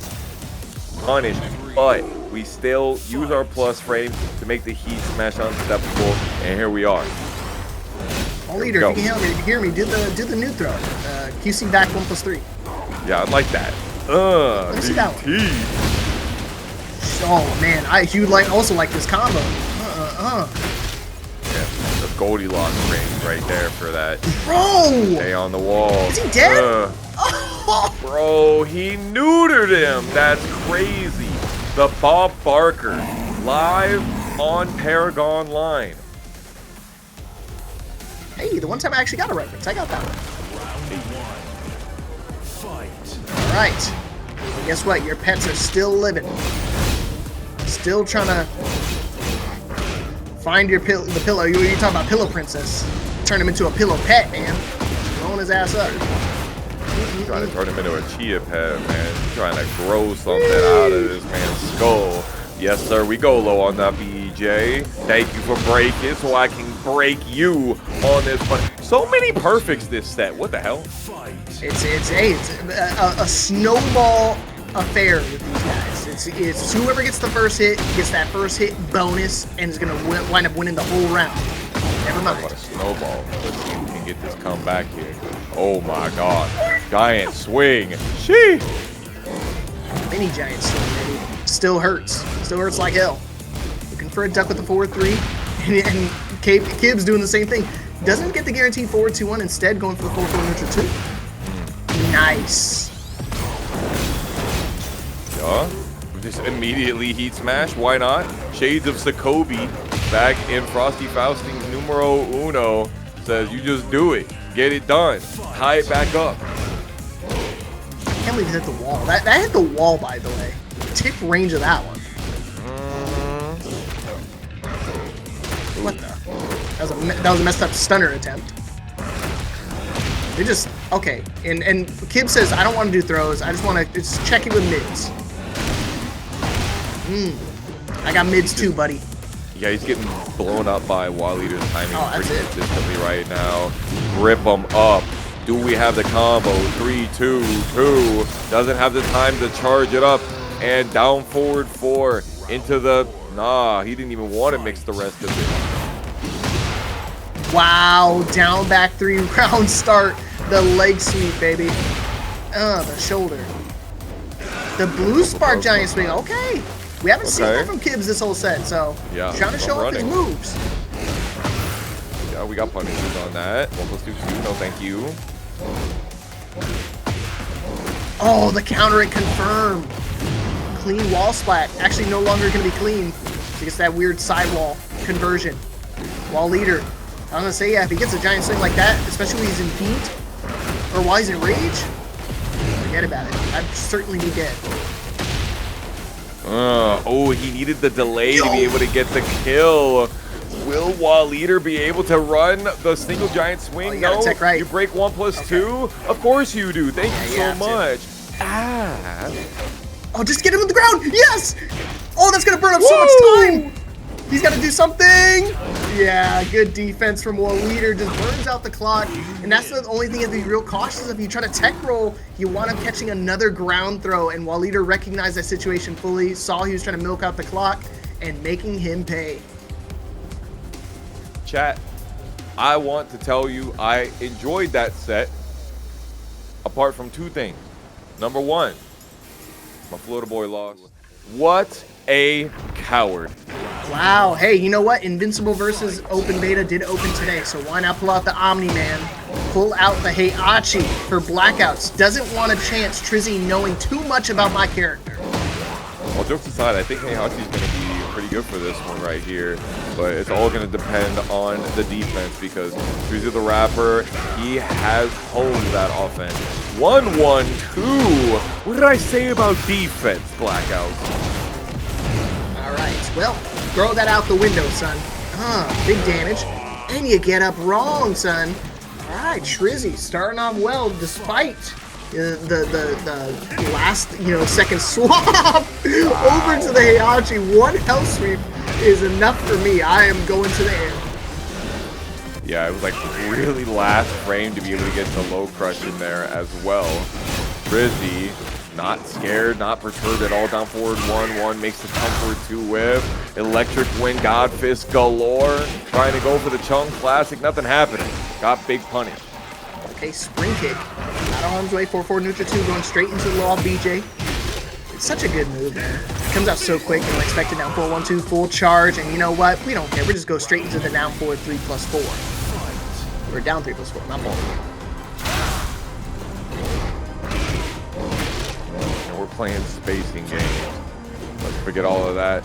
punish, but we still use our plus frame to make the heat smash unsteppable, and here we are. Oh, leader, if you can hear me, do the new throw. QC back 1+3. Yeah, I like that. Let me see that one. DT. Oh man, you also like this combo. Yeah, the Goldilocks range right there for that. Bro! Stay on the wall. Is he dead? Bro, he neutered him. That's crazy. The Bob Barker live on ParagOnline. Hey, the one time I actually got a reference. I got that one. All right. And guess what? Your pets are still living. Still trying to find the pillow. You talking about Pillow Princess? Turn him into a pillow pet, man. Blowing his ass up. Trying to turn him into a chia pet, man. Trying to grow something out of this man's skull. Yes, sir. We go low on that BJ. Thank you for breaking so I can break you on this one. So many perfects this set. What the hell? It's a snowball affair with these guys. It's whoever gets the first hit gets that first hit bonus and is gonna wind up winning the whole round. Never mind. What a snowball. Let's see if we can get this comeback here. Oh my god. Giant swing. Sheesh. Mini giant swing, baby. Still hurts. Still hurts like hell. Looking for a duck with the forward 3. And Kibz doing the same thing. Doesn't get the guaranteed forward 2-1, instead going for the 4-4 neutral 2. Nice. Yeah. Just immediately heat smash. Why not? Shades of Sokobi back in Frosty Fausting's numero uno says you just do it. Get it done. Tie it back up. I can't believe it hit the wall. That hit the wall, by the way. Tip range of that one. What the? That was a messed up stunner attempt. They just okay. And Kibz says I don't want to do throws. I just want to just check it with mids. I got mids too, buddy. Yeah, he's getting blown up by Waleeder's timing pretty it. consistently right now. Rip him up. Do we have the combo? 3-2-2. Doesn't have the time to charge it up. And down forward 4 into the... Nah, he didn't even want to mix the rest of it. Wow, down back 3 round start. The leg sweep, baby. The shoulder. The blue spark giant swing. Okay. We haven't seen that from Kibz this whole set, so yeah, trying to show off his moves. Yeah, we got punishes on that. 1+2-2, no thank you. Oh, the counter it confirmed. Clean wall splat. Actually, no longer going to be clean. He gets that weird sidewall conversion. Wall leader. I'm going to say, yeah, if he gets a giant swing like that, especially when he's in heat, or while he's in rage, forget about it. I'd certainly be dead. Oh, he needed the delay to be able to get the kill. Will Waleeder be able to run the single giant swing? You gotta tech right. You break 1+2? Of course you do. Thank you so much. Oh, just get him on the ground. Yes! Oh, that's going to burn up so much time. He's got to do something. Yeah, good defense from Waleeder. Just burns out the clock. And that's the only thing you have to be real cautious of. If you try to tech roll, you wind up catching another ground throw. And Waleeder recognized that situation fully, saw he was trying to milk out the clock, and making him pay. Chat, I want to tell you I enjoyed that set apart from 2 things. Number 1, my Florida boy lost. What a coward. Wow. Hey, you know what? Invincible versus Open Beta did open today, so why not pull out the Omni-Man? Pull out the Heihachi for Blackouts. Doesn't want a chance Trizzy knowing too much about my character. Well, jokes aside, I think Heihachi's going to be pretty good for this one right here, but it's all going to depend on the defense because TrizzyTheRapper, he has honed that offense. 1-1-2. What did I say about defense, Blackouts? All right, well, throw that out the window, son. Big damage. And you get up wrong, son. All right, Trizzy starting off well despite the last, second swap over to the Heihachi. 1 health sweep is enough for me. I am going to the air. Yeah, it was like really last frame to be able to get the low crush in there as well. Trizzy, not scared, not perturbed at all. Down forward 1-1, makes the come forward 2 whip. Electric wind, God Fist galore. Trying to go for the Chung Classic, nothing happening. Got big punish. Okay, spring kick. Out of harm's way, 4-4 neutral 2, going straight into the low off BJ. It's such a good move, man. It comes out so quick, and expected down forward 1-2, full charge, and you know what? We don't care. We just go straight into the down forward 3+4. We're down 3+4, not forward. And we're playing spacing games. Let's forget all of that.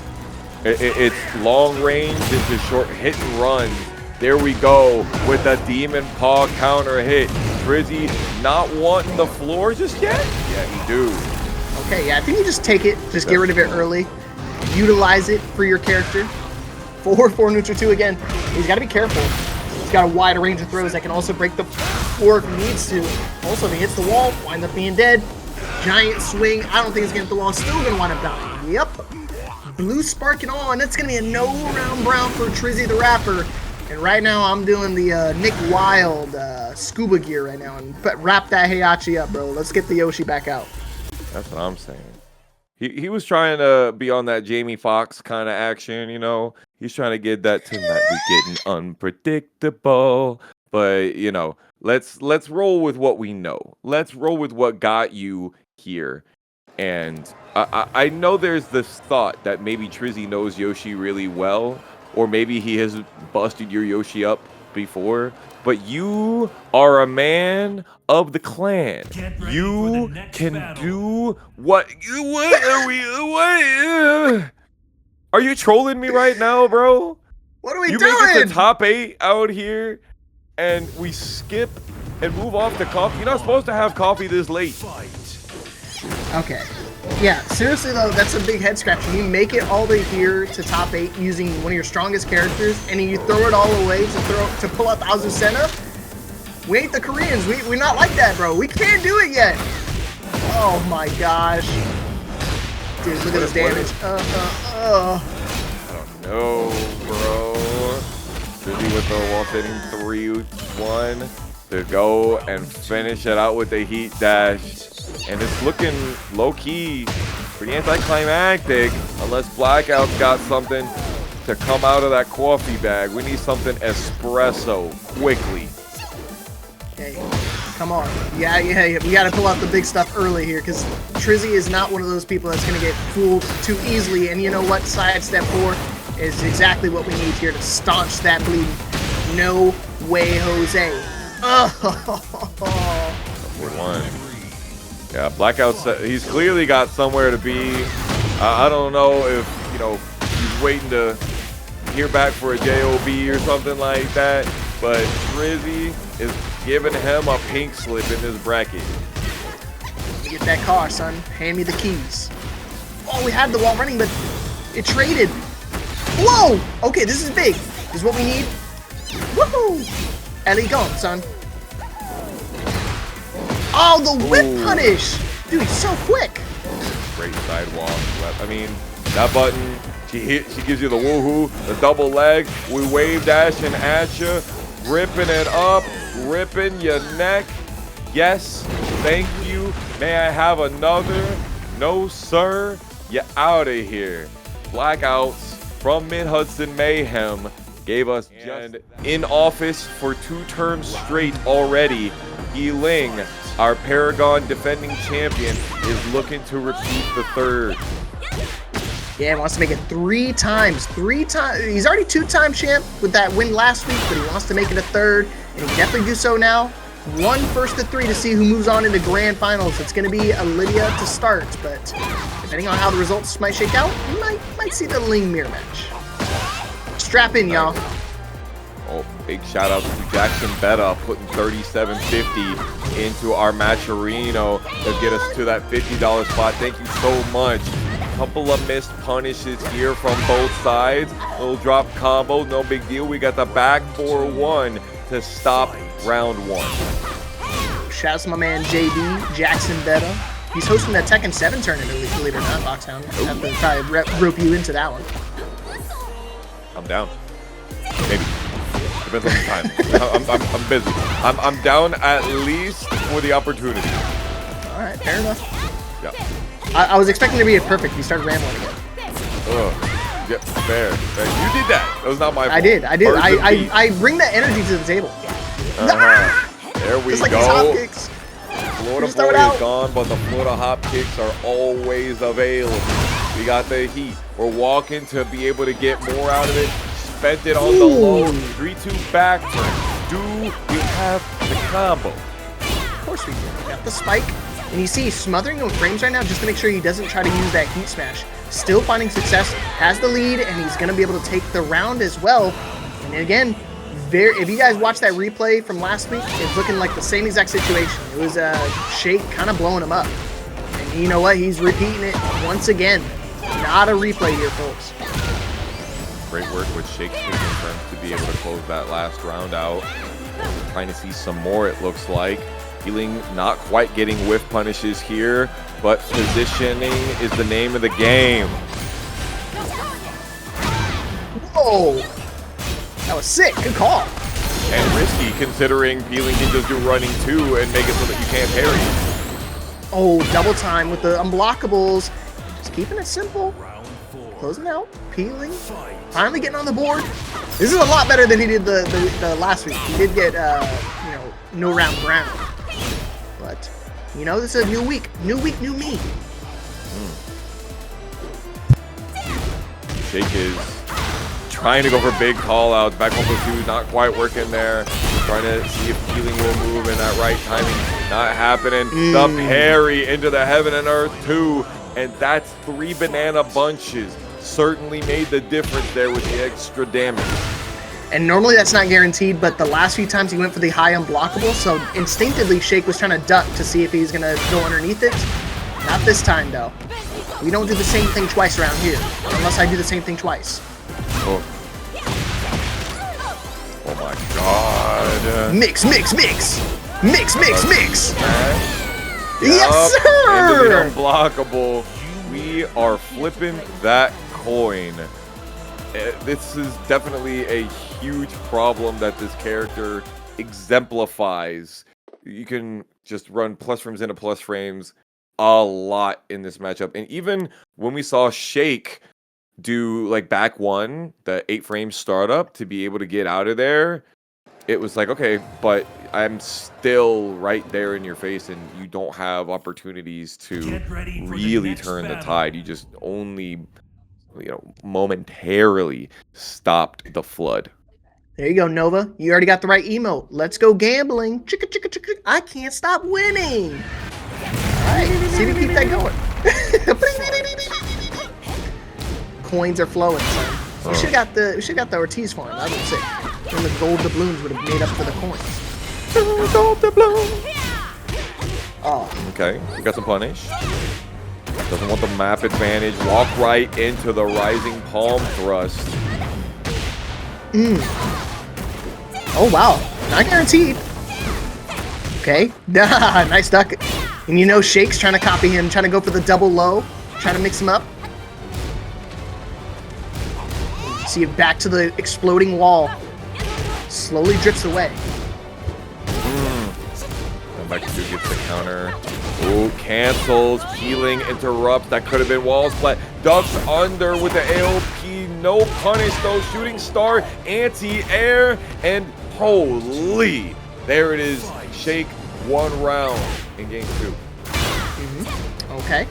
It's long range into short hit and run. There we go with a Demon Paw counter hit. Trizzy not wanting the floor just yet? Yeah, he do. Okay, yeah, I think you just take it, just get rid of it early. Utilize it for your character. 4-4 neutral 2 again. He's got to be careful. He's got a wide range of throws that can also break the floor if he needs to. Also, if he hits the wall, winds up being dead. Giant swing. I don't think he's getting the wall. Still going to wind up dying. Yep. Blue sparking on. That's going to be a no round brown for TrizzyTheRapper. And right now, I'm doing the Nick Wilde scuba gear right now. And wrap that Heihachi up, bro. Let's get the Yoshi back out. That's what I'm saying. He was trying to be on that Jamie Foxx kind of action, you know. He's trying to get that tonight we getting unpredictable. But, you know, let's roll with what we know. Let's roll with what got you here. And I know there's this thought that maybe Trizzy knows Yoshi really well, or maybe he has busted your Yoshi up before, but you are a man of the clan. You can do what are you trolling me right now, bro? What are we you doing? make it to top 8 out here and we skip and move off to coffee. You're not supposed to have coffee this late. Okay. Yeah, seriously though, that's a big head scratcher. You make it all the way here to top 8 using one of your strongest characters, and then you throw it all away to pull out the Azucena. We ain't the Koreans. We're not like that, bro. We can't do it yet. Oh my gosh. Dude, look at this damage. I don't know, bro. Trizzy with the wall sitting 3-1 to go and finish it out with the heat dash. And it's looking low-key pretty anticlimactic unless Blackout's got something to come out of that coffee bag. We need something espresso quickly. Okay, come on. Yeah, we got to pull out the big stuff early here because Trizzy is not one of those people that's going to get fooled too easily. And you know what? Sidestep 4 is exactly what we need here to staunch that bleeding. No way, Jose. Oh. 4-1. Yeah, Blackout, he's clearly got somewhere to be. I don't know if, you know, he's waiting to hear back for a JOB or something like that, but Trizzy is giving him a pink slip in his bracket. Get that car, son. Hand me the keys. Oh, we had the wall running, but it traded. Whoa! Okay, this is big. This is what we need. Woohoo! Ellie gone, son. Oh, the whip punish! Dude, he's so quick. Great sidewalk. I mean, that button, she gives you the woohoo, the double leg. We wave dashing at you, ripping it up, ripping your neck. Yes, thank you. May I have another? No, sir. You're out of here. Blackouts from Mid-Hudson Mayhem gave us just in office for 2 terms straight already. Ling, our Paragon defending champion, is looking to repeat the 3rd. Yeah, he wants to make it 3 times. 3 times. He's already 2-time champ with that win last week, but he wants to make it a 3rd, and he definitely do so now. 1 first to 3 to see who moves on into grand finals. It's going to be a Lidia to start, but depending on how the results might shake out, you might see the Ling mirror match. Strap in, y'all. Oh, big shout out to Jackson Betta putting $37.50 into our Matcherino to get us to that $50 spot. Thank you so much. Couple of missed punishes here from both sides. Little drop combo, no big deal. We got the back 4-1 to stop round 1. Shout out to my man JB, Jackson Betta. He's hosting that Tekken 7 tournament, believe it or not, Foxhound. I have to try to rope you into that one. I'm down. Maybe. Depends on the time. I'm busy. I'm down at least for the opportunity. All right, fair enough. Yeah. I was expecting to be a perfect. You started rambling again. Ugh. Yeah, fair. You did that. That was not my fault. I did. I bring that energy to the table. There we Just like go. these hop kicks. Florida Just throw boy it out. is gone, but the Florida hop kicks are always available. We got the heat. We're walking to be able to get more out of it. Spent it on the low. 3-2 back turn. Do we have the combo? Of course we do. Got the spike. And you see he's smothering him with frames right now just to make sure he doesn't try to use that heat smash. Still finding success. Has the lead, and he's going to be able to take the round as well. And again, if you guys watched that replay from last week, it's looking like the same exact situation. It was Shake kind of blowing him up. And you know what? He's repeating it once again. Not a replay here, folks. Great work with Shake taking turns to be able to close that last round out. Trying to see some more, it looks like. Feeling not quite getting whiff punishes here, but positioning is the name of the game. Whoa! That was sick. Good call. And risky, considering Peeling can just do running too and make it so that you can't parry. Oh, double time with the unblockables. Just keeping it simple. Closing out, peeling, finally getting on the board. This is a lot better than he did the last week. He did get, you know, no round ground. But, you know, this is a new week. New week, new me. Shake is trying to go for big call outs. Back 1+2, not quite working there. Trying to see if Peeling will move in that right timing. Not happening. The parry into the Heaven and Earth 2. And that's 3 banana bunches. Certainly made the difference there with the extra damage. And normally that's not guaranteed, but the last few times he went for the high unblockable, so instinctively Shake was trying to duck to see if he's going to go underneath it. Not this time, though. We don't do the same thing twice around here, unless I do the same thing twice. Oh my god. Mix, mix, mix! Mix, mix, mix! Smash. Yes, Yup, sir! into the unblockable. We are flipping that coin. This is definitely a huge problem that this character exemplifies. You can just run plus frames into plus frames a lot in this matchup. And even when we saw Shake do like back one, the 8-frame startup to be able to get out of there, it was like, okay, but I'm still right there in your face and you don't have opportunities to really turn the tide. You just only, you know, momentarily stopped the flood. There you go, Nova. You already got the right emote. Let's go gambling. Chicka, chicka, chicka. I can't stop winning. All right, see if we keep that going. Coins are flowing, son. We should have got the Ortiz farm. That would sick. And the gold doubloons would have made up for the coins. Gold doubloon. Oh. Okay, we got some punish. Doesn't want the map advantage. Walk right into the rising palm thrust. Oh, wow. Not guaranteed. Okay. Nice duck. And you know Shake's trying to copy him, trying to go for the double low, trying to mix him up. See it back to the exploding wall. Slowly drifts away. Back to gets the counter. Oh, cancels. Peeling, interrupts. That could have been wall splat. Ducks under with the AOP. No punish though. Shooting star, anti-air, and holy. There it is. Shake 1 round in game 2. Okay.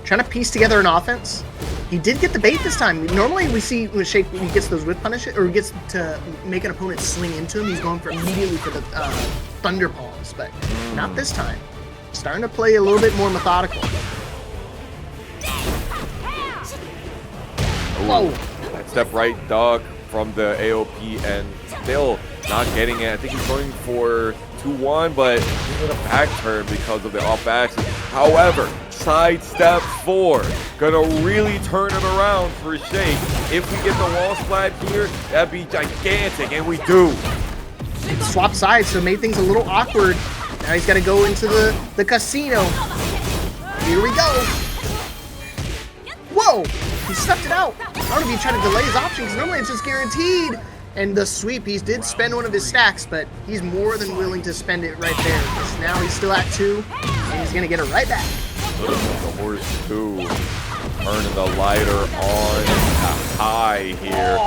Trying to piece together an offense. He did get the bait this time. Normally we see when Shake, he gets those whip punishes, or he gets to make an opponent swing into him, he's going for immediately for the thunder palms, but not this time. Starting to play a little bit more methodical. Whoa! That step right dog from the AOP and still not getting it. I think he's going for 2-1, but he's in a back turn because of the off axis. However, side step 4, gonna really turn it around for Shake. If we get the wall splat here, that'd be gigantic, and we do. Swap sides, so it made things a little awkward. Now he's got to go into the casino. Here we go. Whoa! Oh, he stuffed it out. I don't know if he tried to delay his option because normally it's just guaranteed. And the sweep, he did spend one of his stacks, but he's more than willing to spend it right there. Because now he's still at 2, and he's going to get it right back. The horse 2, earning the lighter on high here.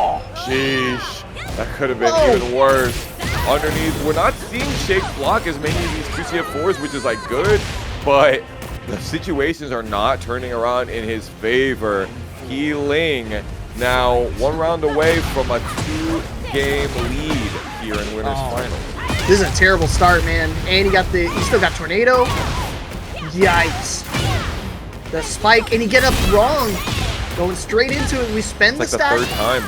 Sheesh, that could have been even worse. Underneath, we're not seeing Shake block as many of these 2CF4s, which is like good, but the situations are not turning around in his favor. Healing now 1 round away from a 2-game lead here in winners finals. This is a terrible start, man. And he still got Tornado. Yikes. The spike, and he get up wrong. Going straight into it. We spend It's the like stack. the 3rd time.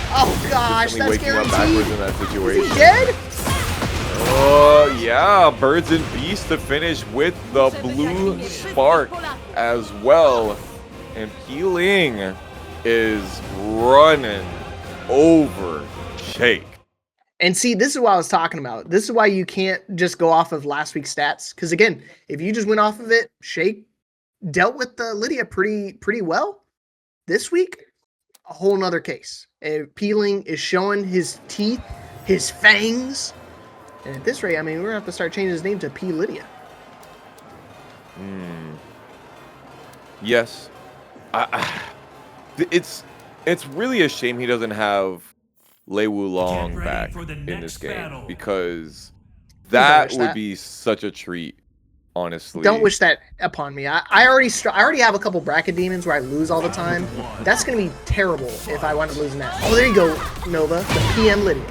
Oh gosh, that's Waking up guaranteed. backwards in that situation. Is he dead? Yeah, Birds and Beasts to finish with the blue spark as well. And Peeling is running over Shake. And see, this is what I was talking about. This is why you can't just go off of last week's stats. Because again, if you just went off of it, Shake dealt with Lidia pretty well. This week, a whole nother case. Peeling is showing his teeth, his fangs. And at this rate, I mean, we're going to have to start changing his name to P. Lidia. Yes. It's really a shame he doesn't have Lei Wulong back in this game, because that would be such a treat, honestly. Don't wish that upon me. I already have a couple bracket demons where I lose all the time. That's going to be terrible if I wind up losing that. Oh, there you go, Nova. The PM Lidia.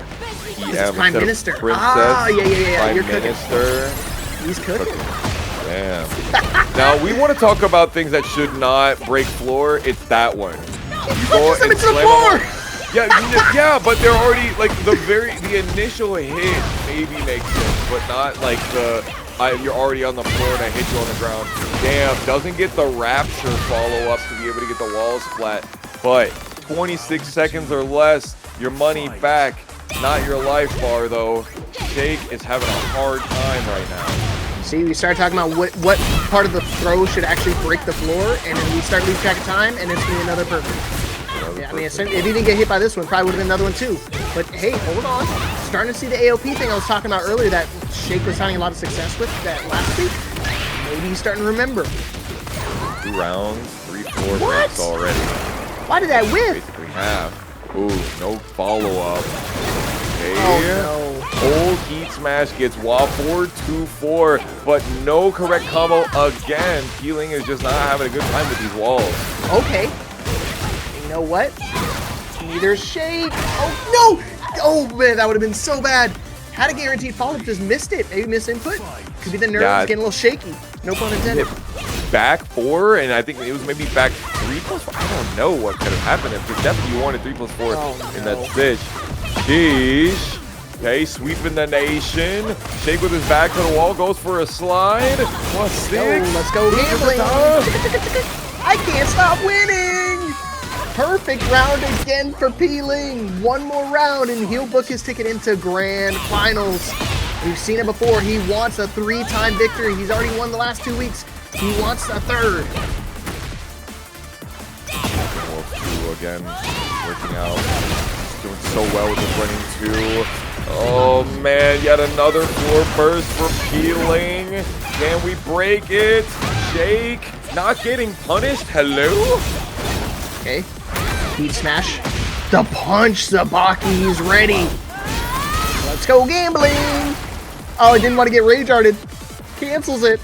Yeah, Prime Minister. Princess, Yeah. Prime You're cooking. Minister. He's cooking. Damn. Now, we want to talk about things that should not break floor. It's that one. You go Push them and into the slam floor! them. Yeah, but they're already, like, the initial hit maybe makes sense, but not like you're already on the floor and I hit you on the ground. Damn, doesn't get the Rapture follow-up to be able to get the walls flat, but 26 seconds or less, your money back. Not your life bar, though. Shake is having a hard time right now. See, we started talking about what part of the throw should actually break the floor, and then we start losing track of time, and it's going to be another perfect. Yeah, I mean, if he didn't get hit by this one, probably would have been another one too. But hey, hold on. Starting to see the AOP thing I was talking about earlier that Shake was having a lot of success with that last week. Maybe he's starting to remember. 2 rounds, 3/4 breaks already. Why did that whiff? Basically half. Ooh, no follow-up. Okay. Oh no. Old Heat Smash gets wall forward 2-4, but no correct combo again. Peeling is just not having a good time with these walls. Okay. You know what? Neither is Shake. Oh no! Oh man, that would have been so bad. Had a guaranteed follow-up, just missed it. Maybe missed input. Could be the nerves getting a little shaky. No pun intended. Back 4, and I think it was maybe back 3+4. I don't know what could have happened. Because definitely you wanted 3+4 in that stitch. Sheesh. Okay, sweeping the nation. Shake with his back to the wall, goes for a slide. +6. Let's go gambling. I can't stop winning. Perfect round again for Peeling. One more round and he'll book his ticket into grand finals. We've seen it before. He wants a 3-time victory. He's already won the last 2 weeks. He wants a 3rd. Wolf 2 again, working out. Doing so well with the running 2. Oh man, yet another floor burst for Peeling. Can we break it? Shake not getting punished. Hello? Okay. Heat smash. The punch, Zabaki. He's ready. Let's go gambling. Oh, I didn't want to get rage arted. Cancels it.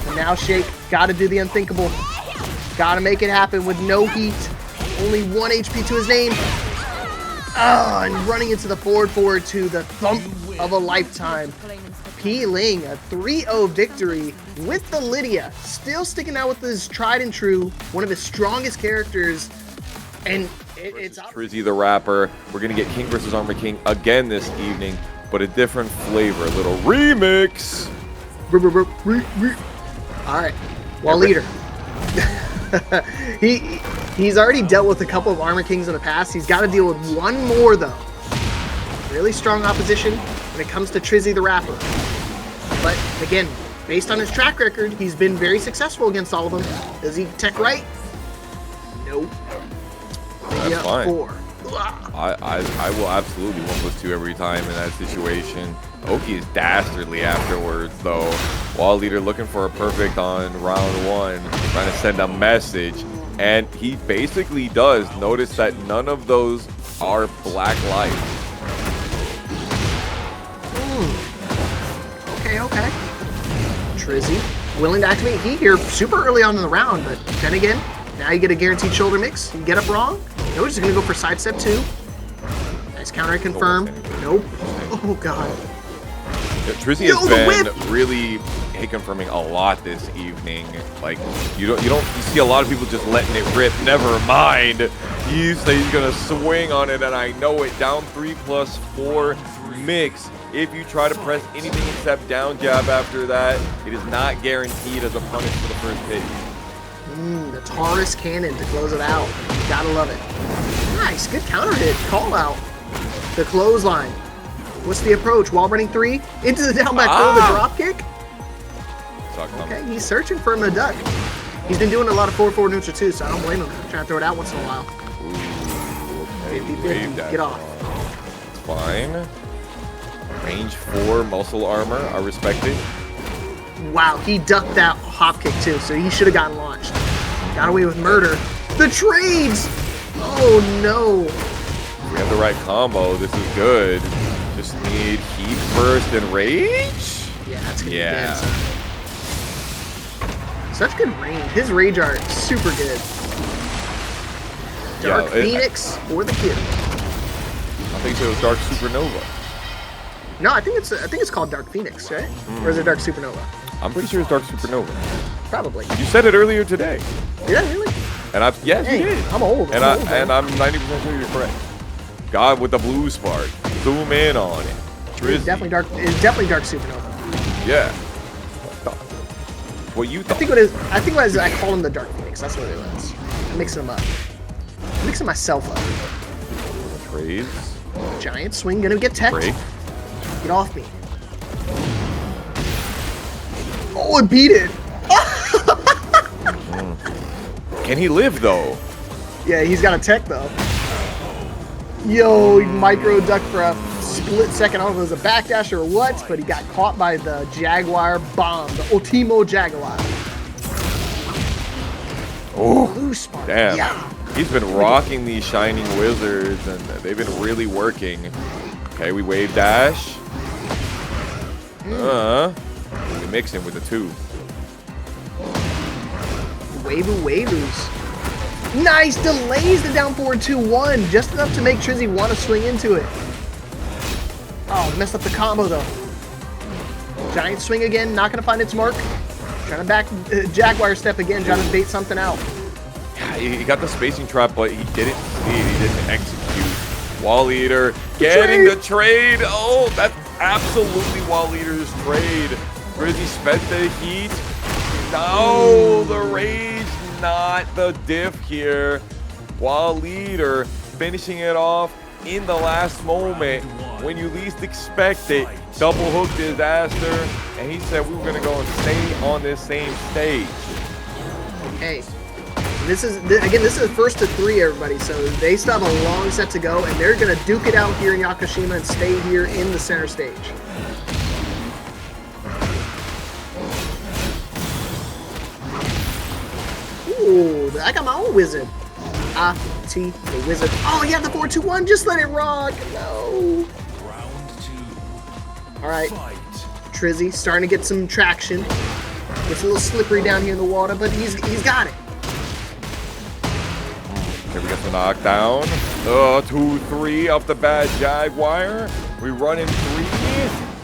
And now Shake got to do the unthinkable. Got to make it happen with no heat. Only 1 HP to his name. And running into the forward to the thump of a lifetime. Peeling a 3-0 victory with the Lidia. Still sticking out with his tried and true, one of his strongest characters. And it's TrizzyTheRapper. We're going to get King versus Armor King again this evening, but a different flavor. A little remix. All right. Well, leader. He's already dealt with a couple of Armor Kings in the past. He's got to deal with one more, though. Really strong opposition when it comes to TrizzyTheRapper. But, again, based on his track record, he's been very successful against all of them. Does he tech right? Nope. That's fine. 4. I will absolutely 1+2 every time in that situation. Oki is dastardly afterwards, though. Wall leader looking for a perfect on round 1, trying to send a message. And he basically does. Notice that none of those are black lights. Okay. Trizzy, willing to activate heat here super early on in the round, but then again, now you get a guaranteed shoulder mix. You get up wrong. No, he's gonna go for sidestep 2. Nice counter confirmed. Nope. Oh god. Yeah, Trizzy has been really hit confirming a lot this evening. Like you see a lot of people just letting it rip. Never mind. You say he's gonna swing on it, and I know it. Down 3+4 mix. If you try to press anything except down jab after that, it is not guaranteed as a punish for the first hit. The Taurus cannon to close it out. Gotta love it. Nice, good counter hit. Call out. The clothesline. What's the approach? Wall running 3 into the down back throw, the drop kick. Okay, he's searching for him to duck. He's been doing a lot of forward neutral too, so I don't blame him. Trying to throw it out once in a while. Ooh, okay. 50-50, get off. It's fine. Range 4 muscle armor, I respect it. Wow, he ducked that hop kick too, so he should have gotten launched. Got away with murder. The trades! Oh no. We have the right combo. This is good. Just need heat first and rage? Yeah, that's good. Yeah. Such good range. His rage art is super good. Dark Phoenix for the kid. I think it was Dark Supernova. No, I think it's called Dark Phoenix, right? Or is it Dark Supernova? I'm pretty sure it's Dark Supernova. Probably. You said it earlier today. Did I really? And yes, you did. I'm old. And I'm 90% sure you're correct. God with the blue spark. Zoom in on it. It's definitely dark. It's definitely Dark Supernova. Yeah. What you thought? I think I call him the Dark Phoenix. That's what it was. I'm mixing them up. I'm mixing myself up. Praise. Giant swing, gonna get teched. Break. Get off me. Oh, it beat it. Can he live though? Yeah, he's got a tech though. Yo, micro duck for a split second. I don't know if it was a backdash or what, but he got caught by the Jaguar bomb, the Ultimo Jaguar. Oh, Blue spark. damn. Yeah. He's been rocking these Shining Wizards, and they've been really working. Okay, we wave dash. We mix him with the 2. Wavus. Nice, delays the down forward 2-1, just enough to make Trizzy want to swing into it. Oh, messed up the combo though. Giant swing again, not gonna find its mark. Trying to back Jaguar step again, trying to bait something out. Yeah, he got the spacing trap, but he didn't see it. He didn't execute. Wall Eater getting the trade. Oh, that's absolutely Wall Eater's trade. Trizzy spent the heat. No, the rage, not the diff here. Wall Eater finishing it off in the last moment when you least expect it. Double hook disaster, and he said we were gonna go and stay on this same stage. Okay. This is first to 3, everybody, so they still have a long set to go, and they're going to duke it out here in Yakushima and stay here in the center stage. Ooh, I got my own wizard. A-T, the wizard. Oh, yeah, the 4-2-1, just let it rock. No. Round 2. All right, Fight. Trizzy starting to get some traction. Gets a little slippery down here in the water, but he's got it. Here we got the knockdown. 2-3 off the bad Jaguar. We run in 3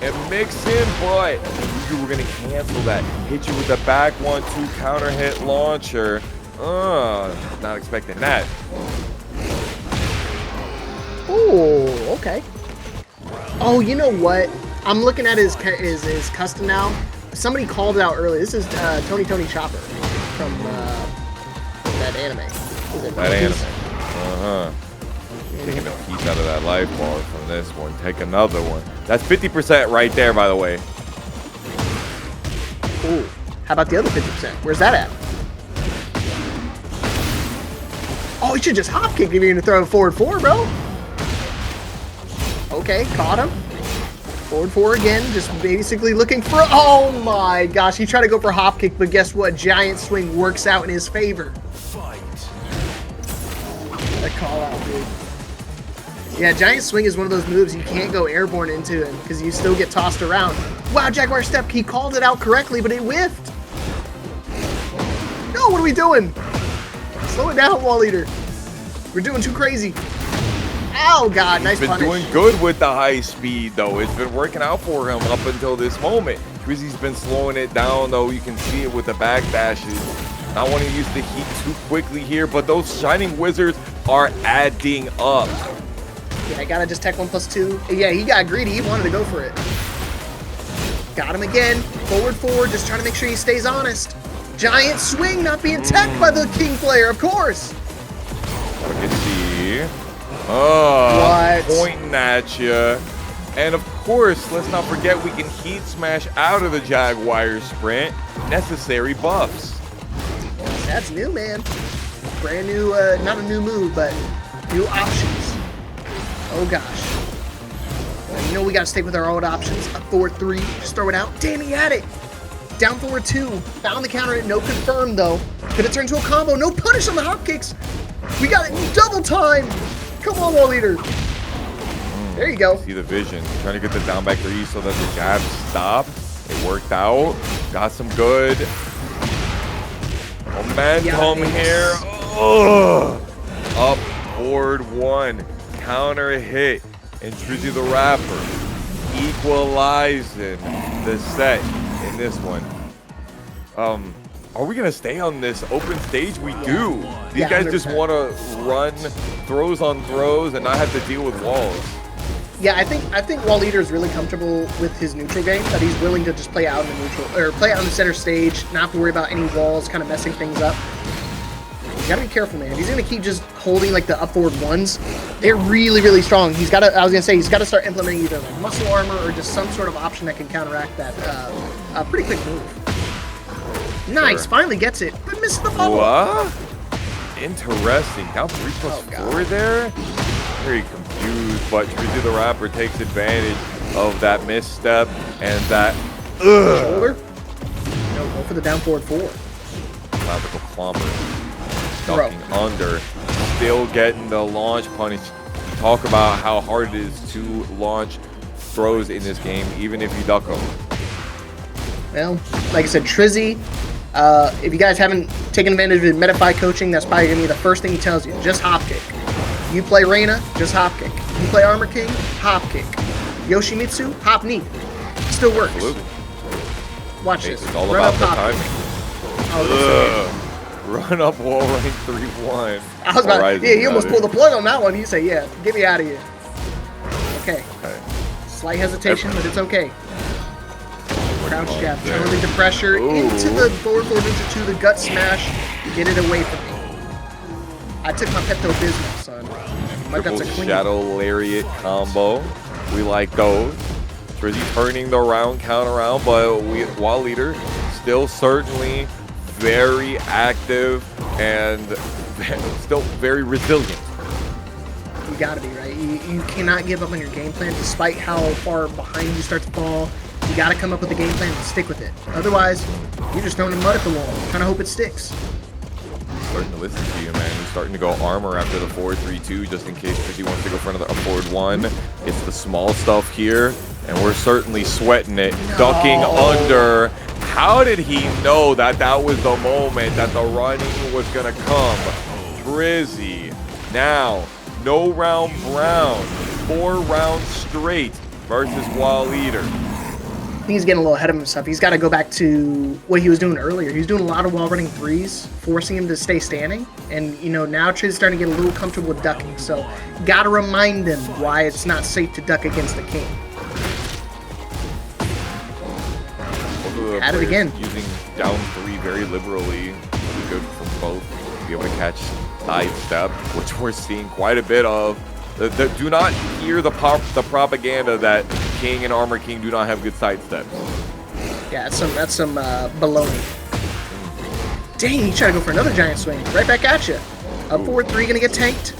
and mix in, but you were gonna cancel that. Hit you with the back 1-2 counter hit launcher. Not expecting that. Oh, okay. Oh, you know what? I'm looking at his custom now. Somebody called it out earlier. This is Tony Chopper from that anime. That anime. Taking a piece out of that life bar from this one. Take another one. That's 50% right there, by the way. Ooh. How about the other 50%? Where's that at? Oh, he should just hop kick if you're gonna throw a forward 4, bro. Okay, caught him. Forward 4 again, just basically looking for. Oh my gosh, he tried to go for hop kick, but guess what? Giant swing works out in his favor. Fight. That call out, dude. Yeah, giant swing is one of those moves you can't go airborne into it because you still get tossed around. Wow, Jaguar step, he called it out correctly, but it whiffed. No, what are we doing? Slow it down, Wall Eater. We're doing too crazy. Oh God, nice punish. He's been doing good with the high speed though. It's been working out for him up until this moment. Trizzy's been slowing it down though. You can see it with the back dashes. Not wanting to use the heat too quickly here, but those shining wizards are adding up. Yeah, I gotta just tech 1+2. Yeah, he got greedy. He wanted to go for it. Got him again. Forward 4, just trying to make sure he stays honest. Giant swing not being teched by the king player, of course. Look at see. Oh, What? pointing at you. And of course, let's not forget we can heat smash out of the Jaguar sprint. Necessary buffs. That's new, man. Brand new, not a new move, but new options. Oh gosh. Well, you know we gotta stick with our old options. A forward 3, just throw it out. Damn, he had it. Down forward 2, found the counter, no confirm though. Could it turn into a combo? No punish on the hop kicks. We got it in double time. Come on, Wall Eater. There you go. See the vision. Trying to get the down back 3 so that the jab stopped. It worked out. Got some good momentum here. Ugh. Up forward 1. Counter hit. And TrizzyTheRapper equalizing the set in this one. Are we gonna stay on this open stage? We do. These Yeah, guys just 100%. want to run throws on throws and not have to deal with walls. Yeah, I think Wall Eater is really comfortable with his neutral game, that he's willing to just play out in the neutral, or play out in the center stage, not have to worry about any walls kind of messing things up. You gotta be careful, man. If he's gonna keep just holding like the up forward 1s, they're really, really strong. He's gotta, I was gonna say, he's gotta start implementing either like muscle armor or just some sort of option that can counteract that pretty quick move. Nice, Sure. finally gets it, but misses the bubble. What? Interesting. Down 3+4 there. Very confused, but TrizzyTheRapper takes advantage of that misstep and that. Shoulder? No, go for the down forward 4. Classical clomber. Ducking under. Still getting the launch punish. You talk about how hard it is to launch throws in this game, even if you duck them. Well, like I said, Trizzy, if you guys haven't taken advantage of Metafy coaching, that's probably going to be the first thing he tells you. Just hop kick. You play Reina, just hop kick. You play Armor King, hop kick. Yoshimitsu, hop knee. Still works. Absolutely. Watch Hey, this. it's all Run about up the hop timing. kick. Oh, Run up wall rank 3-1. I was about, Horizon yeah, he almost got pulled it. the plug on that one. You say, yeah, get me out of here. Okay. Okay. Slight hesitation, but it's okay. Crouch jab, there. turning the pressure Ooh. into the forward into the gut smash. Get it away from me. I took my Pepto-Bismol, son. My guts Triple are clean. Shadow Lariat combo. We like those. Trizzy turning the round count around, but Wall Eater still certainly very active and still very resilient. You gotta be, right? You cannot give up on your game plan despite how far behind you start to fall. You gotta come up with a game plan and stick with it. Otherwise, you're just throwing mud at the wall, trying to hope it sticks. Starting to listen to you, man. He's starting to go armor after the 4-3-2 just in case Trizzy wants to go for another forward 1. It's the small stuff here, and we're certainly sweating it. No. Ducking under. How did he know that that was the moment that the running was going to come? Trizzy. Now, no round brown. 4 rounds straight versus Wall Eater. I think he's getting a little ahead of himself. He's got to go back to what he was doing earlier. He was doing a lot of wall running 3s, forcing him to stay standing. And, you know, now Trizzy's starting to get a little comfortable with ducking. So, got to remind him why it's not safe to duck against the king. At it again. Using down 3 very liberally. Really good from both. Be able to catch sidestep, which we're seeing quite a bit of. Do not hear the propaganda that King and Armor King do not have good sidesteps. Yeah, that's some baloney. Dang, he tried to go for another giant swing. Right back at you. Up forward 3 gonna get tanked.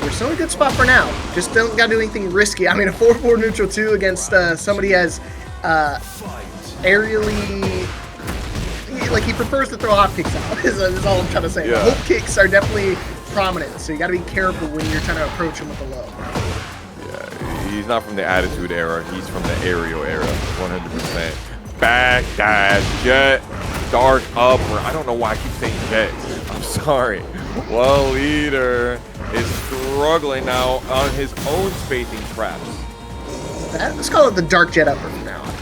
We're still in a good spot for now. Just don't gotta do anything risky. I mean, a 4-4 neutral 2 against somebody as aerially, like he prefers to throw hop kicks out. is all I'm trying to say. Yeah. Hook kicks are definitely prominent, so you gotta be careful when you're trying to approach him with the low. Yeah, he's not from the attitude era. He's from the aerial era, 100%. Back dash, jet, dark upper. I don't know why I keep saying jet. I'm sorry. Well, Leader is struggling now on his own spacing traps. Let's call it the dark jet upper from now on.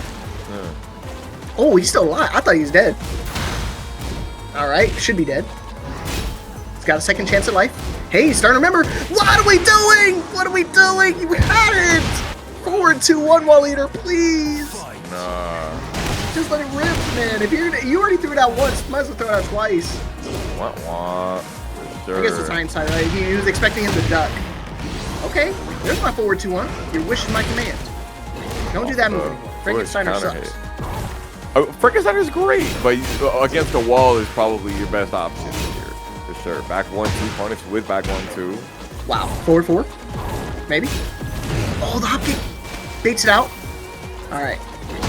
Oh, he's still alive. I thought he was dead. All right, should be dead. He's got a second chance at life. Hey, starting to remember. What are we doing? What are we doing? We had it. Forward 2-1 while Leader, please. Nah. Just let it rip, man. If you already threw it out once, might as well throw it out twice. Wah. Sure. I guess it's hindsight, right? He was expecting him to duck. Okay, there's my forward 2-1. Your wish is my command. Don't do that move anymore. Frankensteiner sucks. Oh, Frankensteiner's great, but against the wall is probably your best option here, for sure. Back 1-2 punish with back 1-2. Wow, forward 4, maybe. Oh, the hop kick baits it out. All right,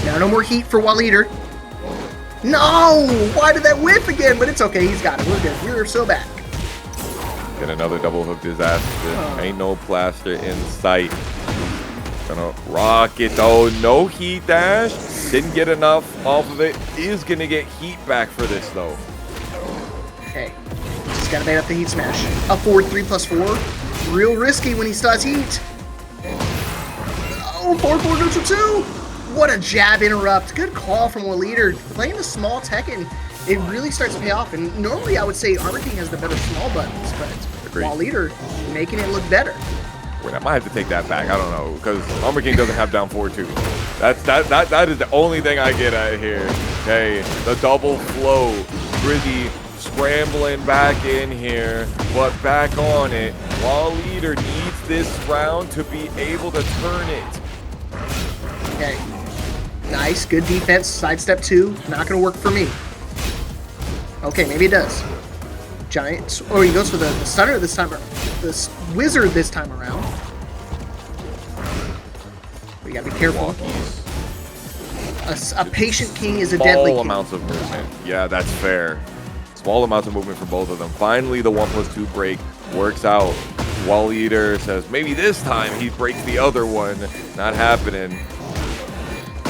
now no more heat for Leader. No, why did that whiff again? But it's okay, he's got it. We're good. We're so back. Get another double hook disaster. Ain't no plaster in sight. Gonna rock it though. No heat dash. Didn't get enough off of it. Is gonna get heat back for this though. Okay. Just gotta bait up the heat smash. Up forward 3+4. Real risky when he still has heat. Oh, 4-4 neutral 2. What a jab interrupt. Good call from Leader. Playing the small Tekken, it really starts to pay off. And normally I would say Armor King has the better small buttons, but Leader making it look better. Wait, I might have to take that back. I don't know, because Armor King doesn't have down 4-2. That is the only thing I get at here. Okay, the double flow. Trizzy scrambling back in here, but back on it. While Leader needs this round to be able to turn it. Okay. Nice, good defense. Sidestep 2. Not gonna work for me. Okay, maybe it does. Giant. Oh, he goes for the stunner this time. The wizard this time around. We gotta be careful. A patient king is a deadly king. Small amounts of movement. Yeah, that's fair. Small amounts of movement for both of them. Finally, the 1+2 break works out. While Leader says maybe this time he breaks the other one. Not happening.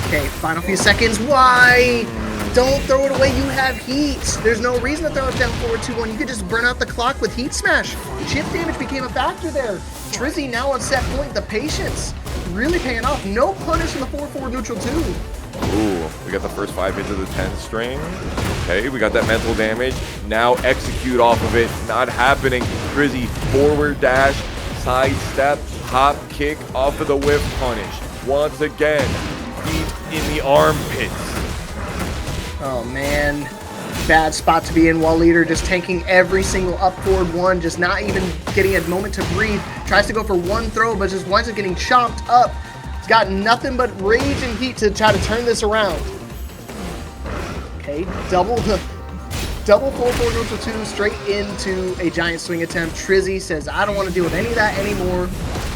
Okay, final few seconds. Why? Don't throw it away. You have heat. There's no reason to throw it down forward 2-1. You could just burn out the clock with heat smash. Chip damage became a factor there. Trizzy now on set point. The patience really paying off. No punish in the 4-4 neutral 2. Ooh, we got the first 5 hits of the 10 string. Okay, we got that mental damage. Now execute off of it. Not happening. Trizzy forward dash, side step, hop kick off of the whiff punish. Once again, heat in the armpits. Oh man, bad spot to be in while Leader just tanking every single up forward 1, just not even getting a moment to breathe. Tries to go for one throw, but just winds up getting chopped up. He's got nothing but rage and heat to try to turn this around. Okay, double 4-4 neutral 2 straight into a giant swing attempt. Trizzy says, I don't want to deal with any of that anymore.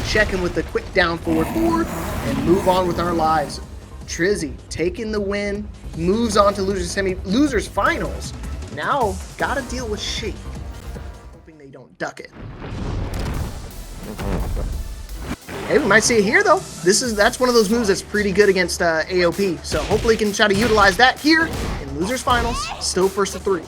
Checking with the quick down forward 4 and move on with our lives. Trizzy taking the win, moves on to losers finals. Now gotta deal with Shake, hoping they don't duck it. Hey, we might see it here though. That's one of those moves that's pretty good against AOP. So hopefully he can try to utilize that here in losers finals. Still first to 3.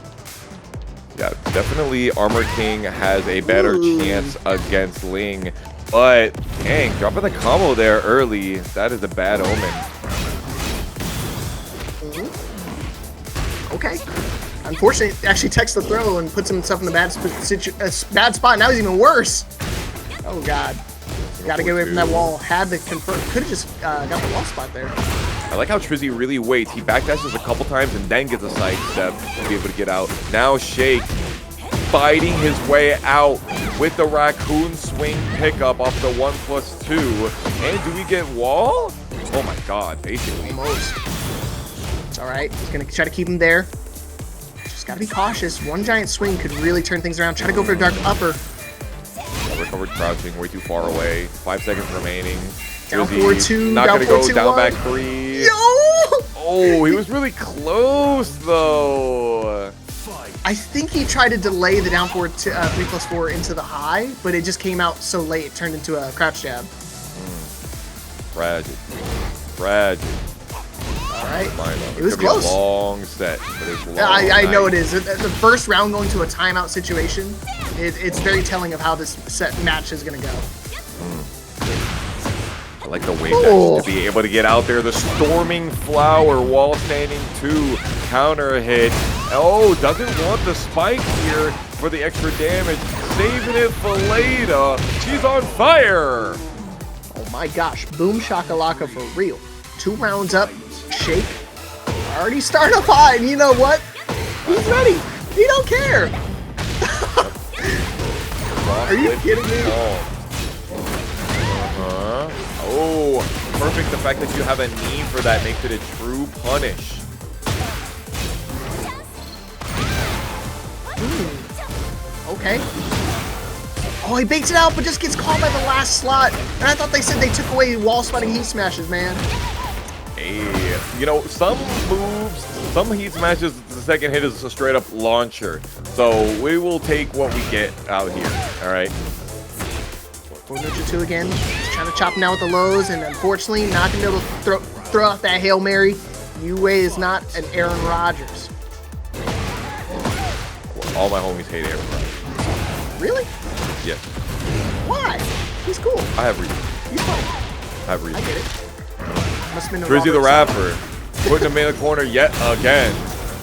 Yeah, definitely Armor King has a better chance against Ling. But dang, dropping the combo there early, that is a bad omen. Okay. Unfortunately, it actually takes the throw and puts himself in the bad spot. Now he's even worse. Oh, God. Got to get away from that wall. Had the confirm. Could have just got the wall spot there. I like how Trizzy really waits. He backdashes a couple times and then gets a side step to be able to get out. Now Shake fighting his way out with the raccoon swing pickup off the 1+2. And do we get wall? Oh, my God. Basically. Almost. It's all right. He's going to try to keep him there. Just gotta be cautious. One giant swing could really turn things around. Try to go for a dark upper. Recovered crouching, way too far away. 5 seconds remaining. Down Trizzy 4-2. not gonna go. Down 4-2-1. back 3. Yo! Oh, he was really close though. I think he tried to delay the down 3+4 into the high, but it just came out so late. It turned into a crouch jab. Tragic. Tragic. All right. It was be close. A long set, but it's long. I know it is. The first round going to a timeout situation, it's very telling of how this match is going to go. I like the wave dash to be able to get out there. The storming flower wall standing 2 counter hit. Oh, doesn't want the spike here for the extra damage. Saving it for Lidia. She's on fire. Oh my gosh, boom shakalaka for real. 2 rounds up, shake. Already started up high, and you know what? He's ready. He don't care. Are you kidding me? Oh, perfect. The fact that you have a knee for that makes it a true punish. Okay. Oh, he baits it out, but just gets caught by the last slot. And I thought they said they took away wall sliding heat smashes, man. Hey, you know, some moves, some heat smashes, the second hit is a straight up launcher. So we will take what we get out here, all right? 4-2 again. Just trying to chop him down with the lows, and unfortunately not going to be able to throw out that Hail Mary. Yue is not an Aaron Rodgers. All my homies hate Aaron Rodgers. Really? Yes. Why? He's cool. I have reasons. He's funny. I have reasons. I get it. Must have been the TrizzyTheRapper putting him in the corner yet again.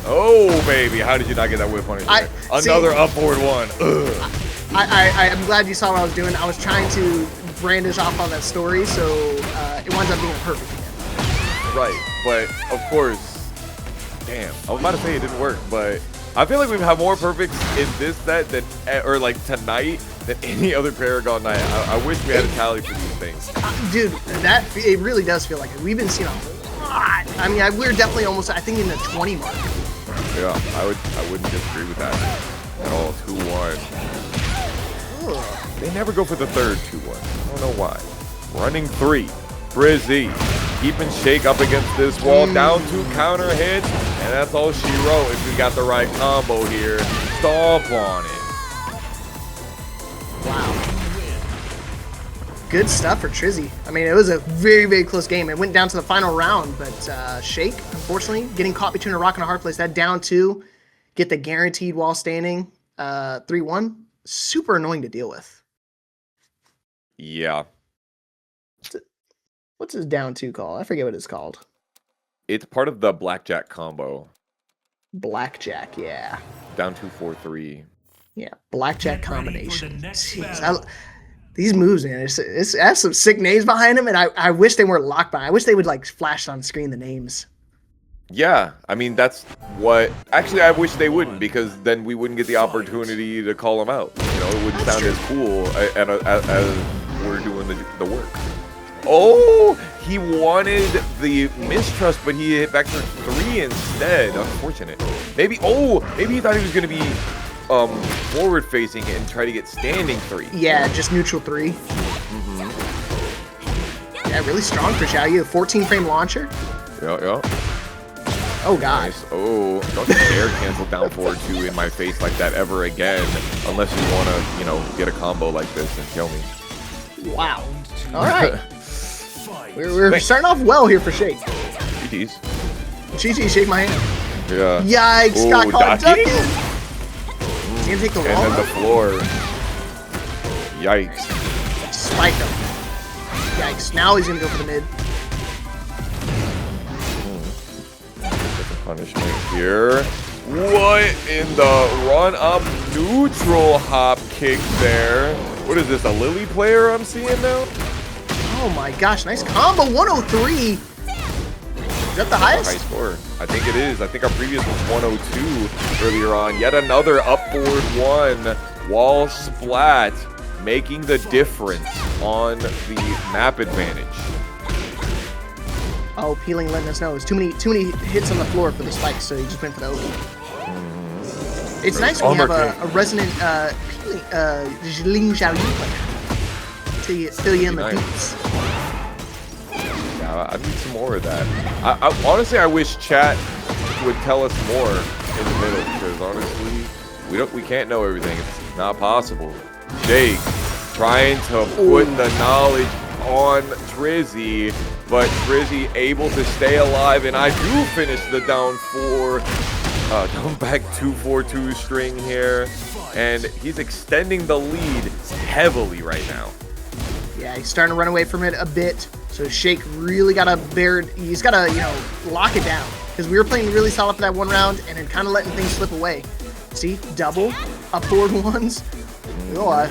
Oh, baby. How did you not get that whip punish? Another upward one. Ugh. I'm glad you saw what I was doing. I was trying to brandish off on that story, so it winds up being perfect again. Right, but of course, damn. I was about to say it didn't work, but I feel like we've had more perfects in this set than, or like tonight, than any other Paragon night. I wish we had a tally for these things. Dude, it really does feel like it. We've been seeing a lot. I mean, we're definitely almost, I think, in the 20 mark. Yeah, I wouldn't disagree with that at all. 2-1. They never go for the third 2-1. I don't know why. Running 3. Trizzy. Keeping Shake up against this wall. Down 2 counter hits. And that's all she wrote if we got the right combo here. Stomp on it. Wow. Good stuff for Trizzy. I mean, it was a very, very close game. It went down to the final round, but Shake, unfortunately, getting caught between a rock and a hard place. That down 2, get the guaranteed while standing. 3-1. Super annoying to deal with. Yeah. What's his down 2 called? I forget what it's called. It's part of the blackjack combo. Blackjack, yeah. Down 2-4-3. Yeah, blackjack combination. Jeez, these moves, man, it has some sick names behind them, and I wish they weren't locked by. I wish they would like flash on screen the names. Yeah, I mean, that's what... Actually, I wish they wouldn't, because then we wouldn't get the opportunity to call them out. You know, it wouldn't sound as cool as we're doing the work. Oh, he wanted the mistrust, but he hit back for 3 instead. Unfortunate. Maybe he thought he was going to be forward facing and try to get standing 3. Yeah, just neutral 3. Yeah, really strong for Xiaoyu. 14 frame launcher. Yeah. Oh, God. Nice. Oh, don't dare cancel down forward 2 in my face like that ever again, unless you want to, you know, get a combo like this and kill me. Wow. All right. We're starting off well here for Shake. GG's. GG, shake my hand. Yeah. Yikes, got caught ducking. ducking. He's gonna take the wall. And then the floor. Yikes. Spike him. Yikes. Now he's gonna go for the mid. Punishment here. What in the run up neutral hop kick there? What is this, a Lili player I'm seeing now? Oh my gosh, nice combo. 103. Is that the highest? High score. I think it is. I think our previous was 102 earlier on. Yet another upward 1. Wall splat, making the difference on the map advantage. Oh, Peeling letting us know. There's too many hits on the floor for the spikes, so he just went for the open. It's nice when you have a resonant Ling Xiaoyu player to fill you in the beats. Yeah, I need some more of that. Honestly, I wish chat would tell us more in the middle, because honestly, we can't know everything. It's not possible. Shake trying to put the knowledge on Trizzy, but Trizzy able to stay alive, and I do finish the down back 2-4-2 string here, and he's extending the lead heavily right now. Yeah, he's starting to run away from it a bit. So Shake really gotta he's gotta, lock it down. Because we were playing really solid for that one round and then kind of letting things slip away. See, double, up forward ones. Look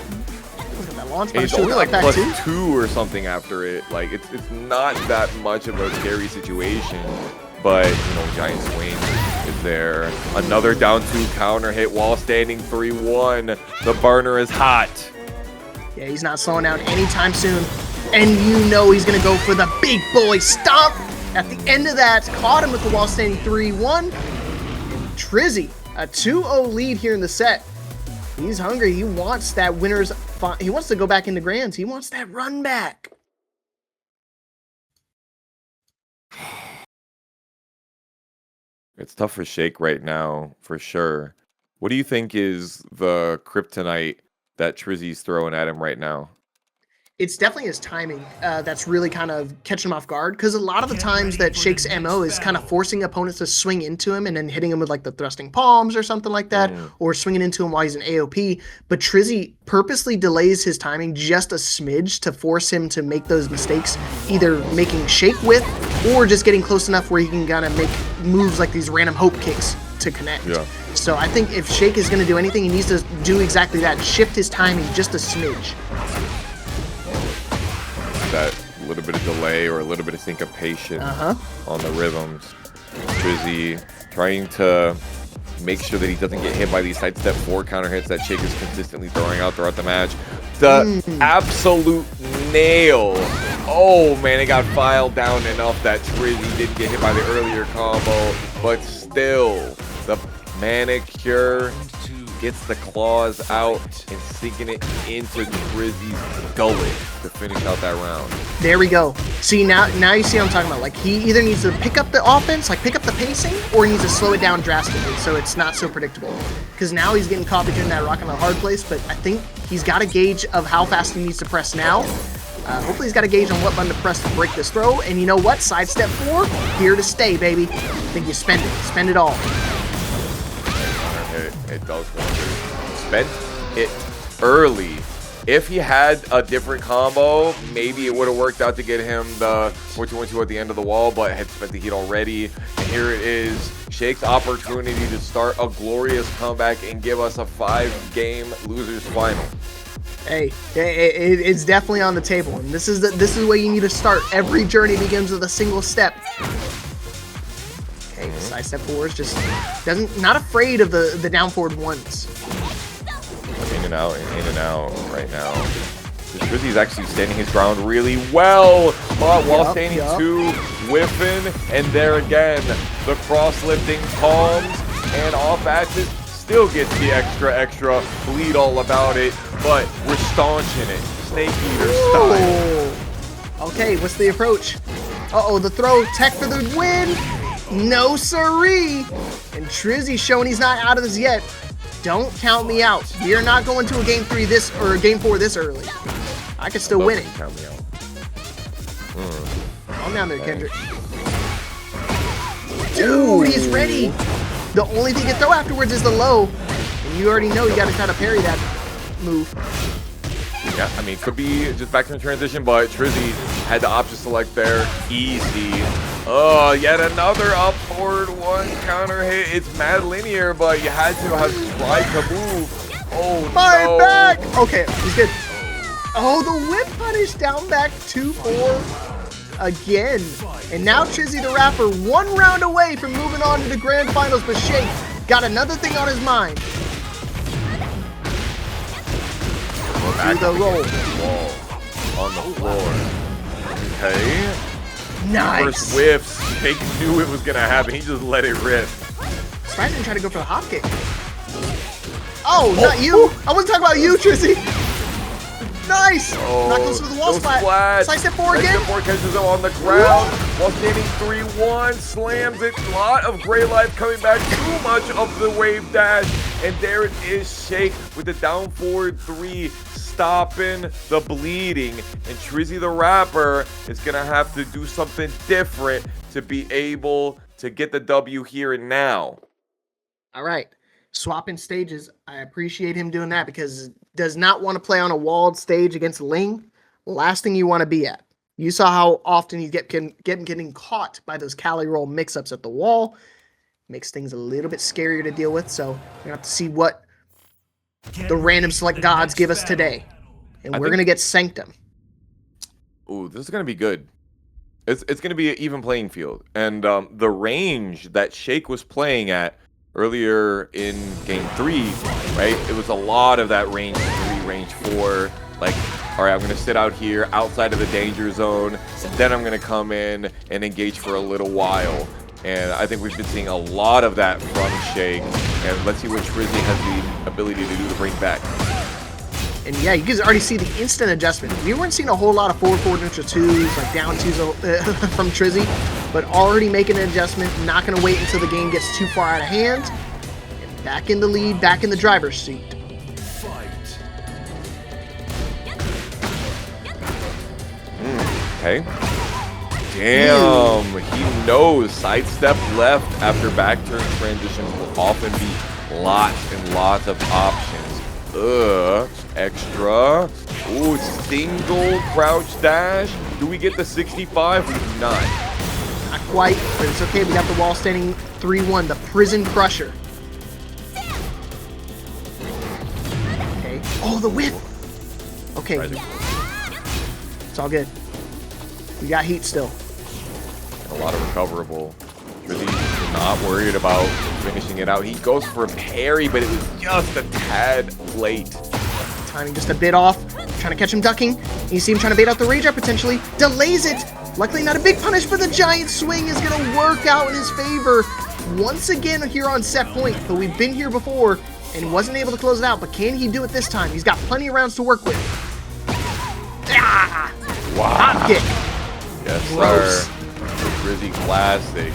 at that launch. It's only like +2 or something after it. Like, it's not that much of a scary situation. But, Giant Swing is there. Another down 2 counter hit while standing 3-1. The burner is hot. Yeah, he's not slowing down anytime soon. And he's going to go for the big boy stomp. At the end of that, caught him with the wall standing 3-1. Trizzy, a 2-0 lead here in the set. He's hungry. He wants that winner's... He wants to go back into grands. He wants that run back. It's tough for Shake right now, for sure. What do you think is the kryptonite that Trizzy's throwing at him right now? It's definitely his timing that's really kind of catching him off guard, because a lot of the times that Shake's MO is kind of forcing opponents to swing into him and then hitting him with like the thrusting palms or something like that, or swinging into him while he's in AOP. But Trizzy purposely delays his timing just a smidge to force him to make those mistakes, either making Shake with or just getting close enough where he can kind of make moves like these random hope kicks to connect. Yeah. So I think if Shake is going to do anything, he needs to do exactly that, shift his timing just a smidge. That little bit of delay or a little bit of syncopation on the rhythms. Trizzy trying to make sure that he doesn't get hit by these sidestep 4 counter hits that Shake is consistently throwing out throughout the match. The absolute nail. Oh man, it got filed down enough that Trizzy didn't get hit by the earlier combo, but still, the manicure gets the claws out and sinking it into Trizzy's gullet to finish out that round. There we go. See, now you see what I'm talking about. Like, he either needs to pick up the offense, like pick up the pacing, or he needs to slow it down drastically so it's not so predictable. Because now he's getting caught between that rock and a hard place, but I think he's got a gauge of how fast he needs to press now. Hopefully he's got a gauge on what button to press to break this throw. And you know what? Sidestep 4, here to stay, baby. I think you spend it. Spend it all. It does wonder. Spent it early. If he had a different combo, maybe it would have worked out to get him the 4-2-1-2 at the end of the wall, but had spent the heat already. And here it is, Shake's opportunity to start a glorious comeback and give us a 5-game losers final. Hey, it's definitely on the table, and this is the way you need to start. Every journey begins with a single step. Okay, sidestep 4 is just not afraid of the down forward ones. In and out right now. Trizzy's actually standing his ground really well, but while standing 2, whiffing, and there again, the cross-lifting palms and off axis still gets the extra bleed all about it, but we're staunching it, Snake Eater style. Okay, what's the approach? The throw, tech for the win. No siree. And Trizzy showing he's not out of this yet. Don't count me out. We are not going to a game 3 or a game 4 this early. I can still win it. Count me out. Calm down there, Kendrick. Dude, he's ready. The only thing you can throw afterwards is the low. And you already know you got to try to parry that move. Yeah, I mean, could be just back in the transition, but Trizzy had the option select there. Easy. Oh, yet another up forward 1 counter hit. It's mad linear, but you had to have tried to move. Oh, no. Back. Okay, he's good. Oh, the whip punish down back 2-4 again. And now TrizzyTheRapper 1 round away from moving on to the grand finals, but Shake got another thing on his mind. Do the roll. On the floor. Okay. Nice. First whiffs. Shake knew it was going to happen. He just let it rip. Spider didn't try to go for the hop kick. Oh, not you. I wasn't talking about you, Trizzy. Nice. Oh, Not close to the wall no splat. Side step forward again. Side step forward catches him on the ground. While standing 3-1, slams it. A lot of gray life coming back. Too much of the wave dash. And there it is, Shake with the down forward 3, stopping the bleeding. And TrizzyTheRapper is going to have to do something different to be able to get the W here and now. All right. Swapping stages. I appreciate him doing that because does not want to play on a walled stage against Ling. Last thing you want to be at. You saw how often you getting caught by those Cali roll mix-ups at the wall. Makes things a little bit scarier to deal with, so we're going to have to see what the random select gods give us today. And we're going to get Sanctum. Ooh, this is going to be good. It's going to be an even playing field. And the range that Shake was playing at earlier in game 3, right? It was a lot of that range 3, range 4. Like, all right, I'm going to sit out here outside of the danger zone. Then I'm going to come in and engage for a little while. And I think we've been seeing a lot of that from Shake. And let's see what Trizzy has the ability to do to bring back. And yeah, you guys already see the instant adjustment. We weren't seeing a whole lot of forward neutral 2s, like down 2s from Trizzy, but already making an adjustment, not going to wait until the game gets too far out of hand. And back in the lead, back in the driver's seat. Okay. Damn, he knows sidestep left after back turn transitions will often be lots and lots of options. Extra. Ooh, single crouch dash. Do we get the 65? We do not. Not quite, but it's okay. We got the wall standing 3-1, the prison crusher. Okay. Oh, the whip. Okay. It's all good. We got heat still. A lot of recoverable. Really not worried about finishing it out. He goes for a parry, but it was just a tad late. Timing just a bit off. Trying to catch him ducking. You see him trying to bait out the rage up potentially. Delays it. Luckily not a big punish, but the giant swing is going to work out in his favor. Once again here on set point, but we've been here before and wasn't able to close it out. But can he do it this time? He's got plenty of rounds to work with. Ah! Wow. Hot kick. Yes, Gross. sir. The Trizzy Classic.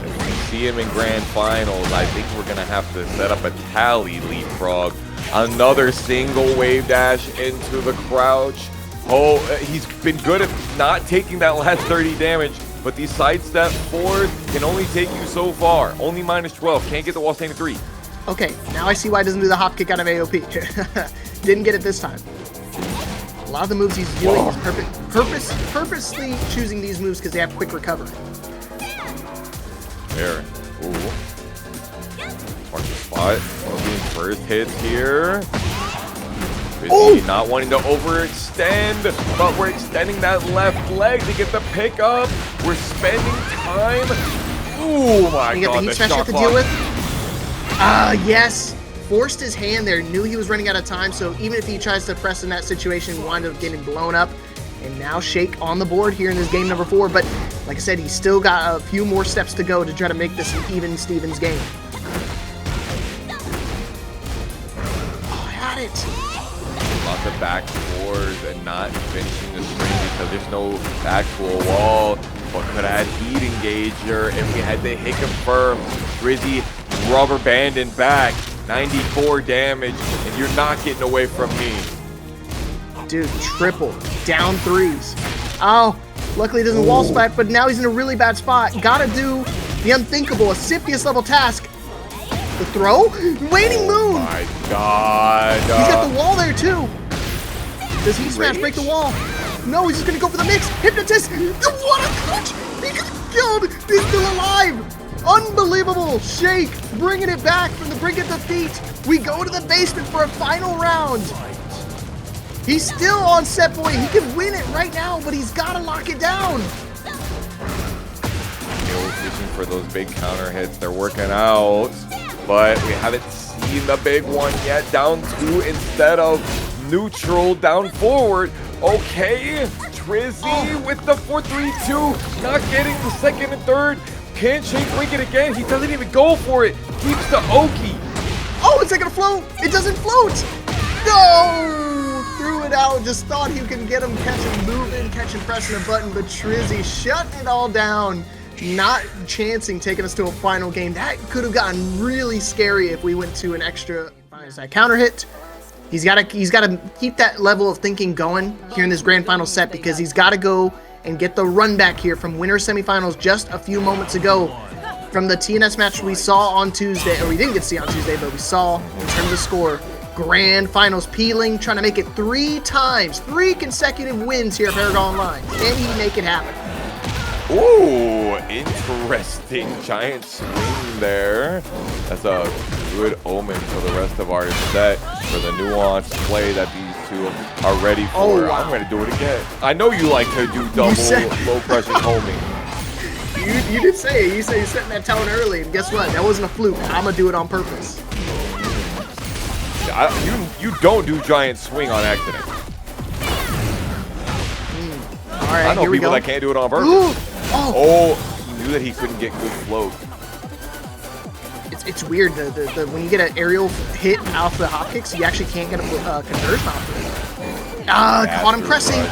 If we see him in grand finals, I think we're going to have to set up a tally leapfrog. Another single wave dash into the crouch. Oh, he's been good at not taking that last 30 damage, but these sidestep fours can only take you so far. Only minus 12. Can't get the wall standing 3. Okay, now I see why he doesn't do the hop kick out of AOP. Didn't get it this time. A lot of the moves he's doing is purposely choosing these moves because they have quick recovery. There. Ooh. Mark the spot. Moving first hits here. Trizzy not wanting to overextend, but we're extending that left leg to get the pickup. We're spending time. Oh my you god, get the heat smash you have to deal with. Yes. Forced his hand there, knew he was running out of time, so even if he tries to press in that situation, wind up getting blown up. And now Shake on the board here in this game number 4, but like I said, he's still got a few more steps to go to try to make this an even Stevens game. Oh, I had it. Lots of back fours and not finishing the string because there's no back to a wall. But could have had heat engager if we had the hit confirmed. Trizzy rubber banding back. 94 damage, and you're not getting away from me. Dude, triple. Down 3s. Oh, luckily it doesn't wall splat, but now he's in a really bad spot. Gotta do the unthinkable, a Siphius level task. The throw? Waning Moon! Oh my god. He's got the wall there too. Does he smash break the wall? No, he's just gonna go for the mix. Hypnotist! What a clutch! He got killed! He's still alive! Unbelievable! Shake bringing it back from the brink of defeat. We go to the basement for a final round. He's still on set point. He can win it right now, but he's got to lock it down. Still fishing for those big counter hits. They're working out, but we haven't seen the big one yet. Down 2 instead of neutral. Down forward. Okay, Trizzy with the 4-3-2. Not getting the second and third. Can Shake break it again? He doesn't even go for it. Keeps the Oki. Oh, is it gonna float? It doesn't float! No! Threw it out, just thought he could get him catching, moving, catching, pressing a button, but Trizzy shutting it all down, not chancing taking us to a final game. That could have gotten really scary if we went to an extra counter hit. He's gotta keep that level of thinking going here in this grand final set, because he's gotta go and get the run back here from winner semifinals just a few moments ago from the TNS match we saw on Tuesday, or we didn't get to see on Tuesday, but we saw in terms of score. Grand finals, Peeling trying to make it 3 times, 3 consecutive wins here at ParagOnline. Can he make it happen? Ooh, interesting giant swing there. That's a good omen for the rest of our set, for the nuanced play that these two are ready for. Oh, wow. I'm ready to do it again. I know you like to do double low pressure homing. You did say it. You said you're setting that tone early, and guess what? That wasn't a fluke. I'm gonna do it on purpose. You don't do giant swing on accident. All right, I know here we people go. that can't do it on purpose. Oh, he knew that he couldn't get good float. It's weird. When you get an aerial hit off the hop kicks, you actually can't get a conversion off of it. Caught him pressing.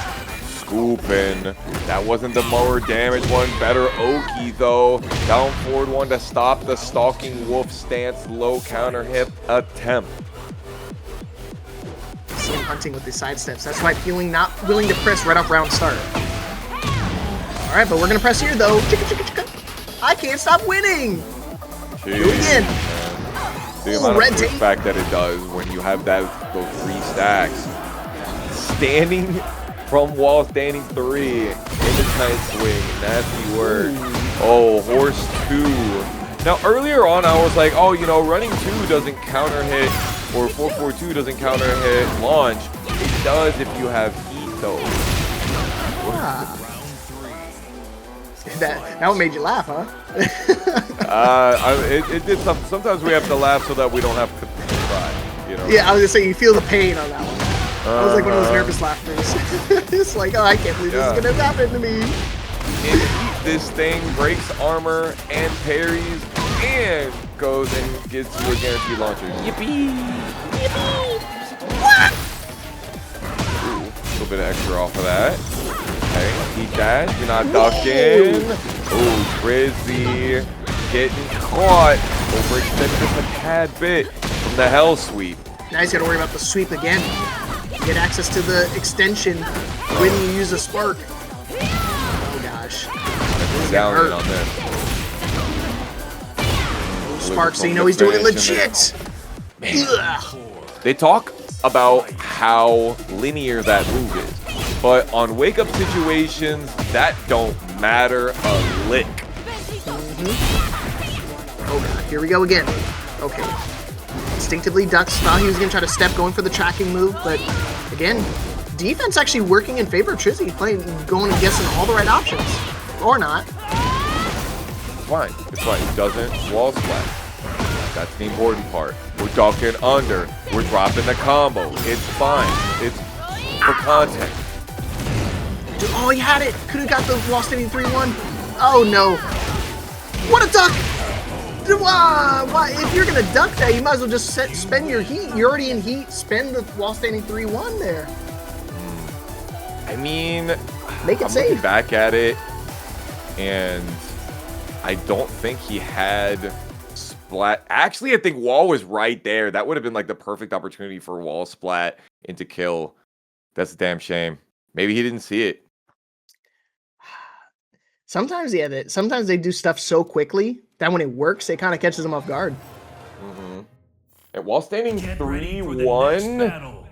Scooping. That wasn't the more damage one. Better Oki though. Down forward one to stop the stalking wolf stance low counter hip attempt. See him hunting with the side steps. That's why Peeling not willing to press right off round start. All right, but we're gonna press here though. Chicka, chicka, chicka. I can't stop winning. Jeez, Do it again. The amount of pushback that it does when you have those 3 stacks. Standing from wall, standing 3 in the giant swing. Nasty work. Oh, horse 2. Now earlier on I was like, oh, you know, running 2 doesn't counter hit, or 442 doesn't counter hit launch. It does if you have heat though. Ah. That one made you laugh, huh? It did something. Sometimes we have to laugh so that we don't have to cry, you know? Yeah, I was gonna say you feel the pain on that one. That was like one of those nervous laughters. It's like, oh, I can't believe this is gonna happen to me. And heat this thing, breaks armor and parries, and goes and gets you a guaranteed launcher. Yippee! Yippee! What? Ooh, a little bit of extra off of that. Okay, heat that. You're not ducking. Ooh, Trizzy getting caught. Overextended just a tad bit from the hell sweep. Now he's got to worry about the sweep again. Get access to the extension when you use a spark. Oh gosh. Down on this. Spark, so you know he's doing it legit. They talk about how linear that move is, but on wake-up situations, that don't matter a lick. Oh god, here we go again. Okay. Instinctively ducks, thought he was going to try to step going for the tracking move, but again, defense actually working in favor of Trizzy, going and guessing all the right options. Or not. It's fine. It's fine. He doesn't wall splat. That's the important part. We're ducking under. We're dropping the combo. It's fine. It's for content. Dude, oh, he had it. Could have got the wall standing 3-1. Oh no. What a duck! Why? If you're gonna duck that, you might as well just spend your heat. You're already in heat. Spend the wall standing 3-1 there. I mean, make it I'm safe. Looking back at it, and I don't think he had splat. Actually, I think wall was right there. That would have been like the perfect opportunity for wall splat into kill. That's a damn shame. Maybe he didn't see it. Sometimes, yeah. Sometimes they do stuff so quickly that when it works, it kind of catches them off guard. And while standing 3-1,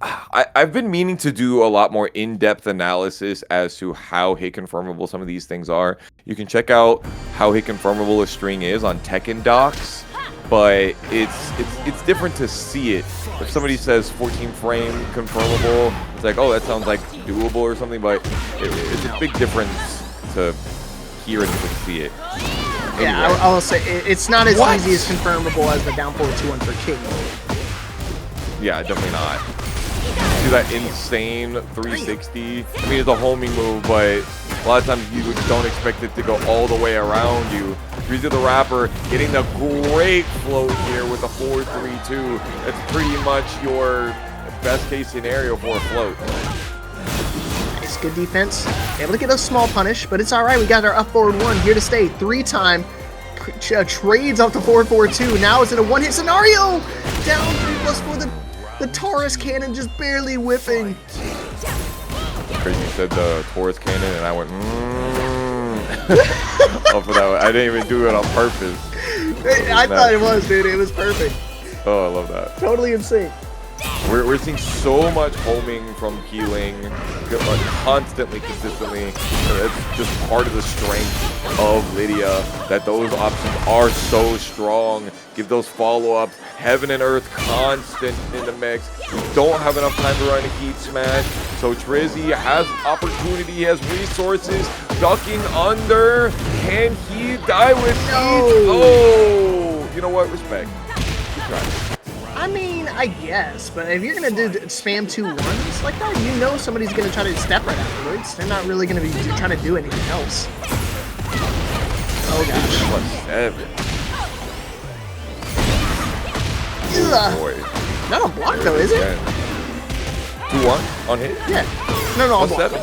I've been meaning to do a lot more in-depth analysis as to how hit confirmable some of these things are. You can check out how hit confirmable a string is on Tekken docs, but it's different to see it. If somebody says 14 frame confirmable, it's like, oh, that sounds like doable or something, but it's a big difference to hear it and to see it. Anyway. Yeah, I'll say it's not as easy as confirmable as the down forward 2-1 for King. Yeah, definitely not. Do that insane 360. I mean, it's a homing move, but a lot of times you don't expect it to go all the way around you. TrizzyTheRapper getting the great float here with a 4-3-2. That's pretty much your best case scenario for a float. Nice, good defense. Able to get a small punish, but it's all right. We got our up forward 1 here to stay. 3-time trades off the 4-4-2. Now it's in a one-hit scenario. Down 3+4. The Taurus cannon just barely whipping. Crazy, you said the Taurus cannon, and I went, off of that one. I didn't even do it on purpose. I thought it was, dude. It was perfect. Oh, I love that. Totally insane. We're seeing so much homing from Pling, constantly, consistently. It's just part of the strength of Lidia, that those options are so strong. Give those follow-ups, heaven and earth constant in the mix. We don't have enough time to run a heat smash, so Trizzy has opportunity, he has resources, ducking under. Can he die with heat? Oh, you know what? Respect. Keep trying. I mean, I guess, but if you're gonna do spam 2 1s like that, you know somebody's gonna try to step right afterwards. They're not really gonna be trying to do anything else. Oh gosh. 7. Ugh. Not on block though, is it? 2-1 on hit? Yeah. No, on block. 7.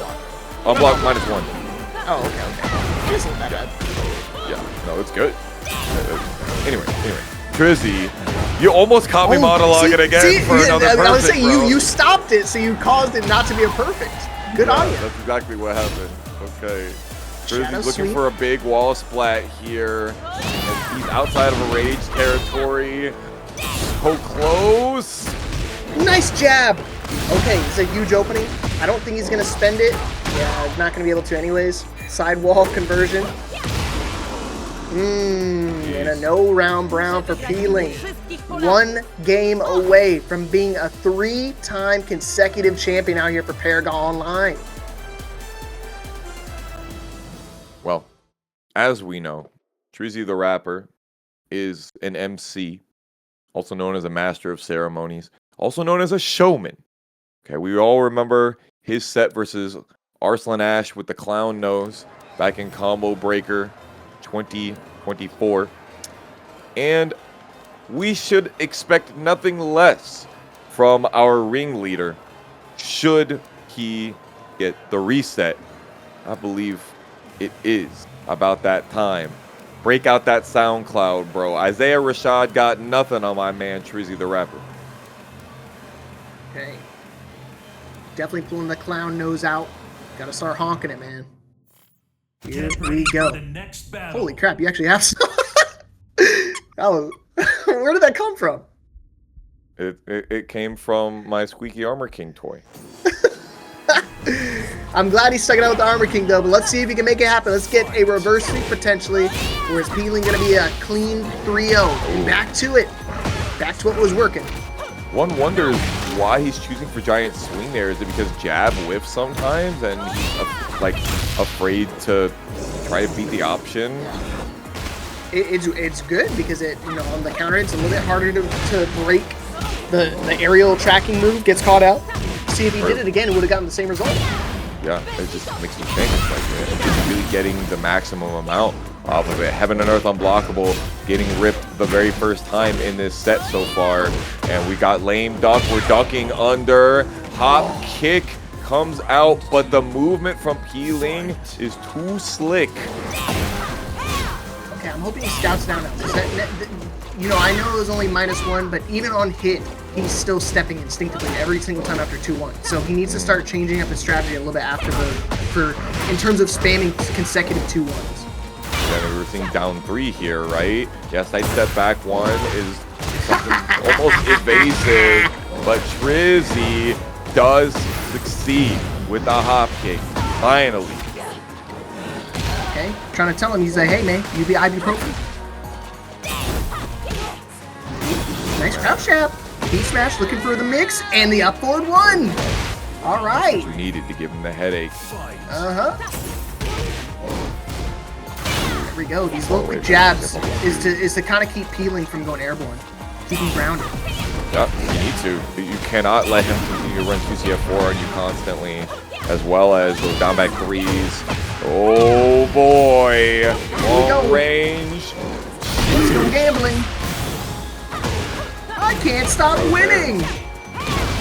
On block -1. Oh, okay. It's not that bad. Yeah, no, it's good. Anyway. Trizzy, you almost caught me monologuing again for another perfect, I was saying, bro. you stopped it, so you caused it not to be a perfect. Good on you. That's exactly what happened. Okay. Shadow Trizzy's looking sweep. for a big wall splat here. And he's outside of a rage territory. So close. Nice jab. Okay, it's a huge opening. I don't think he's going to spend it. Yeah, not going to be able to anyways. Sidewall conversion. And a no round brown for Pling. 1 game away from being a 3-time consecutive champion out here for ParagOnline. Well, as we know, TrizzyTheRapper is an MC, also known as a master of ceremonies, also known as a showman. Okay, we all remember his set versus Arslan Ash with the clown nose back in Combo Breaker 2024. And we should expect nothing less from our ringleader should he get the reset. I believe it is about that time. Break out that SoundCloud, bro. Isaiah Rashad got nothing on my man TrizzyTheRapper. Okay. Definitely pulling the clown nose out. Gotta start honking it, man. Here we go. Holy crap, you actually have some. That was, where did that come from? It came from my Squeaky Armor King toy. I'm glad he stuck it out with the Armor King, though, but let's see if he can make it happen. Let's get a reverse sweep, potentially, or is Pling going to be a clean 3-0? And back to it. Back to what was working. One wonders why he's choosing for giant swing there. Is it because jab whiffs sometimes and he's like afraid to try to beat the option? It's good because it, you know, on the counter it's a little bit harder to break. The aerial tracking move gets caught out. See, if he did it again, it would have gotten the same result. Yeah, it just makes me think it's like he's really getting the maximum amount off of it. Heaven and Earth unblockable, getting ripped the very first time in this set so far. And we got lame duck, we're ducking under. Hop kick comes out, but the movement from Pling is too slick. Okay, I'm hoping he scouts down now. You know, I know it was only -1, but even on hit, he's still stepping instinctively every single time after 2-1. So he needs to start changing up his strategy a little bit after in terms of spamming consecutive 2-1s. Yeah, we're seeing down 3 here, right? Yes, side step back 1 is something almost evasive, but Trizzy does succeed with the hop kick, finally. Okay, trying to tell him, he's like, hey man, you be ibuprofen. Nice crouch jab. Heat smash, looking for the mix, and the up forward 1. All right. We needed to give him the headache. Uh-huh. There we go. These little quick jabs is to kind of keep Pling from going airborne. Keep him grounded. Yep, you need to. You cannot let him continue to run 2CF4 on you constantly. as well as those down back threes. Oh boy, long range. Still gambling. I can't stop winning.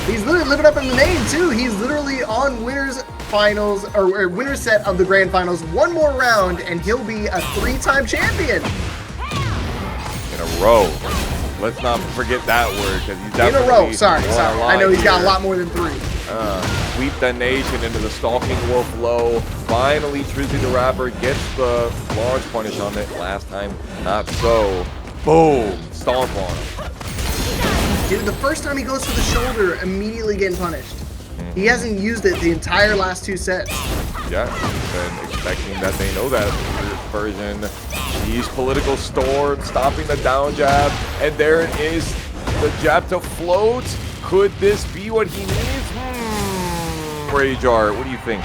He's literally living up in the name too. He's literally on winners finals or winner's set of the grand finals. One more round and he'll be a 3-time champion In a row. Let's not forget that word because he's definitely in a row. Sorry. I know he's got a here. lot more than 3. Sweep the nation into the Stalking Wolf low. Finally, TrizzyTheRapper gets the large punish on it. Last time, not so. Boom! Stomp on him. Dude, the first time he goes for the shoulder, immediately getting punished. He hasn't used it the entire last 2 sets. Yeah, been expecting that they know that version. He's political storm, stopping the down jab, and there it is. The jab to float. Could this be what he needs? Rage Art, what do you think?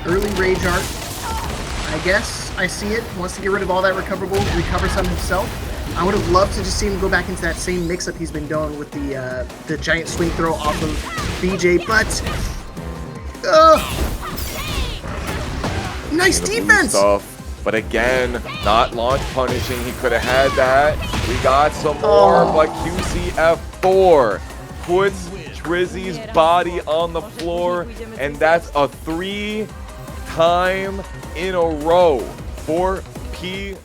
Early Rage Art. I guess I see it. Wants to get rid of all that recoverable, recover some himself. I would have loved to just see him go back into that same mix-up he's been doing with the giant swing throw off of BJ, but nice defense. But again, not launch punishing. He could have had that. We got some more, but QCF4 puts Trizzy's body on the floor, and that's a 3-time in a row for P.